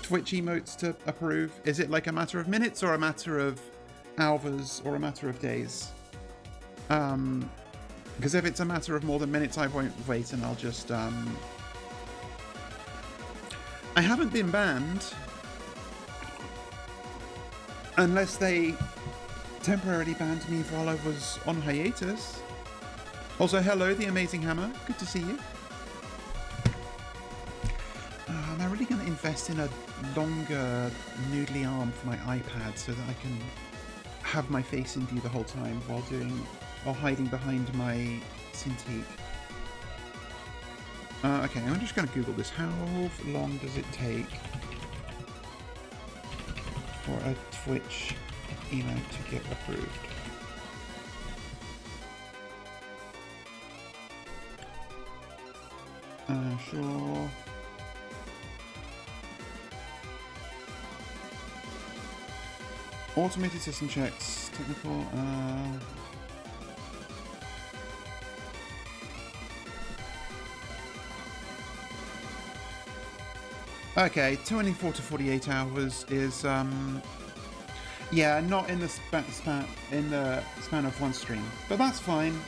Twitch emotes to approve? Is it like a matter of minutes, or a matter of hours, or a matter of days? Because if it's a matter of more than minutes, I won't wait, and I'll just, I haven't been banned. Unless they temporarily banned me while I was on hiatus. Also, hello, the Amazing Hammer. Good to see you. Am I really going to invest in a longer noodly arm for my iPad so that I can have my face in view the whole time while hiding behind my Cintiq? Okay, I'm just going to Google this. How long does it take for a Twitch emote to get approved? Sure. Automated system checks, technical, okay, 24 to 48 hours is, yeah, not in the span of one stream, but that's fine.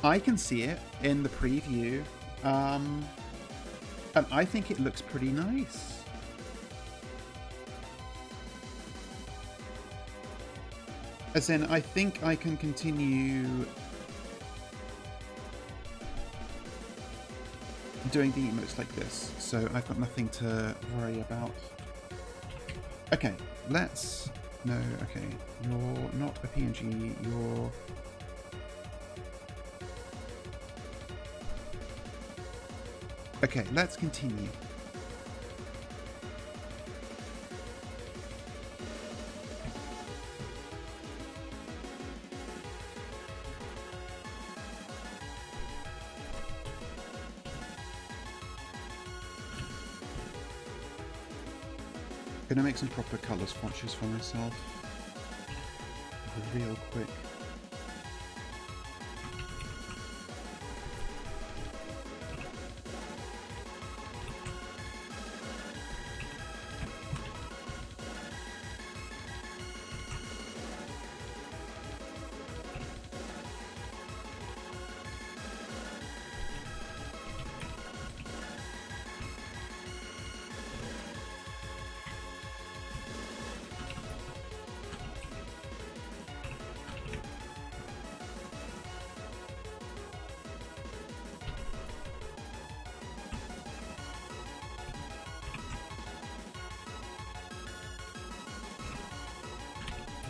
I can see it in the preview, and I think it looks pretty nice. As in, I think I can continue doing the emotes like this, so I've got nothing to worry about. Okay, let's... No, okay, you're not a PNG, you're... Okay, let's continue. Gonna make some proper colour swatches for myself. Real quick.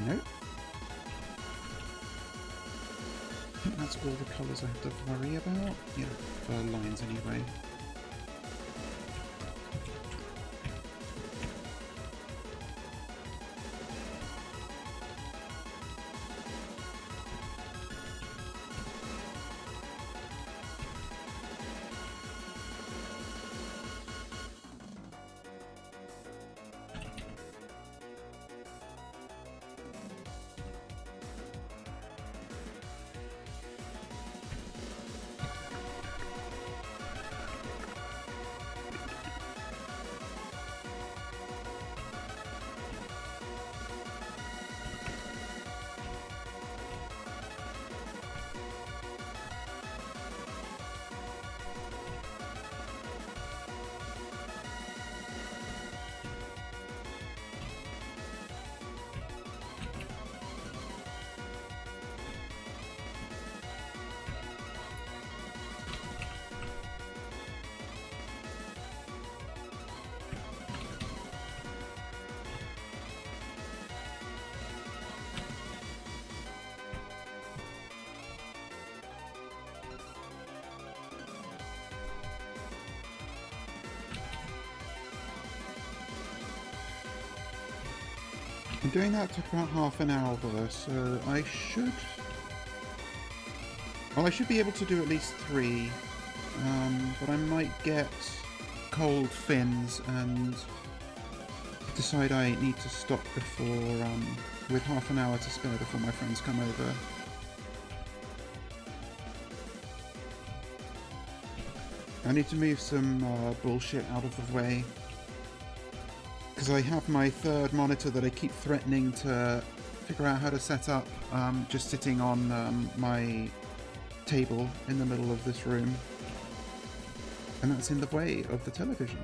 Nope. I think that's all the colours I have to worry about. Yeah, for lines anyway. And doing that took about half an hour though, so I should... Well, I should be able to do at least 3, but I might get cold fins and decide I need to stop before, with half an hour to spare before my friends come over. I need to move some bullshit out of the way. Because I have my third monitor that I keep threatening to figure out how to set up, just sitting on my table in the middle of this room. And that's in the way of the television.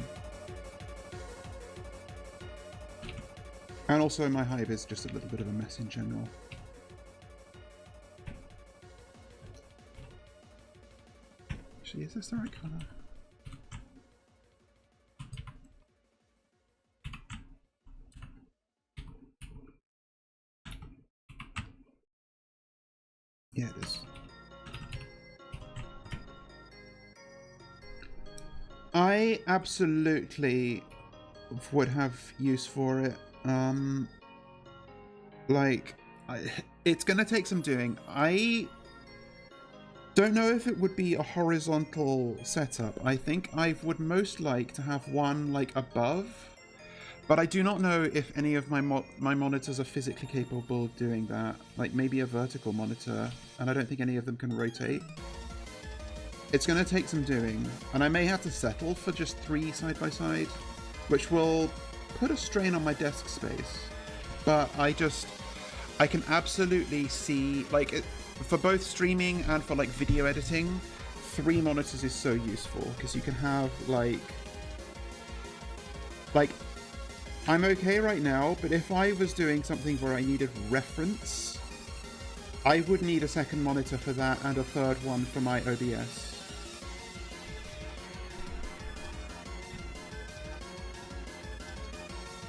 And also my hive is just a little bit of a mess in general. Actually, is this the right colour? Yeah, it is. I absolutely would have use for it. It's gonna take some doing. I don't know if it would be a horizontal setup. I think I would most like to have one like above, but I do not know if any of my monitors are physically capable of doing that. Like maybe a vertical monitor, and I don't think any of them can rotate. It's going to take some doing, and I may have to settle for just 3 side by side, which will put a strain on my desk space. But I can absolutely see, like, for both streaming and for like video editing, 3 monitors is so useful because you can have like I'm okay right now, but if I was doing something where I needed reference, I would need a second monitor for that and a third one for my OBS.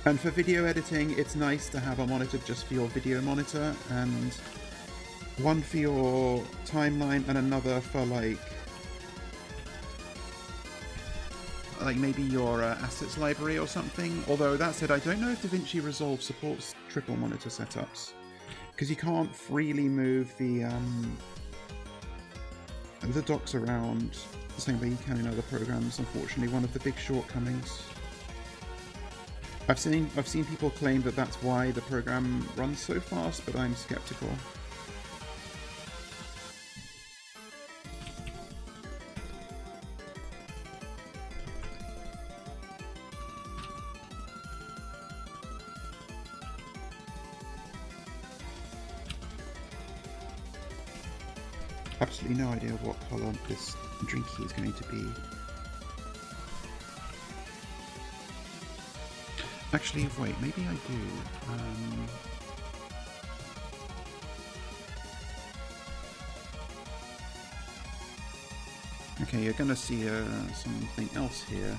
And for video editing, it's nice to have a monitor just for your video monitor, and one for your timeline and another for like maybe your assets library or something. Although that said, I don't know if DaVinci Resolve supports triple monitor setups, because you can't freely move the docks around the same way you can in other programs. Unfortunately, one of the big shortcomings. I've seen people claim that that's why the program runs so fast, but I'm skeptical. Absolutely no idea what colour this drinky is going to be. Actually, wait, maybe I do. Okay, you're gonna see something else here.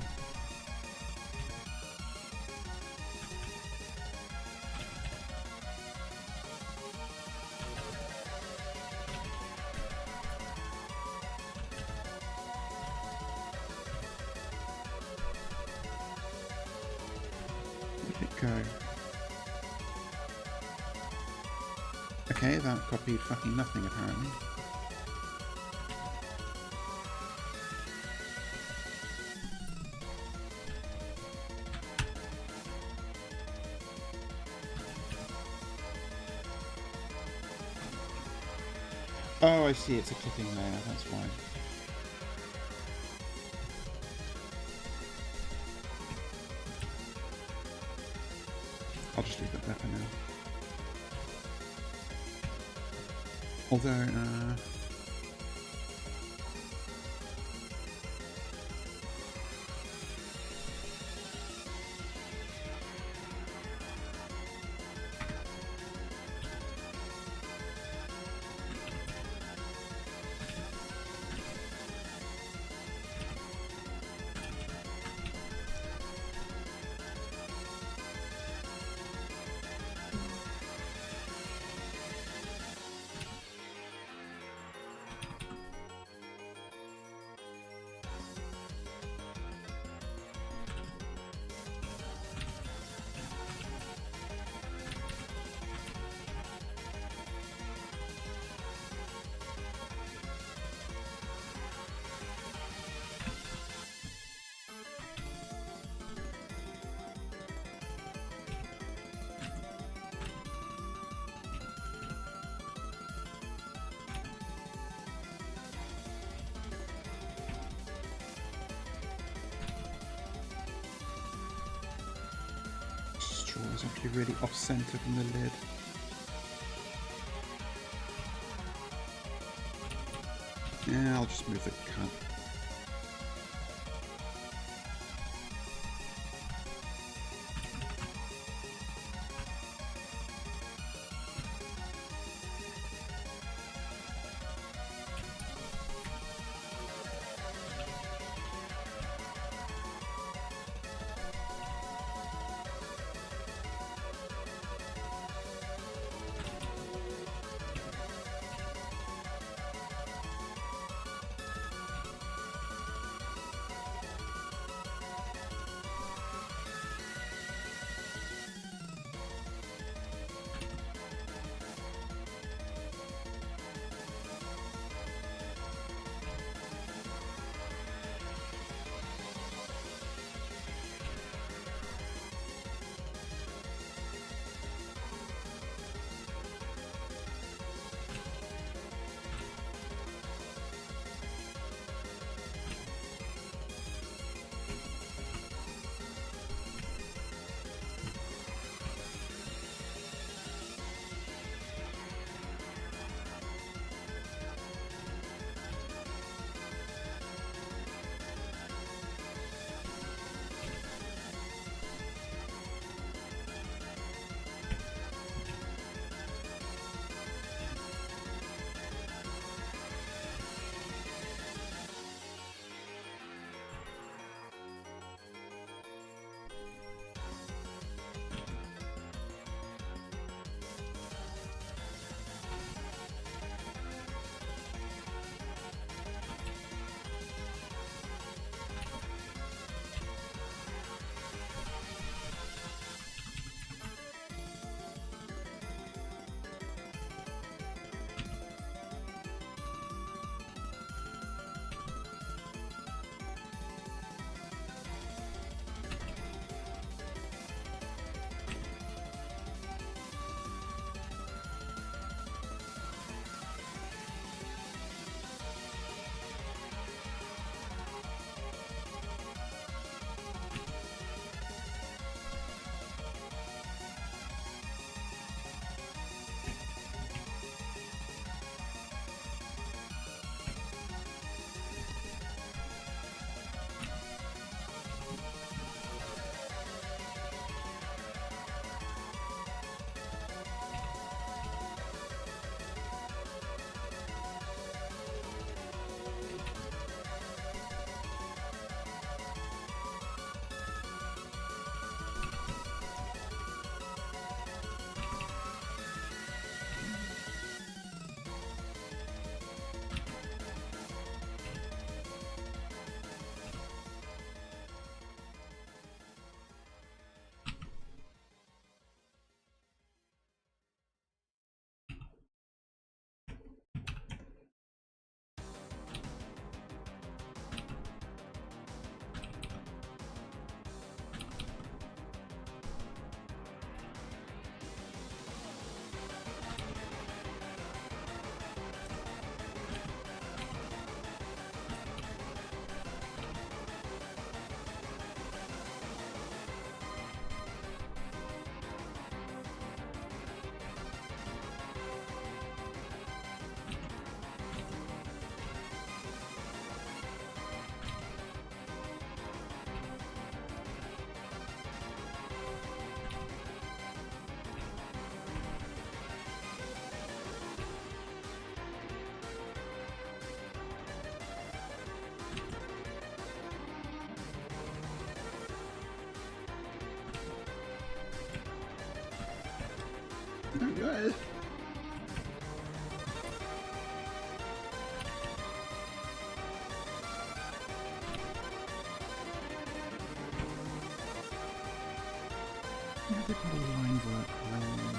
Okay, that copied fucking nothing apparently. Oh, I see, it's a clipping layer, that's why. I'll just leave it there for now. Although, straw is actually really off-center from the lid. Yeah, I'll just move the cut. Not good. Never put a line work wrong.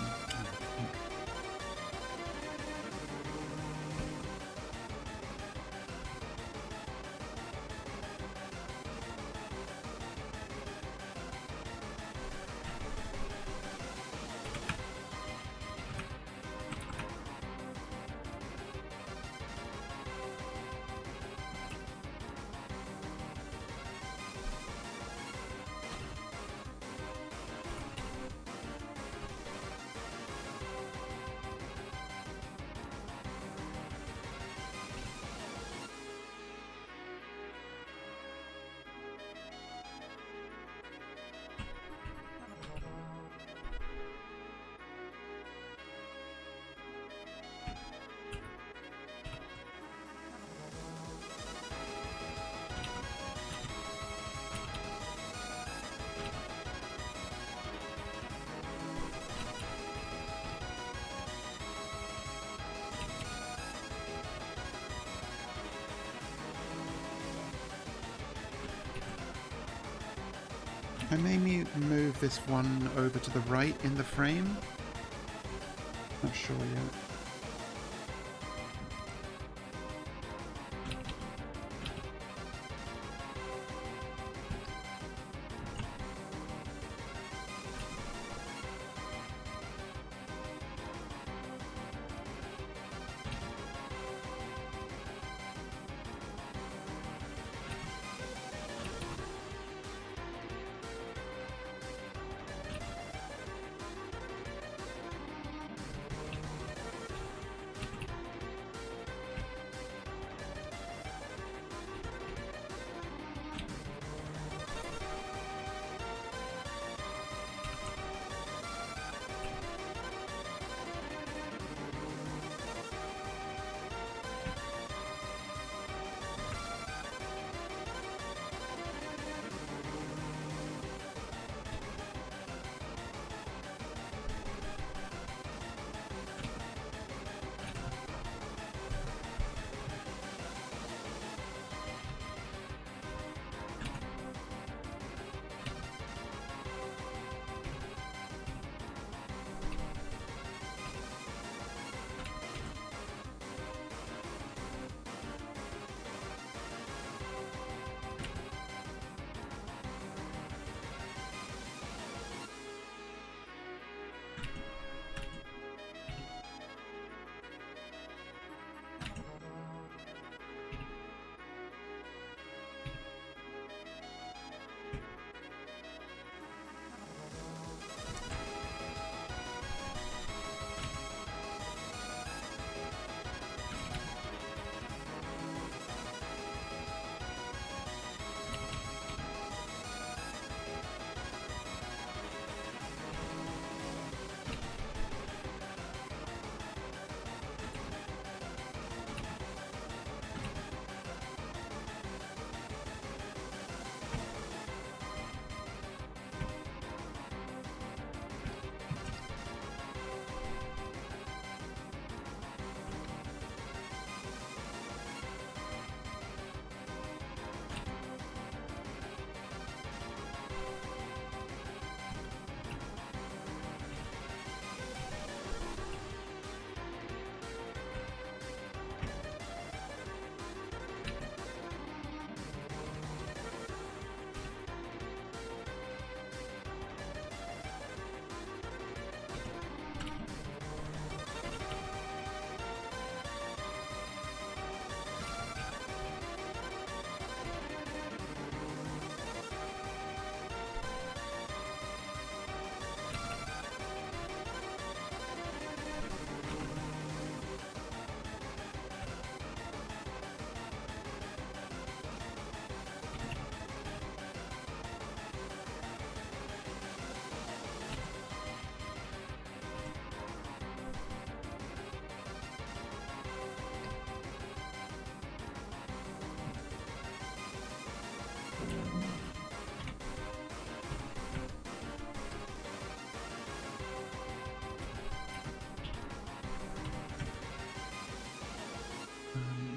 I may move this one over to the right in the frame. Not sure yet.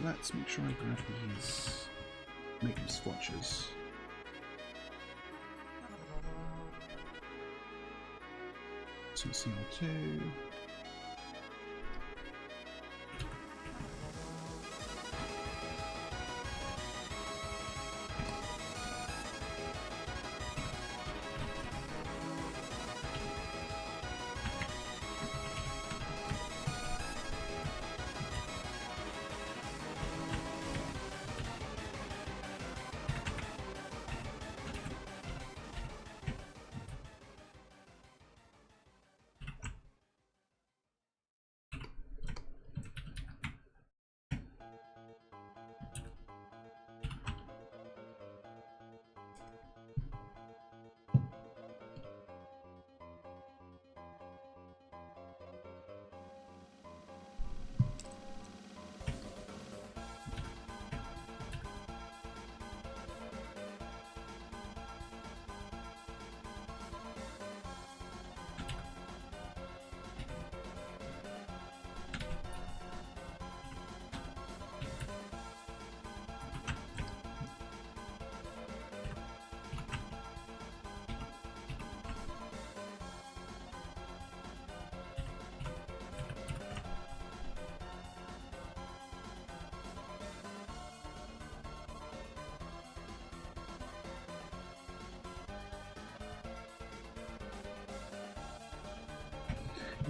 Let's make sure I grab these, make them swatches. Some CL2.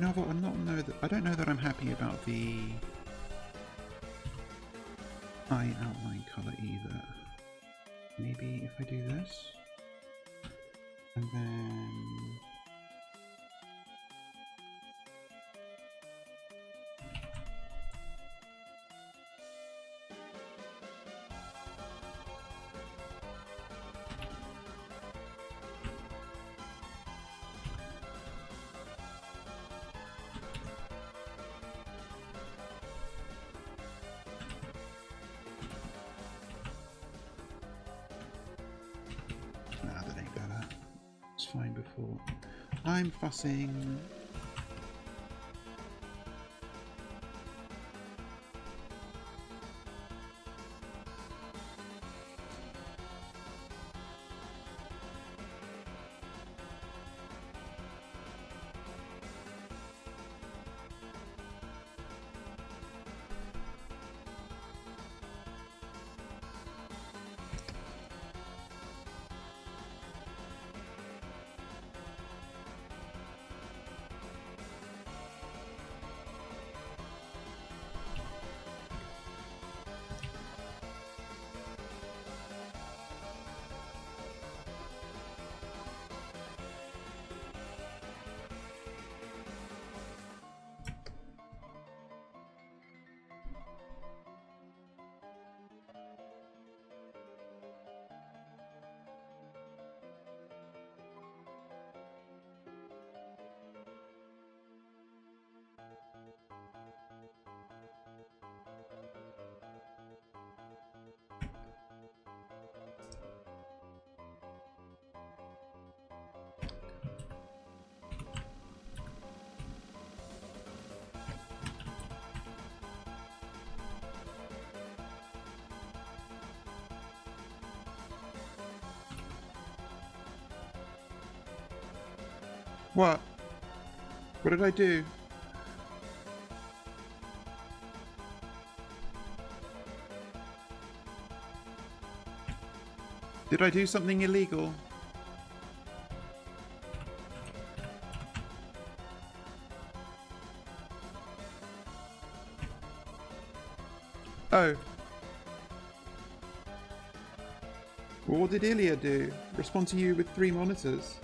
No, but I don't know that I'm happy about the eye outline colour either. Maybe if I do this, and then nah, that ain't better. It's fine before. I'm fussing. What? What did I do? Did I do something illegal? Oh. Well, what did Ilya do? Respond to you with 3 monitors?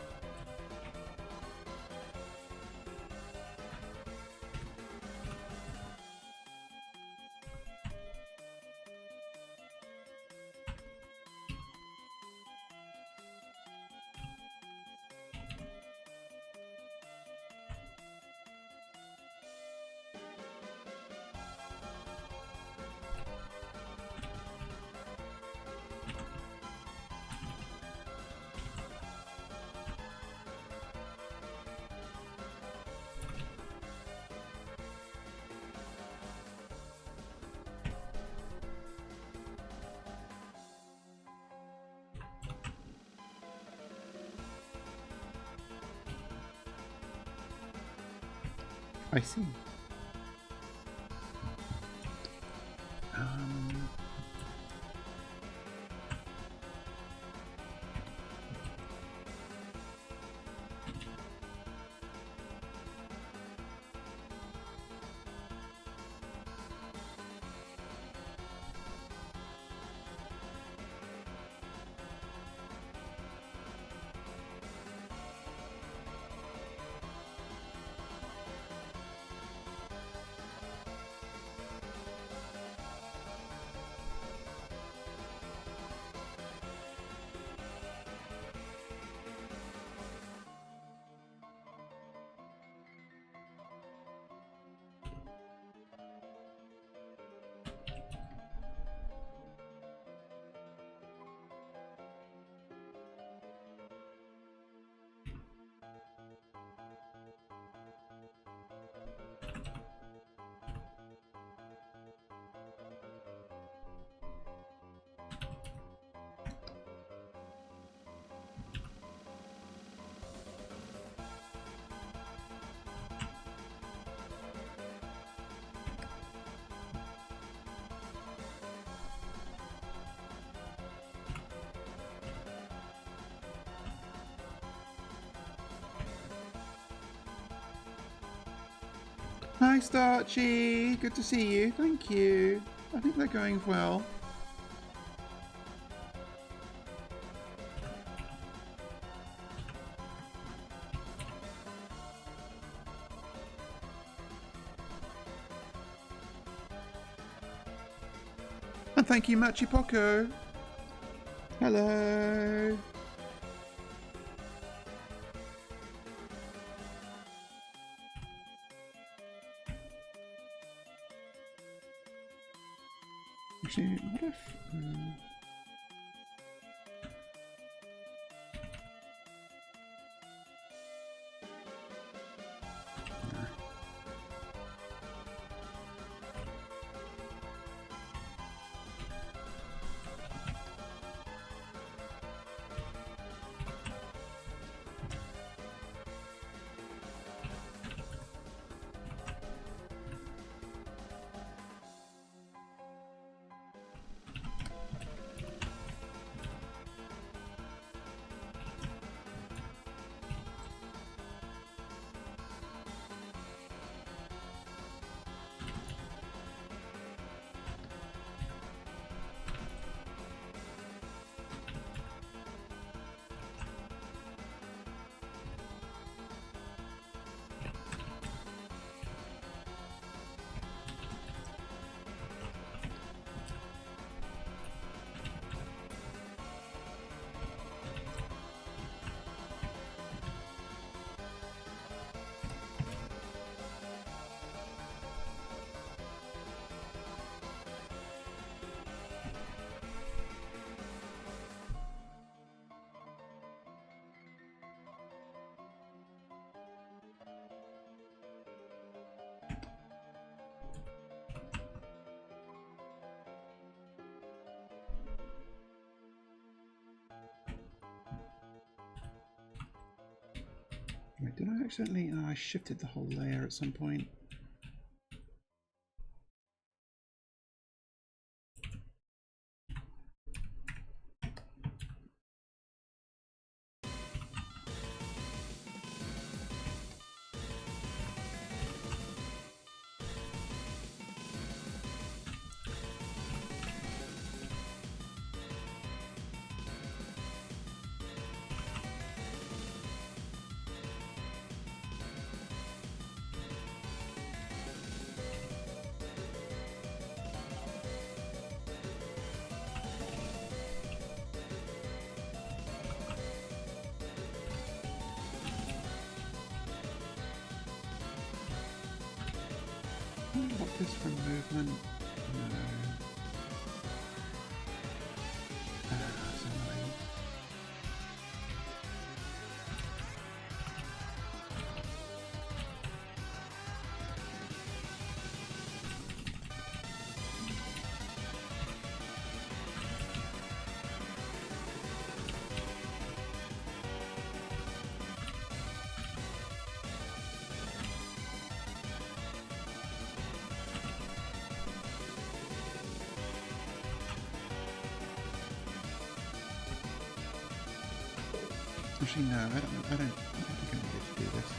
I see. Hi, Starchy. Good to see you. Thank you. I think they're going well. And thank you, Machi Poco. Hello. Actually, what if... Wait, did I accidentally... Oh, I shifted the whole layer at some point. What this from movement? No. That's annoying. Actually, no, I don't think I'm ready to do this.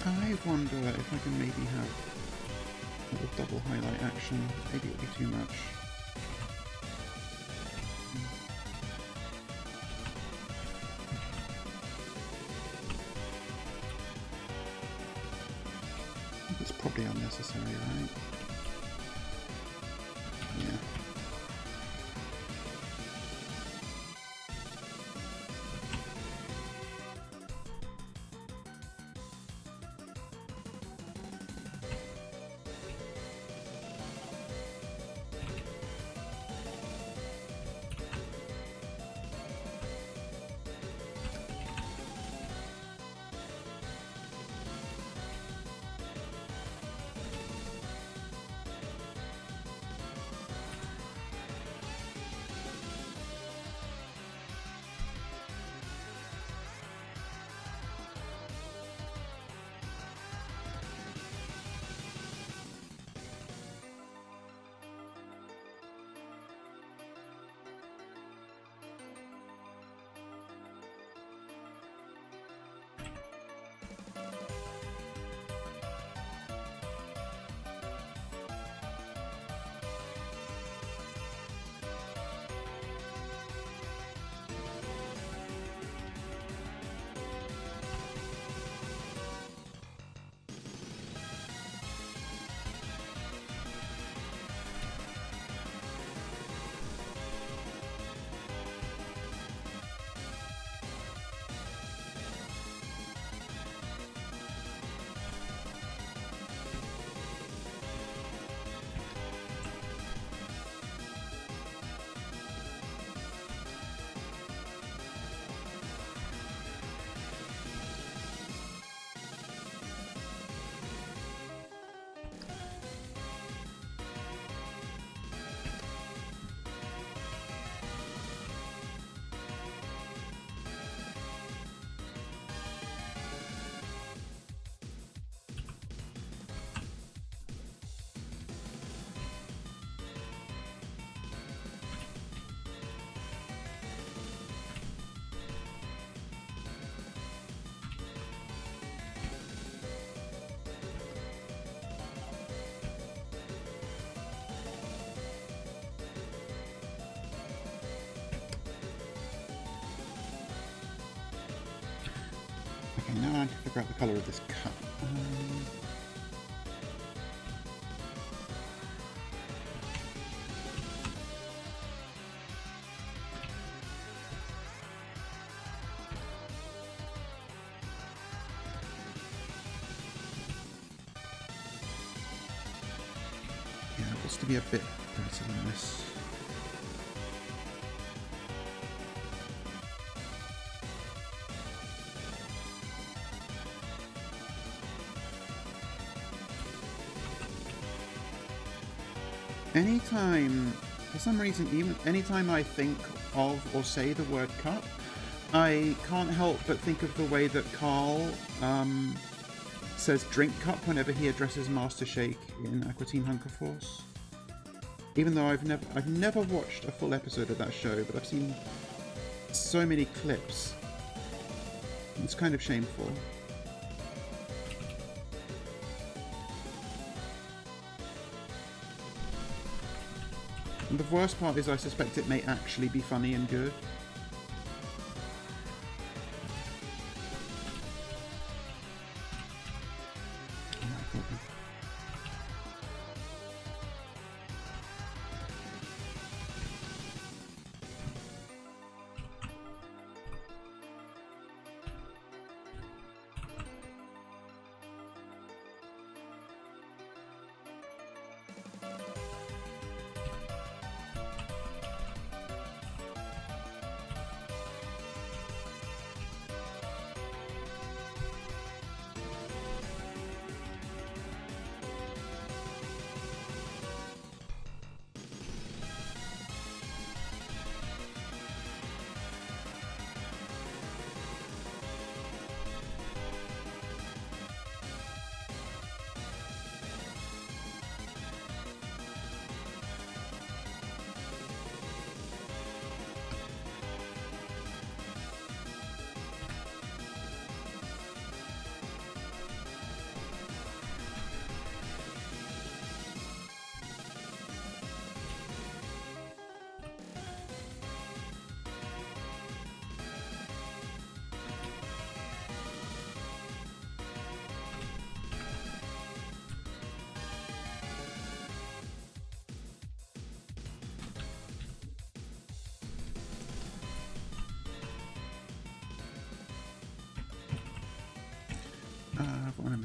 I wonder if I can maybe have a little double highlight action. Maybe it'll be too much. It's probably unnecessary, right? Yeah. Okay, now I have to figure out the colour of this cup. Yeah, it wants to be a bit better than this. Anytime, for some reason, even anytime I think of or say the word cup, I can't help but think of the way that Carl says drink cup whenever he addresses Master Shake in Aqua Teen Hunger Force. Even though I've never watched a full episode of that show, but I've seen so many clips. It's kind of shameful. And the worst part is I suspect it may actually be funny and good.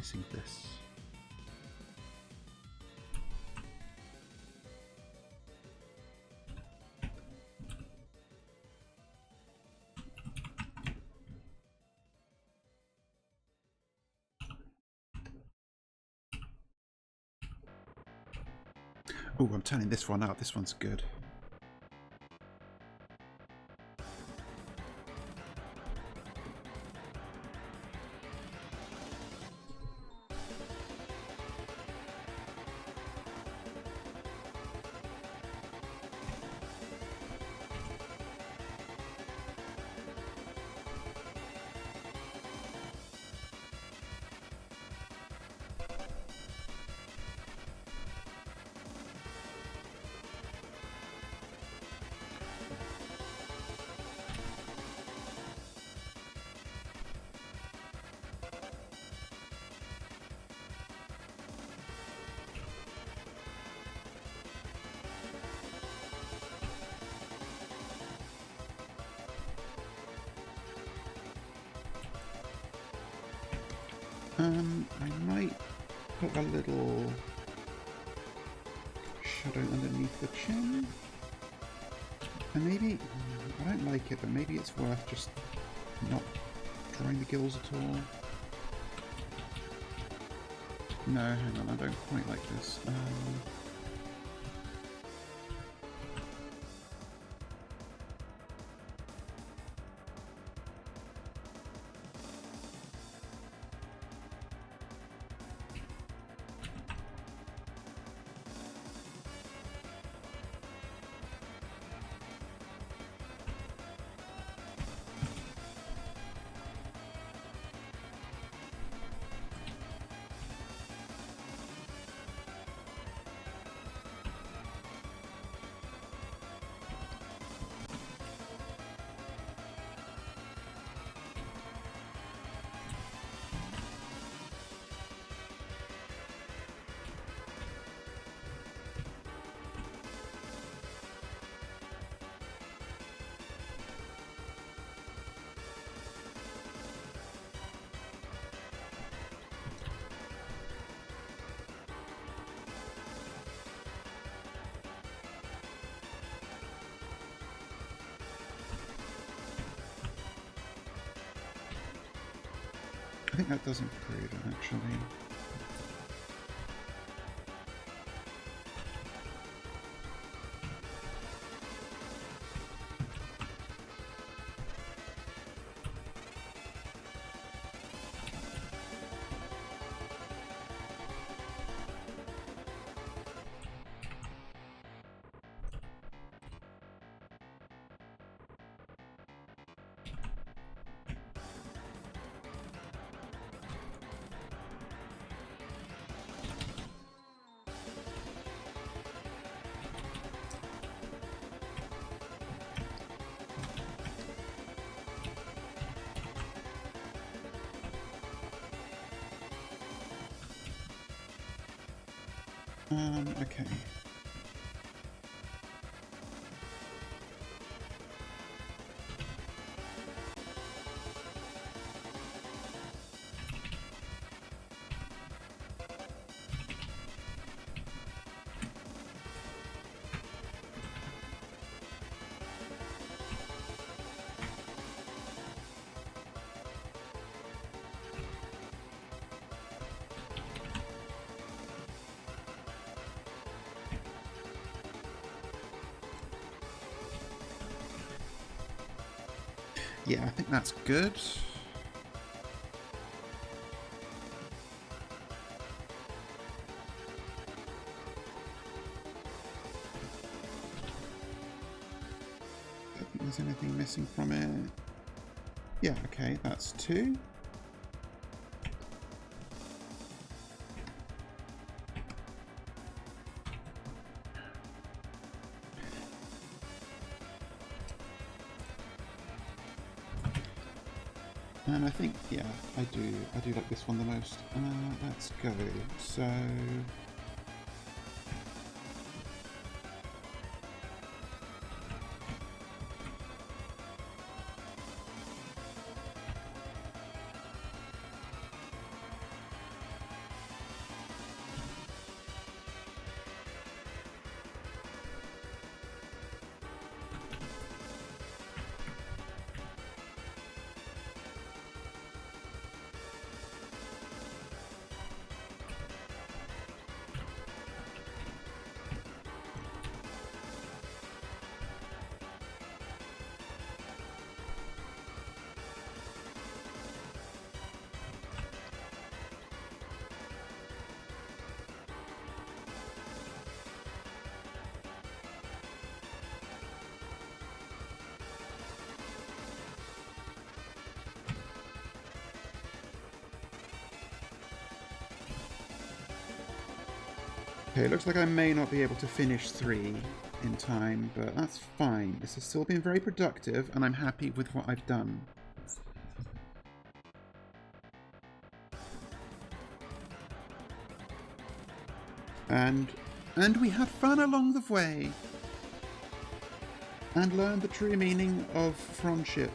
missing this. Oh, I'm turning this one out. This one's good. I might put a little shadow underneath the chin. And maybe, I don't like it, but maybe it's worth just not drawing the gills at all. No, hang on, I don't quite like this. I think that does improve it, actually. Okay. Yeah, I think that's good. Don't think there's anything missing from it. Yeah, okay, that's 2. And I think, yeah, I do like this one the most. Let's go. So Okay, it looks like I may not be able to finish 3 in time, but that's fine. This has still been very productive, and I'm happy with what I've done. And we had fun along the way. And learned the true meaning of friendship.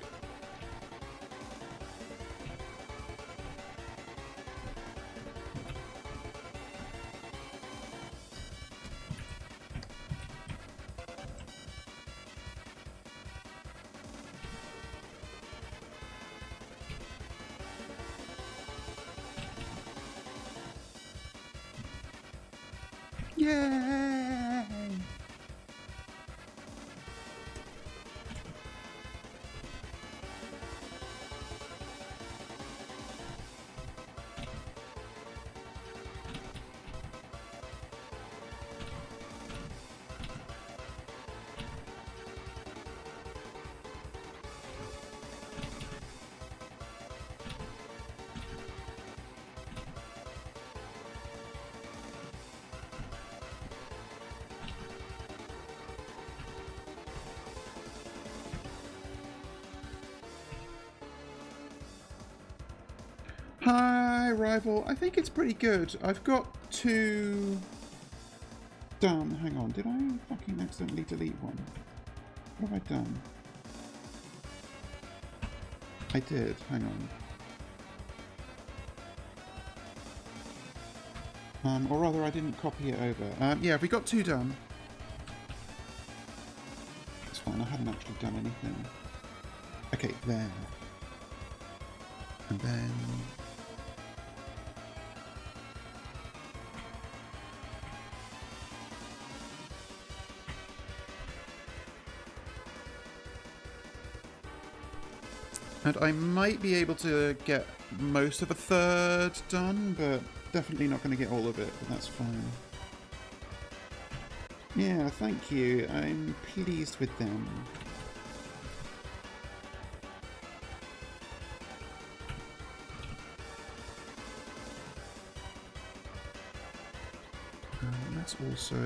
Yay! Hi, rival. I think it's pretty good. I've got 2 done. Hang on, did I fucking accidentally delete one? What have I done? I did. Hang on. Or rather, I didn't copy it over. Yeah, we got 2 done. That's fine. I hadn't actually done anything. Okay, there. And then... And I might be able to get most of a 3rd done, but definitely not going to get all of it, but that's fine. Yeah, thank you. I'm pleased with them. Let's also...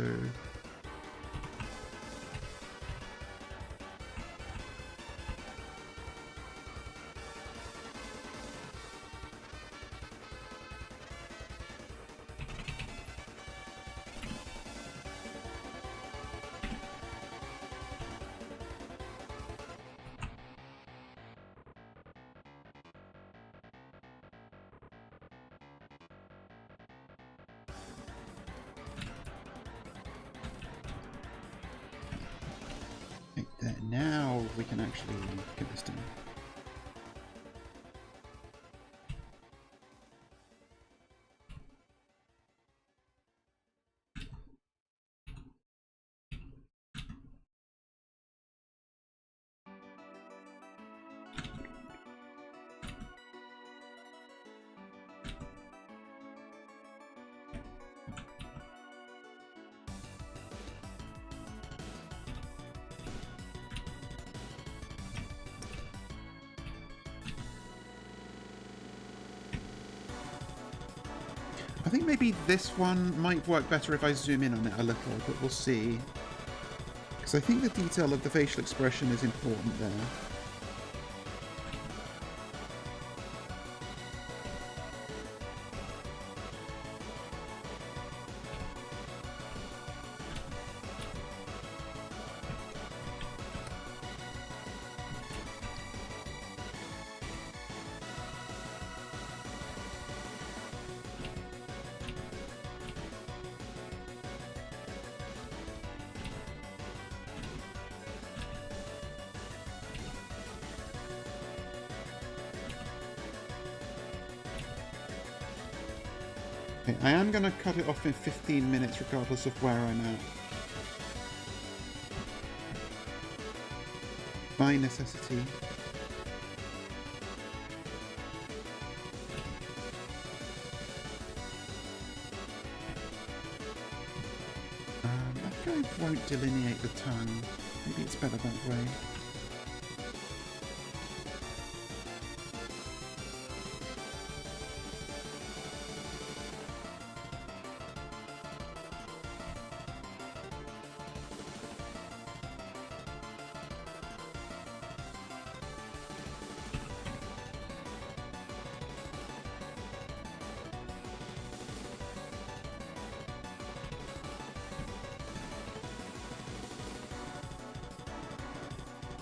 Now we can actually get this done. I think maybe this one might work better if I zoom in on it a little, but we'll see. Because I think the detail of the facial expression is important there. Okay, I am going to cut it off in 15 minutes regardless of where I'm at. By necessity. That guy won't delineate the tongue. Maybe it's better that way.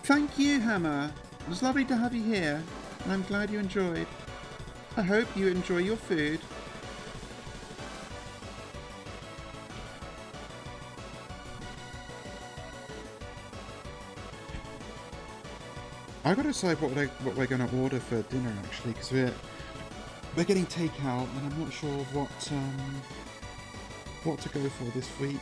Thank you, Hammer. It was lovely to have you here, and I'm glad you enjoyed. I hope you enjoy your food. I gotta decide what we're gonna order for dinner actually, because we're getting takeout, and I'm not sure what to go for this week.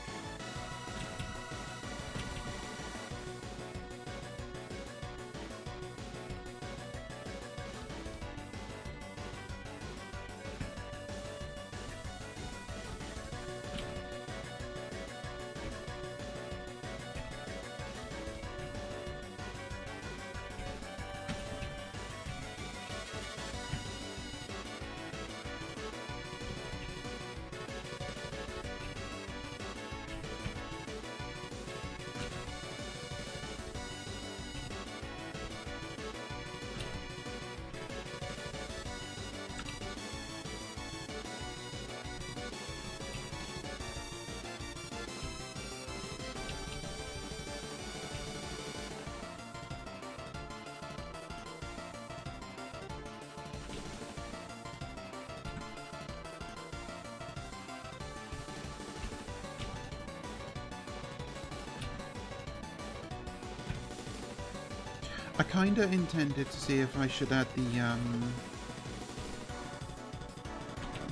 I kinda intended to see if I should add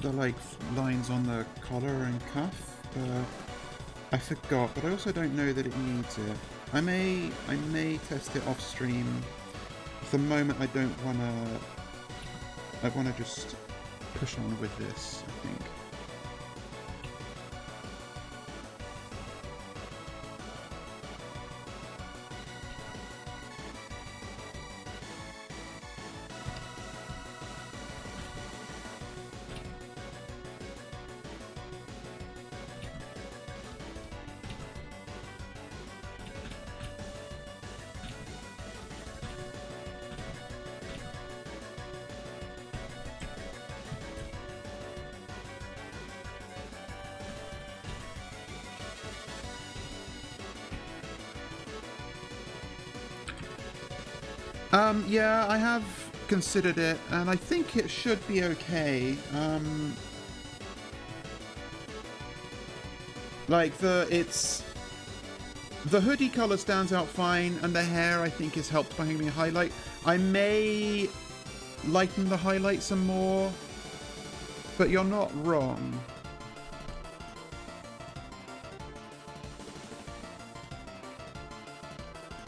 the like lines on the collar and cuff, but I forgot. But I also don't know that it needs it. I may test it off stream. For the moment, I don't wanna. I wanna just push on with this, I think. Yeah, I have considered it, and I think it should be okay. Like the hoodie color stands out fine, and the hair I think is helped by having a highlight. I may lighten the highlight some more, but you're not wrong.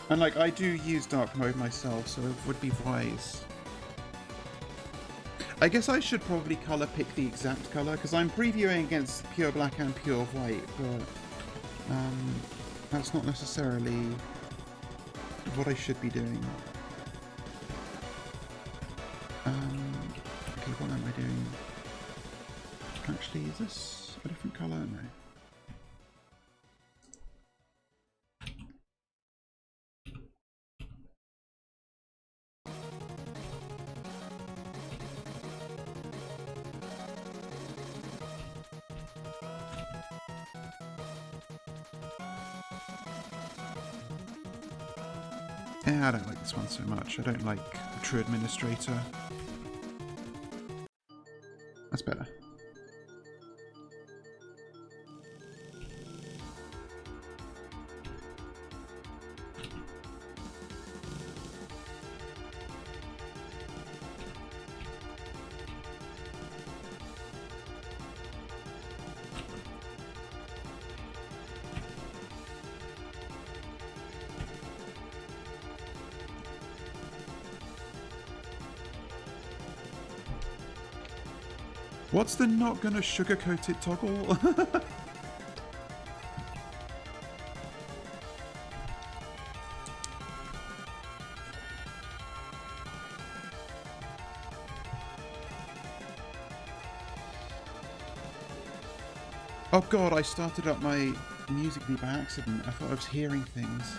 And like, I do use dark mode myself, so it would be wise. I guess I should probably colour pick the exact colour, because I'm previewing against pure black and pure white, but that's not necessarily what I should be doing. Okay, what am I doing? Actually, is this a different colour? No. Yeah, I don't like this one so much. I don't like the True Administrator. That's better. What's the not gonna sugarcoat it toggle? Oh god, I started up my Musical.ly by accident. I thought I was hearing things.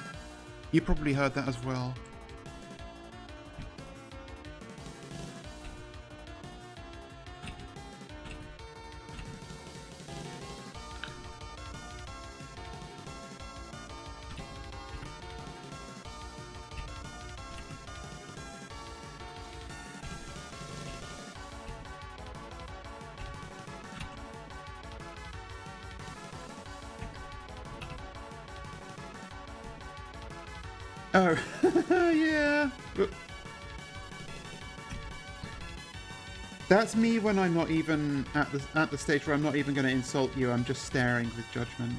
You probably heard that as well. Oh, yeah. That's me when I'm not even at the stage where I'm not even going to insult you. I'm just staring with judgment.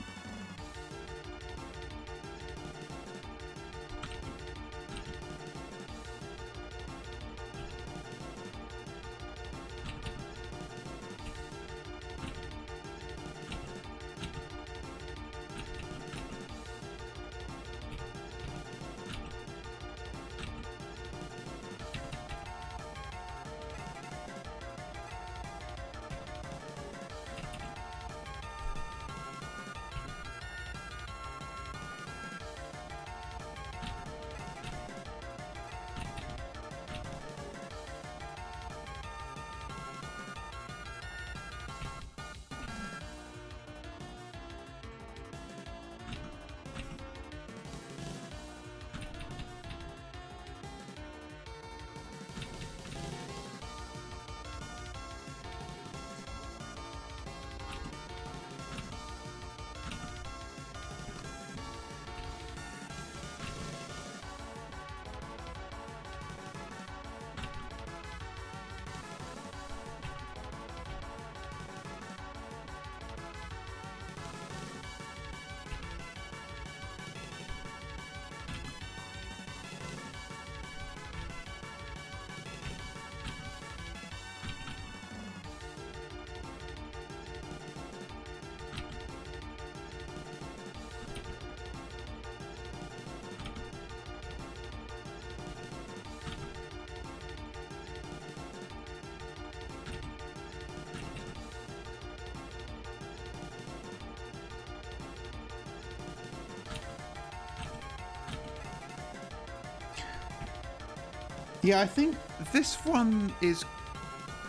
Yeah, I think this one is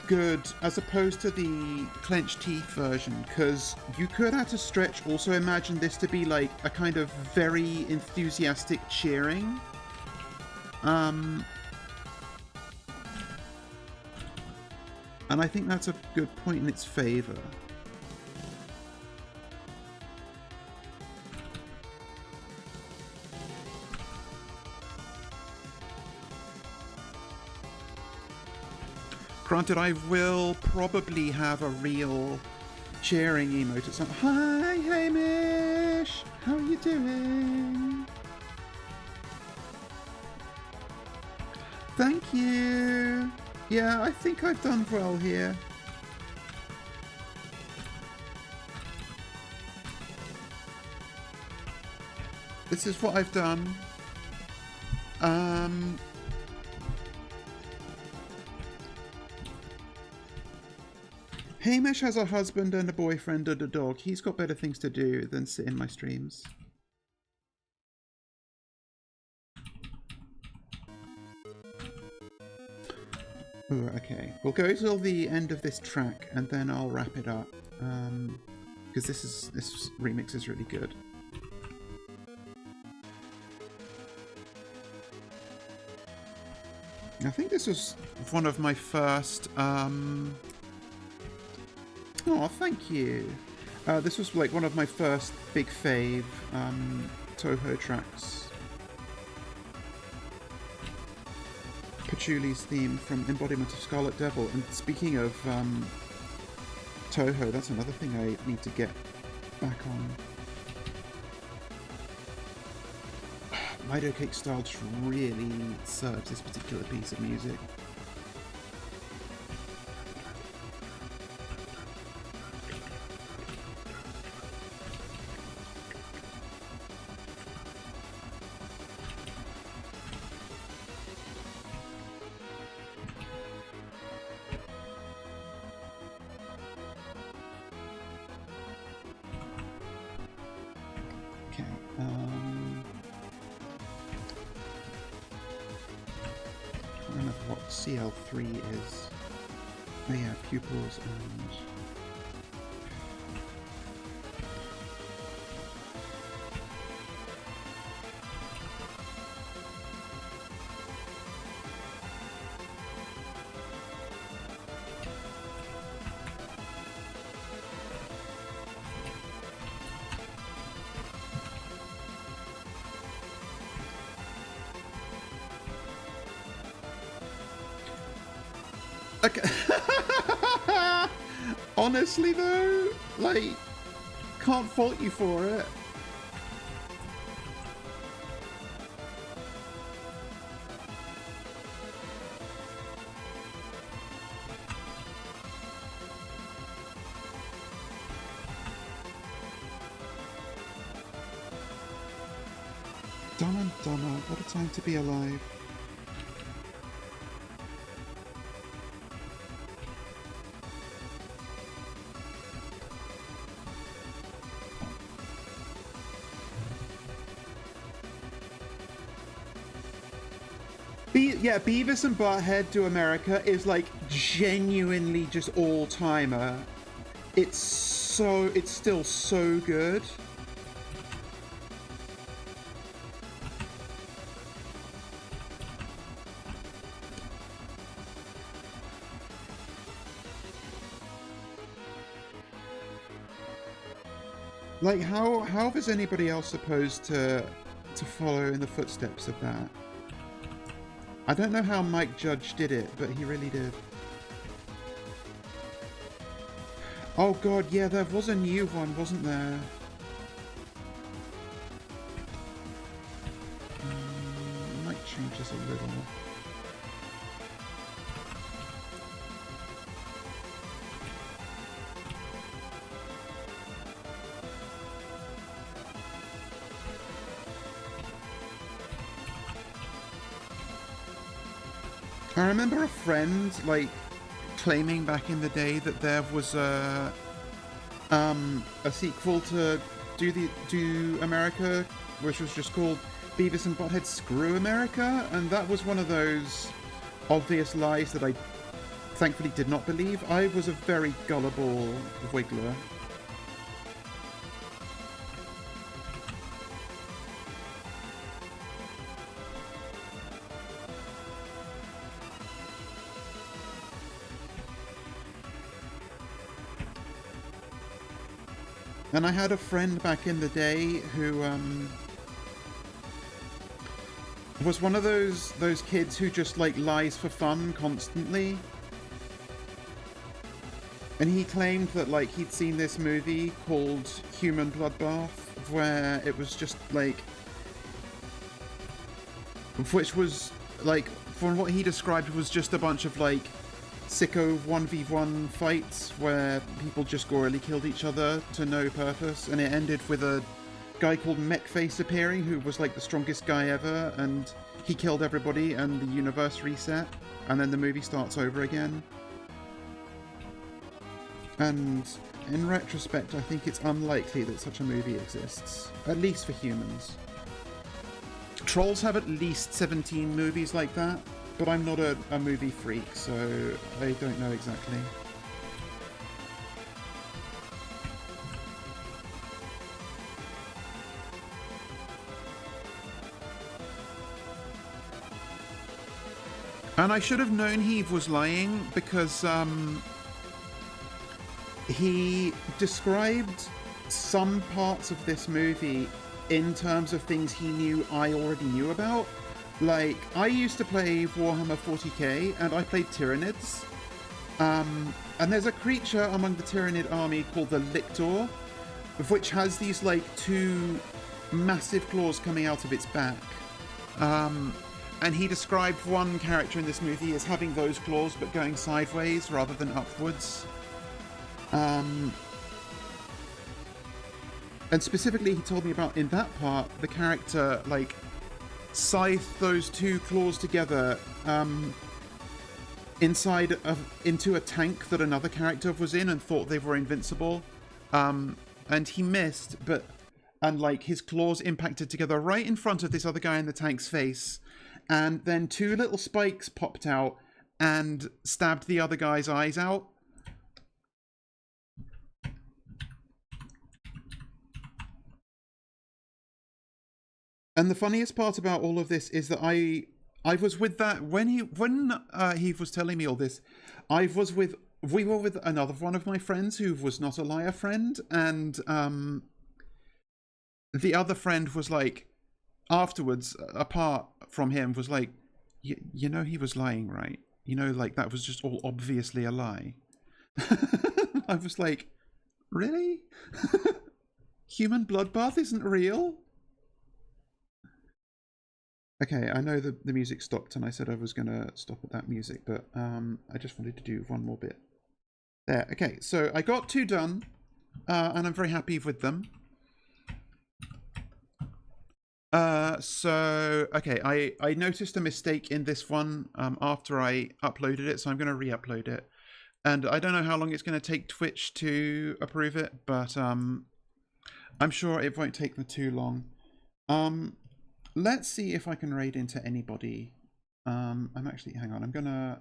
good as opposed to the clenched teeth version, because you could, at a stretch, also imagine this to be like a kind of very enthusiastic cheering. And I think that's a good point in its favor. Granted, I will probably have a real cheering emote at some... Hi, Hamish! How are you doing? Thank you! Yeah, I think I've done well here. This is what I've done. Hamish has a husband and a boyfriend and a dog. He's got better things to do than sit in my streams. Ooh, okay, we'll go till the end of this track and then I'll wrap it up. Because this remix is really good. I think this was one of my first... Oh, thank you. This was like one of my first big fave Toho tracks. Patchouli's theme from Embodiment of Scarlet Devil. And speaking of Toho, that's another thing I need to get back on. Lido Cake Style just really serves this particular piece of music. CL3 is. Oh yeah, pupils and... Okay. Honestly though, like, can't fault you for it. Dumb and dumber, what a time to be alive. Yeah, Beavis and Butthead Do America is like genuinely just all-timer. It's still so good. Like, how is anybody else supposed to follow in the footsteps of that? I don't know how Mike Judge did it, but he really did. Oh god, yeah, there was a new one, wasn't there? Might change this a little. I remember a friend, like, claiming back in the day that there was a sequel to Do America, which was just called Beavis and Butthead Screw America, and that was one of those obvious lies that I thankfully did not believe. I was a very gullible wiggler. And I had a friend back in the day who was one of those kids who just like lies for fun constantly. And he claimed that like he'd seen this movie called Human Bloodbath, where it was just like, which was like, from what he described, was just a bunch of like sicko 1v1 fights where people just gorily killed each other to no purpose, and it ended with a guy called Mechface appearing, who was like the strongest guy ever, and he killed everybody and the universe reset, and then the movie starts over again. And in retrospect, I think it's unlikely that such a movie exists, at least for humans. Trolls have at least 17 movies like that, but I'm not a movie freak, so I don't know exactly. And I should have known he was lying, because he described some parts of this movie in terms of things he knew I already knew about. Like, I used to play Warhammer 40k, and I played Tyranids. And there's a creature among the Tyranid army called the Lictor, which has these, like, two massive claws coming out of its back. And he described one character in this movie as having those claws, but going sideways rather than upwards. And specifically, he told me about, in that part, the character, like, scythed those two claws together into a tank that another character was in and thought they were invincible. And he missed, and like his claws impacted together right in front of this other guy in the tank's face. And then two little spikes popped out and stabbed the other guy's eyes out. And the funniest part about all of this is that I was with that when he was telling me all this. We were with another one of my friends who was not a liar friend, and the other friend was like, afterwards, apart from him, was like, you know he was lying, right? You know, like that was just all obviously a lie. I was like, really? Human bloodbath isn't real? Okay, I know the music stopped and I said I was going to stop at that music, but I just wanted to do one more bit. There, okay, so I got 2 done, and I'm very happy with them. Okay, I noticed a mistake in this one after I uploaded it, so I'm going to re-upload it. And I don't know how long it's going to take Twitch to approve it, but I'm sure it won't take them too long. Let's see if I can raid into anybody. I'm actually, hang on, I'm going to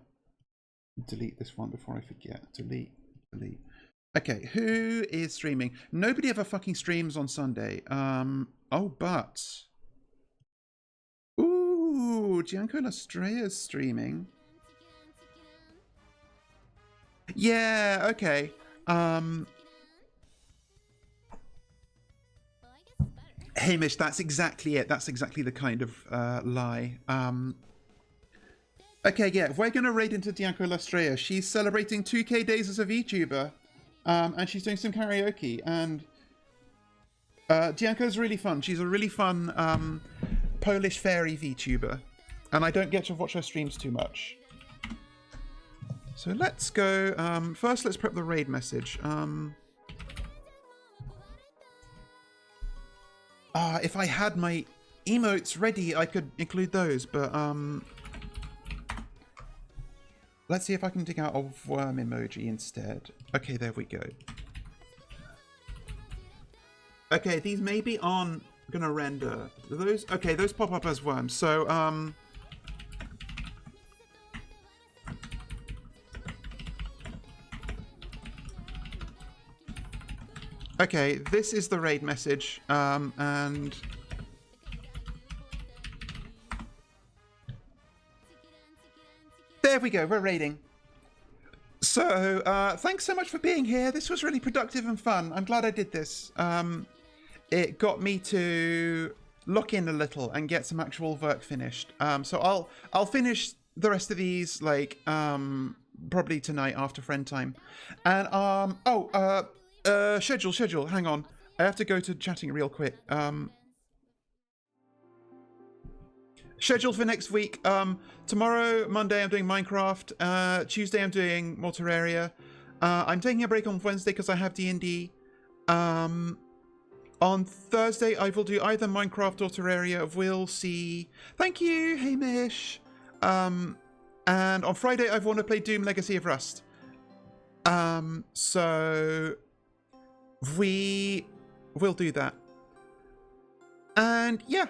delete this one before I forget. Delete. Okay, who is streaming? Nobody ever fucking streams on Sunday. Oh, but... Ooh, Gianco Lastrea's streaming. Yeah, okay. Hamish, that's exactly it. That's exactly the kind of lie. Okay, yeah, we're going to raid into Gianco Lastrea. She's celebrating 2K days as a VTuber. And she's doing some karaoke. And Gianco's really fun. She's a really fun Polish fairy VTuber. And I don't get to watch her streams too much. So let's go. First, let's prep the raid message. If I had my emotes ready, I could include those, but let's see if I can dig out a worm emoji instead. Okay, there we go. Okay, these maybe aren't gonna render. Those okay, those pop up as worms. So okay, this is the raid message, and there we go, we're raiding. So, thanks so much for being here. This was really productive and fun. I'm glad I did this. It got me to lock in a little and get some actual work finished. So I'll finish the rest of these, like, probably tonight after friend time. And, schedule, hang on. I have to go to chatting real quick. Schedule for next week. Tomorrow, Monday, I'm doing Minecraft. Tuesday, I'm doing more Terraria. I'm taking a break on Wednesday because I have D&D. On Thursday, I will do either Minecraft or Terraria. We'll see. Thank you, Hamish. And on Friday, I want to play Doom Legacy of Rust. So we will do that. And yeah.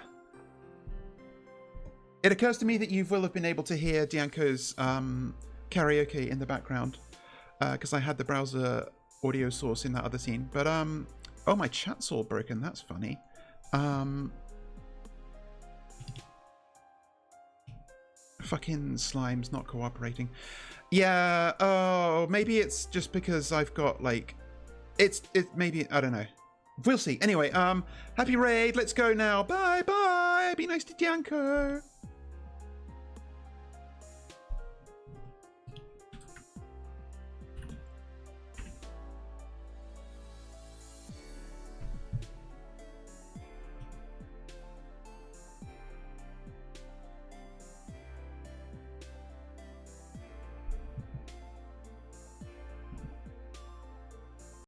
It occurs to me that you will have been able to hear Dianco's karaoke in the background because I had the browser audio source in that other scene. But, oh, my chat's all broken. That's funny. Fucking Slime's not cooperating. Yeah, oh, maybe it's just because I've got, like... It's maybe, I don't know. We'll see. Anyway, happy raid. Let's go now. Bye, bye. Be nice to Dianco.